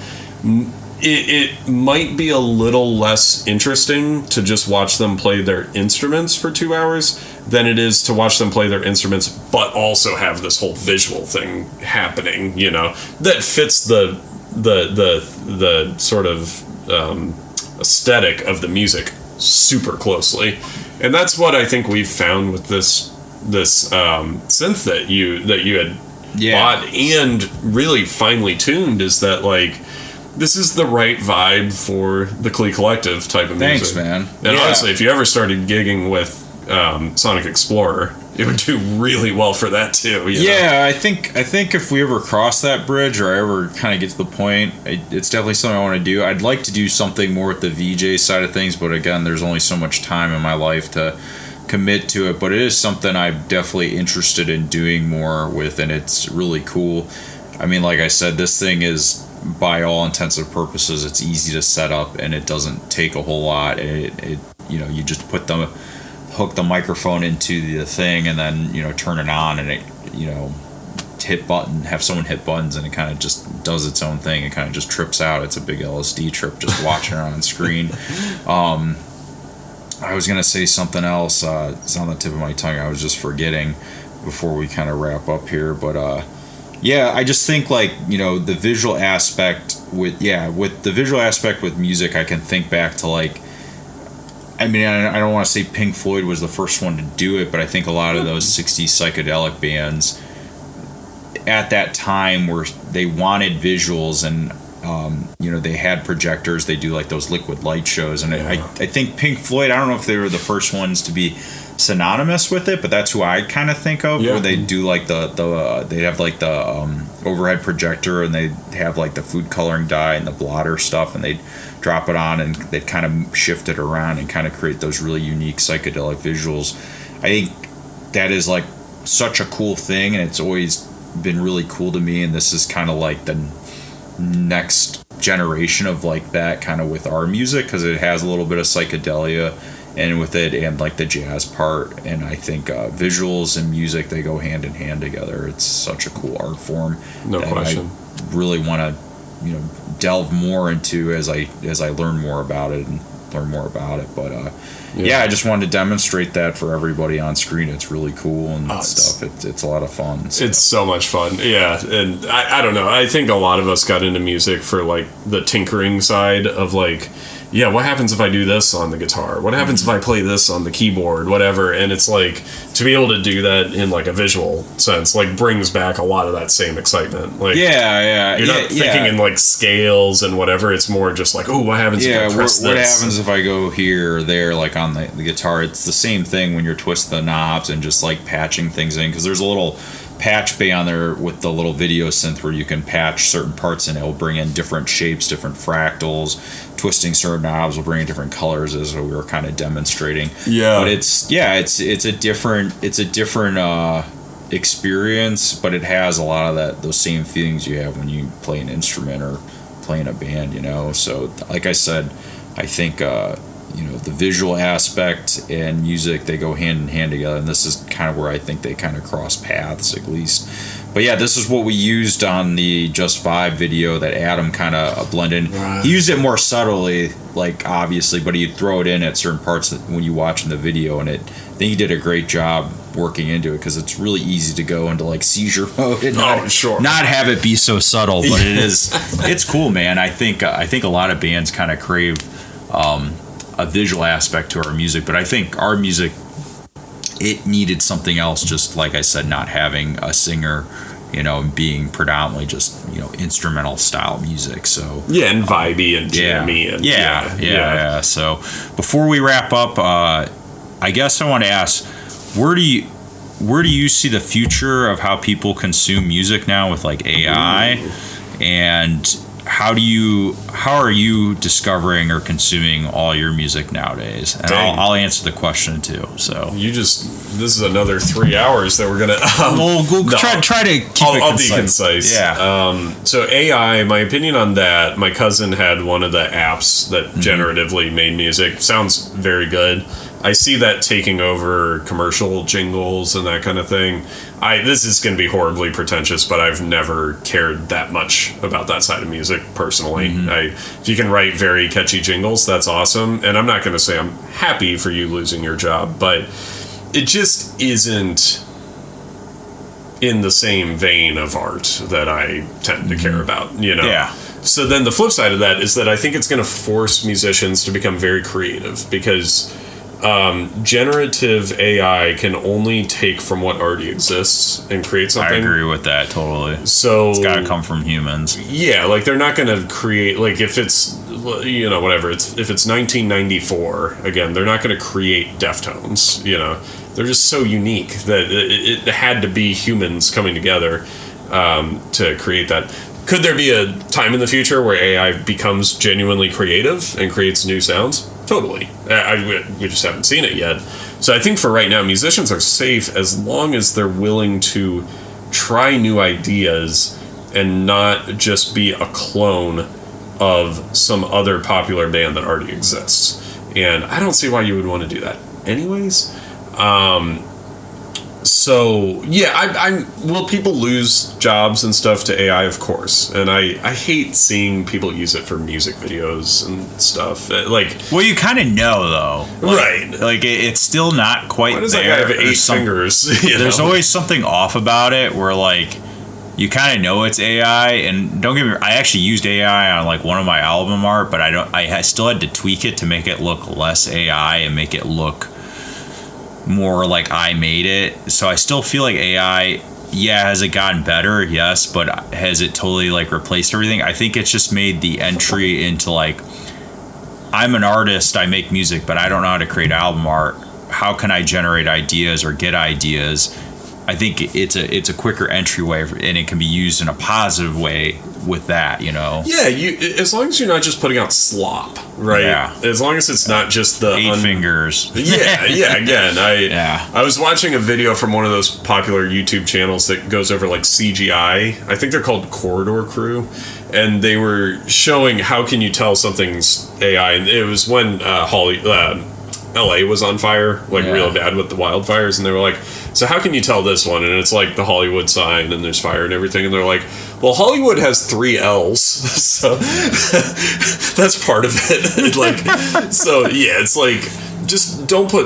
it might be a little less interesting to just watch them play their instruments for 2 hours than it is to watch them play their instruments but also have this whole visual thing happening, you know, that fits the sort of aesthetic of the music super closely. And that's what I think we've found with this synth that you had bought and really finely tuned, is that like, this is the right vibe for the CLE Collective type of music. Thanks, man. And honestly, if you ever started gigging with Sonic Explorer, it would do really well for that too. You know? I think if we ever cross that bridge, or I ever kind of get to the point, it's definitely something I want to do. I'd like to do something more with the VJ side of things, but again, there's only so much time in my life to commit to it. But it is something I'm definitely interested in doing more with, and it's really cool. I mean, like I said, this thing is, by all intents and purposes, it's easy to set up, and it doesn't take a whole lot. It you know, you just hook the microphone into the thing, and then, you know, turn it on, and it, you know, have someone hit buttons, and it kind of just does its own thing. It kind of just trips out. It's a big LSD trip just watching it on screen. I was gonna say something else. It's on the tip of my tongue. I was just forgetting before we kind of wrap up here, but I just think, like, you know, the visual aspect with music, I can think back to, like, I mean, I don't want to say Pink Floyd was the first one to do it, but I think a lot of those 60s psychedelic bands at that time they wanted visuals, and you know, they had projectors. They do like those liquid light shows, and I think Pink Floyd, I don't know if they were the first ones to be synonymous with it, but that's who I kind of think of, where they do like they have like the overhead projector, and they have like the food coloring dye and the blotter stuff, and they drop it on, and they kind of shift it around and kind of create those really unique psychedelic visuals. I think that is like such a cool thing, and it's always been really cool to me, and this is kind of like the next generation of like that kind of with our music, because it has a little bit of psychedelia and with it, and like the jazz part. And I think visuals and music, they go hand in hand together. It's such a cool art form. No question. I really want to, you know, delve more into as I learn more about it. And learn more about it. But I just wanted to demonstrate that for everybody on screen. It's really cool and stuff. It's a lot of fun. So. It's so much fun. Yeah, and I don't know. I think a lot of us got into music for like the tinkering side of like, yeah, what happens if I do this on the guitar? What happens if I play this on the keyboard? Whatever. And it's like, to be able to do that in like a visual sense, like brings back a lot of that same excitement. Like, you're not thinking in like scales and whatever. It's more just like, oh, what happens if I press this? What happens if I go here or there, like on the guitar? It's the same thing when you're twisting the knobs and just like patching things in, because there's a little patch bay on there with the little video synth where you can patch certain parts and it will bring in different shapes, different fractals. Twisting certain knobs will bring in different colors, as we were kind of demonstrating. Yeah, but it's a different experience, but it has a lot of those same feelings you have when you play an instrument or play in a band, you know. So like I said, I think the visual aspect and music, they go hand in hand together, and this is kind of where I think they kind of cross paths, at least. But yeah, this is what we used on the Just Vibe video that Adam kind of blended. Right. He used it more subtly, like obviously, but he'd throw it in at certain parts when you watch in the video, and I think he did a great job working into it, because it's really easy to go into like seizure mode and not have it be so subtle. But it's cool, man. I think a lot of bands kind of crave a visual aspect to our music, but I think our music, it needed something else, just like I said, not having a singer, being predominantly just, instrumental style music. So yeah, and vibey and jammy. Yeah. So before we wrap up, I guess I want to ask, where do you see the future of how people consume music now with like AI? And how are you discovering or consuming all your music nowadays? And I'll answer the question too. So this is another 3 hours that we're gonna. Try to keep it concise. I'll be concise. Yeah. So AI, my opinion on that. My cousin had one of the apps that generatively made music. Sounds very good. I see that taking over commercial jingles and that kind of thing. This is going to be horribly pretentious, but I've never cared that much about that side of music personally. If you can write very catchy jingles, that's awesome. And I'm not going to say I'm happy for you losing your job, but it just isn't in the same vein of art that I tend to care about, Yeah. So then the flip side of that is that I think it's going to force musicians to become very creative, because generative AI can only take from what already exists and create something. I agree with that totally. So it's got to come from humans. Yeah, like they're not going to create, like if it's whatever, if it's 1994 again, they're not going to create Deftones. They're just so unique that it had to be humans coming together to create that. Could there be a time in the future where AI becomes genuinely creative and creates new sounds? Totally. We just haven't seen it yet. So I think for right now, musicians are safe as long as they're willing to try new ideas and not just be a clone of some other popular band that already exists. And I don't see why you would want to do that anyways. So yeah, will people lose jobs and stuff to AI? Of course. And I hate seeing people use it for music videos and stuff. Well, you kind of know though, right? Like it's still not quite. Why does there. That guy have 8 fingers? There's always something off about it where like you kind of know it's AI. And don't get me wrong, I actually used AI on like one of my album art, but I still had to tweak it to make it look less AI and make it look more like I made it. So I still feel like AI, has it gotten better? Yes, but has it totally like replaced everything? I think it's just made the entry into like, I'm an artist, I make music, but I don't know how to create album art. How can I generate ideas or get ideas? I think it's a quicker entryway, and it can be used in a positive way with that, Yeah, as long as you're not just putting out slop, right? Yeah. As long as it's not just the 8 fingers. Yeah. Again, I was watching a video from one of those popular YouTube channels that goes over like CGI. I think they're called Corridor Crew, and they were showing how can you tell something's AI. And it was when LA was on fire, like real bad with the wildfires, and they were like, so how can you tell this one? And it's like the Hollywood sign, and there's fire and everything, and they're like, well, Hollywood has 3 L's, so that's part of it. Like, so yeah, it's like, just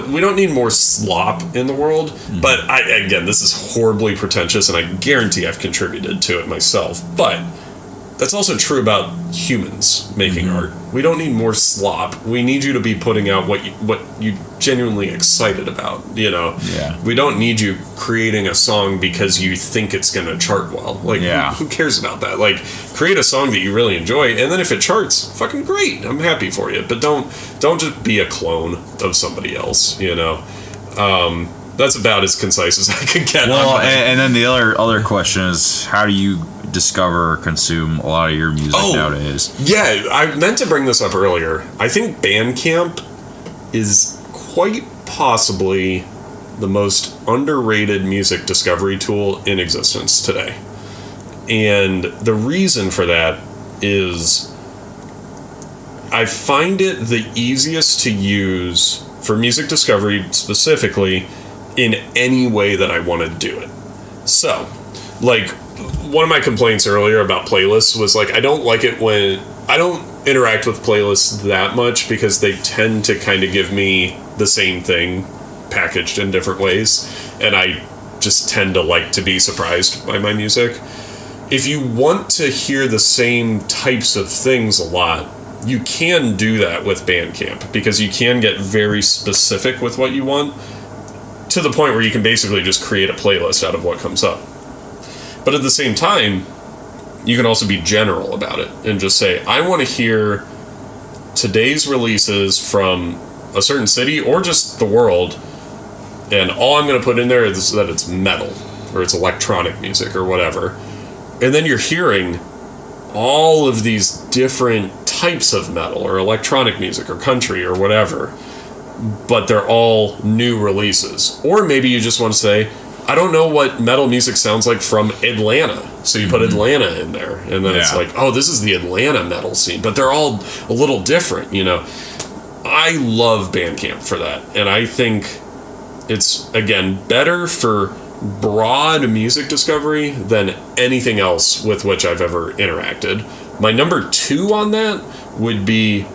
we don't need more slop in the world. But again, this is horribly pretentious, and I guarantee I've contributed to it myself, but that's also true about humans making art. We don't need more slop. We need you to be putting out what you genuinely excited about, you know? Yeah. We don't need you creating a song because you think it's going to chart well. Like, who cares about that? Like, create a song that you really enjoy, and then if it charts, fucking great. I'm happy for you. But don't just be a clone of somebody else, you know? That's about as concise as I could get. Well, and then the other question is, how do you discover or consume a lot of your music nowadays? Yeah, I meant to bring this up earlier. I think Bandcamp is quite possibly the most underrated music discovery tool in existence today. And the reason for that is I find it the easiest to use for music discovery specifically in any way that I want to do it. So, like, one of my complaints earlier about playlists was like, I don't like it when I don't interact with playlists that much because they tend to kind of give me the same thing packaged in different ways, and I just tend to like to be surprised by my music. If you want to hear the same types of things a lot, you can do that with Bandcamp because you can get very specific with what you want to the point where you can basically just create a playlist out of what comes up. But at the same time, you can also be general about it and just say, I want to hear today's releases from a certain city or just the world, and all I'm going to put in there is that it's metal or it's electronic music or whatever. And then you're hearing all of these different types of metal or electronic music or country or whatever, but they're all new releases. Or maybe you just want to say, I don't know what metal music sounds like from Atlanta. So you put Atlanta in there, and then it's like, oh, this is the Atlanta metal scene. But they're all a little different, you know. I love Bandcamp for that. And I think it's, again, better for broad music discovery than anything else with which I've ever interacted. My number 2 on that would be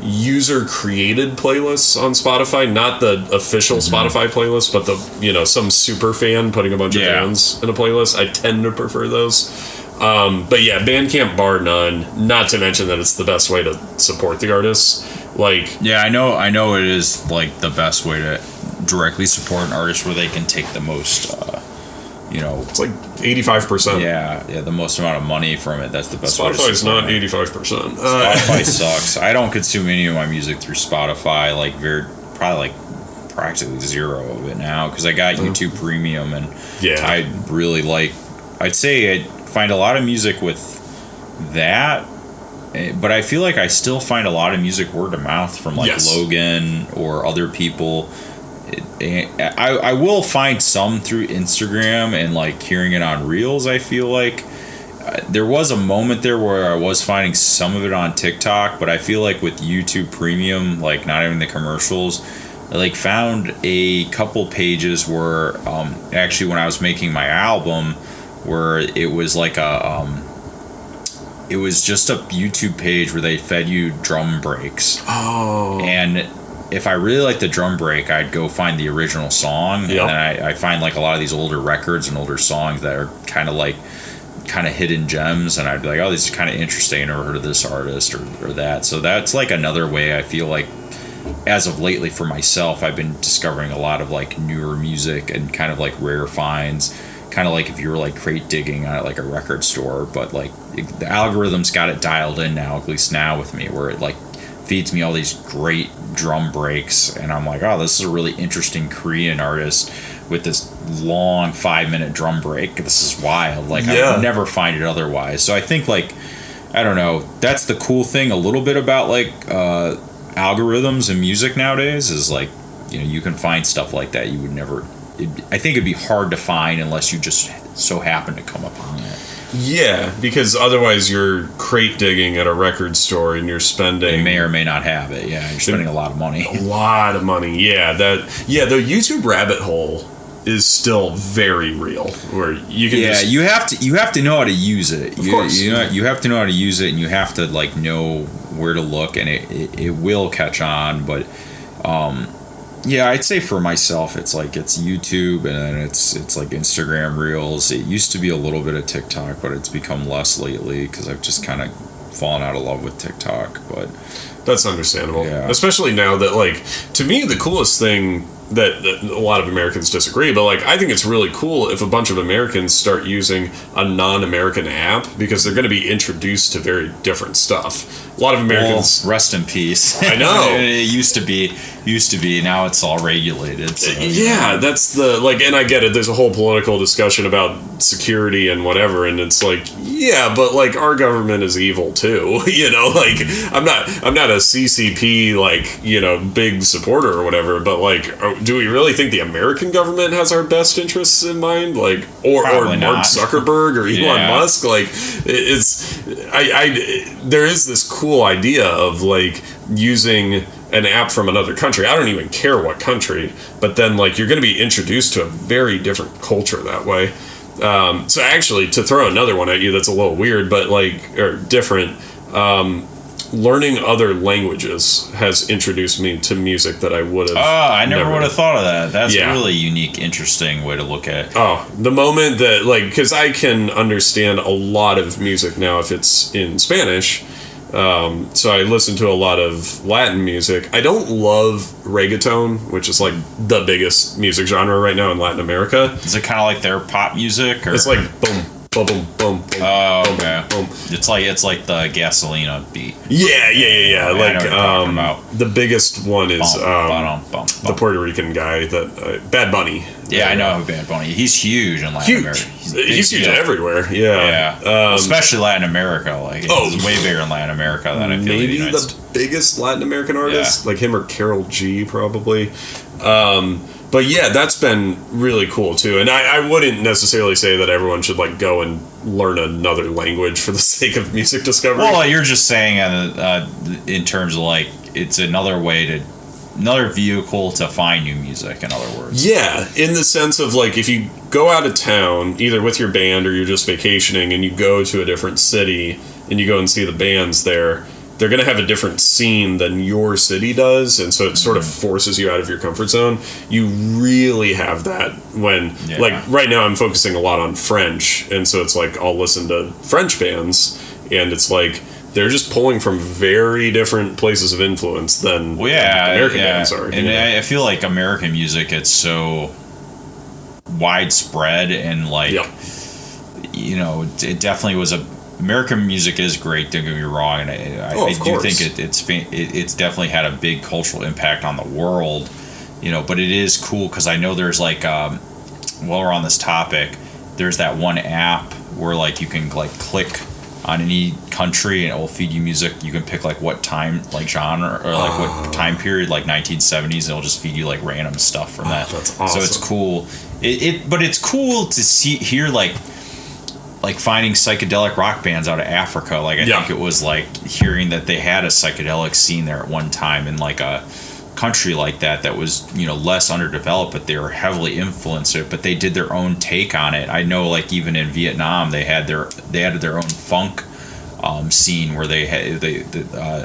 user-created playlists on Spotify, not the official Spotify playlist, but the, you know, some super fan putting a bunch of bands in a playlist. I tend to prefer those. But yeah, Bandcamp bar none, not to mention that it's the best way to support the artists. Like, yeah, I know it is like the best way to directly support an artist where they can take the most you know, it's like 85%. Yeah, the most amount of money from it. That's the best. Spotify's not 85%. Spotify sucks. I don't consume any of my music through Spotify. Like probably practically zero of it now because I got YouTube Premium, and I really like. I'd say I find a lot of music with that, but I feel like I still find a lot of music word of mouth from like Logan or other people. I will find some through Instagram and like hearing it on Reels. I feel like there was a moment there where I was finding some of it on TikTok, but I feel like with YouTube Premium, like not even the commercials, I like found a couple pages where actually when I was making my album, where it was like it was just a YouTube page where they fed you drum breaks. Oh. And if I really like the drum break, I'd go find the original song. Yep. And then I find like a lot of these older records and older songs that are kind of hidden gems. And I'd be like, oh, this is kind of interesting. I never heard of this artist or that. So that's like another way I feel like, as of lately for myself, I've been discovering a lot of like newer music and kind of like rare finds. Kind of like if you were like crate digging at like a record store, but like the algorithm's got it dialed in now, at least now with me, where it like feeds me all these great drum breaks, and I'm like, oh, this is a really interesting Korean artist with this long 5-minute drum break. This is wild. Like I would never find it otherwise. So I think like, I don't know, that's the cool thing a little bit about like algorithms and music nowadays is like, you know, you can find stuff like that you would never. I think it'd be hard to find unless you just so happen to come upon it. Yeah, because otherwise you're crate digging at a record store and you're spending... They may or may not have it, yeah. You're spending a lot of money. A lot of money, yeah. The YouTube rabbit hole is still very real, where you can you have to know how to use it. Of course. You have to know how to use it, and you have to like know where to look, and it will catch on. But I'd say for myself, it's YouTube, and then it's like Instagram Reels. It used to be a little bit of TikTok, but it's become less lately because I've just kind of fallen out of love with TikTok. But that's understandable, especially now that, like, to me, the coolest thing that a lot of Americans disagree, but like I think it's really cool if a bunch of Americans start using a non-American app, because they're going to be introduced to very different stuff. A lot of Americans... Well, rest in peace. I know. It used to be. Now it's all regulated. So, yeah, that's the, like, and I get it. There's a whole political discussion about security and whatever, and it's like, yeah, but like our government is evil too. Like I'm not a CCP, like, big supporter or whatever, but like, do we really think the American government has our best interests in mind? Like, or Mark Zuckerberg or Elon Musk? Like, there is this cool idea of like using an app from another country. I don't even care what country, but then like you're going to be introduced to a very different culture that way. So actually, to throw another one at you that's a little weird, but like, or different, learning other languages has introduced me to music that I would have. I never would have thought of that. That's a really unique, interesting way to look at it. Oh, the moment that, like, because I can understand a lot of music now if it's in Spanish. So I listen to a lot of Latin music. I don't love reggaeton, which is like the biggest music genre right now in Latin America. Is it kind of like their pop music? Or? It's like boom, boom, boom, boom. Oh, boom, okay. Boom. It's like the Gasolina beat. Yeah. Like the biggest one is the Puerto Rican guy that Bad Bunny. Yeah, I know Bad Bunny. He's huge in Latin America. He's huge everywhere. Yeah. Especially Latin America. Like, he's way bigger in Latin America than I feel maybe the United the biggest Latin American artist, like him or Karol G, probably. But yeah, that's been really cool too. And I wouldn't necessarily say that everyone should like go and learn another language for the sake of music discovery. Well, you're just saying in terms of like it's another vehicle to find new music, in other words. Yeah, in the sense of like if you go out of town, either with your band or you're just vacationing, and you go to a different city and you go and see the bands there, they're going to have a different scene than your city does, and so it sort of forces you out of your comfort zone. You really have that when, like, right now I'm focusing a lot on French, and so it's like I'll listen to French bands, and it's like they're just pulling from very different places of influence than American bands are. And I feel like American music, it's so widespread, and like, it definitely was American music is great, don't get me wrong, and I do think it's definitely had a big cultural impact on the world, but it is cool because I know there's like, while we're on this topic, there's that one app where like you can like click on any country and it will feed you music. You can pick like what time, like genre, or like what time period, like 1970s, and it'll just feed you like random stuff from that. That's awesome. So it's cool. But it's cool to hear like finding psychedelic rock bands out of Africa. Like I think it was like hearing that they had a psychedelic scene there at one time in like a country like that was, less underdeveloped, but they were heavily influenced it, but they did their own take on it. I know like even in Vietnam they had their own funk scene where they had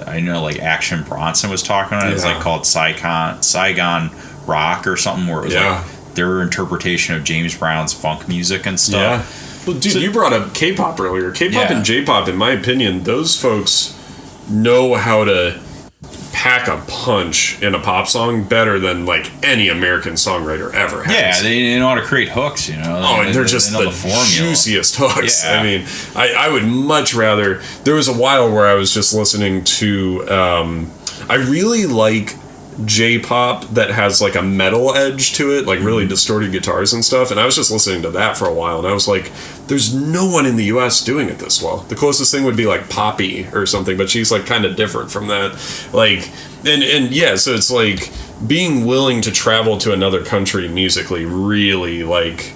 I know like Action Bronson was talking on it. It's like called Saigon Rock or something, where it was like their interpretation of James Brown's funk music and stuff. Well, dude, you brought up K-pop earlier. K-pop and J-pop, in my opinion, those folks know how to pack a punch in a pop song better than like any American songwriter ever has. Yeah, they know how to create hooks, and they're just the juiciest hooks. Yeah. I mean, I would much rather... There was a while where I was just listening to... I really like J-pop that has like a metal edge to it, like really distorted guitars and stuff, and I was just listening to that for a while, and I was like, there's no one in the US doing it this well. The closest thing would be like Poppy or something, but she's like kind of different from that. Like, and yeah, so it's like being willing to travel to another country musically really like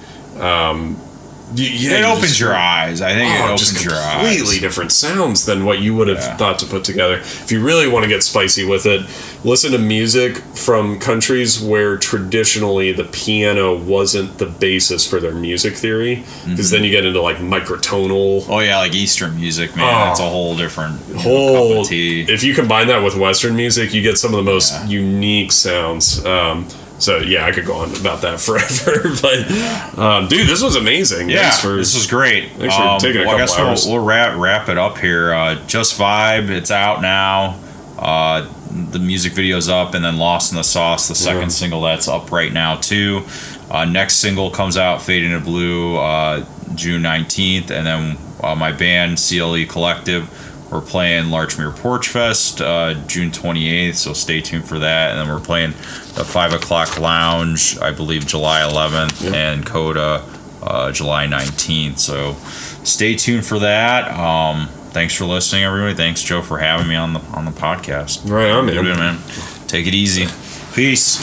it opens your eyes. I think it opens your eyes. Completely different sounds than what you would have thought to put together. If you really want to get spicy with it, listen to music from countries where traditionally the piano wasn't the basis for their music theory, because then you get into like microtonal. Oh yeah, like Eastern music, man. That's a whole different cup of tea. If you combine that with Western music, you get some of the most unique sounds. So yeah, I could go on about that forever, but dude, this was amazing. Yeah, this was great. Thanks for taking a couple hours. We'll wrap it up here. Just Vibe, it's out now. The music video's up, and then Lost in the Sauce, the second single, that's up right now too. Next single comes out, Fade into Blue, June 19th, and then my band CLE Collective, we're playing Larchmere Porch Fest June 28th, so stay tuned for that. And then we're playing the 5 o'clock Lounge, I believe July 11th, and Coda July 19th. So stay tuned for that. Thanks for listening, everybody. Thanks, Joe, for having me on the podcast. Right on, man. Take it easy. Peace.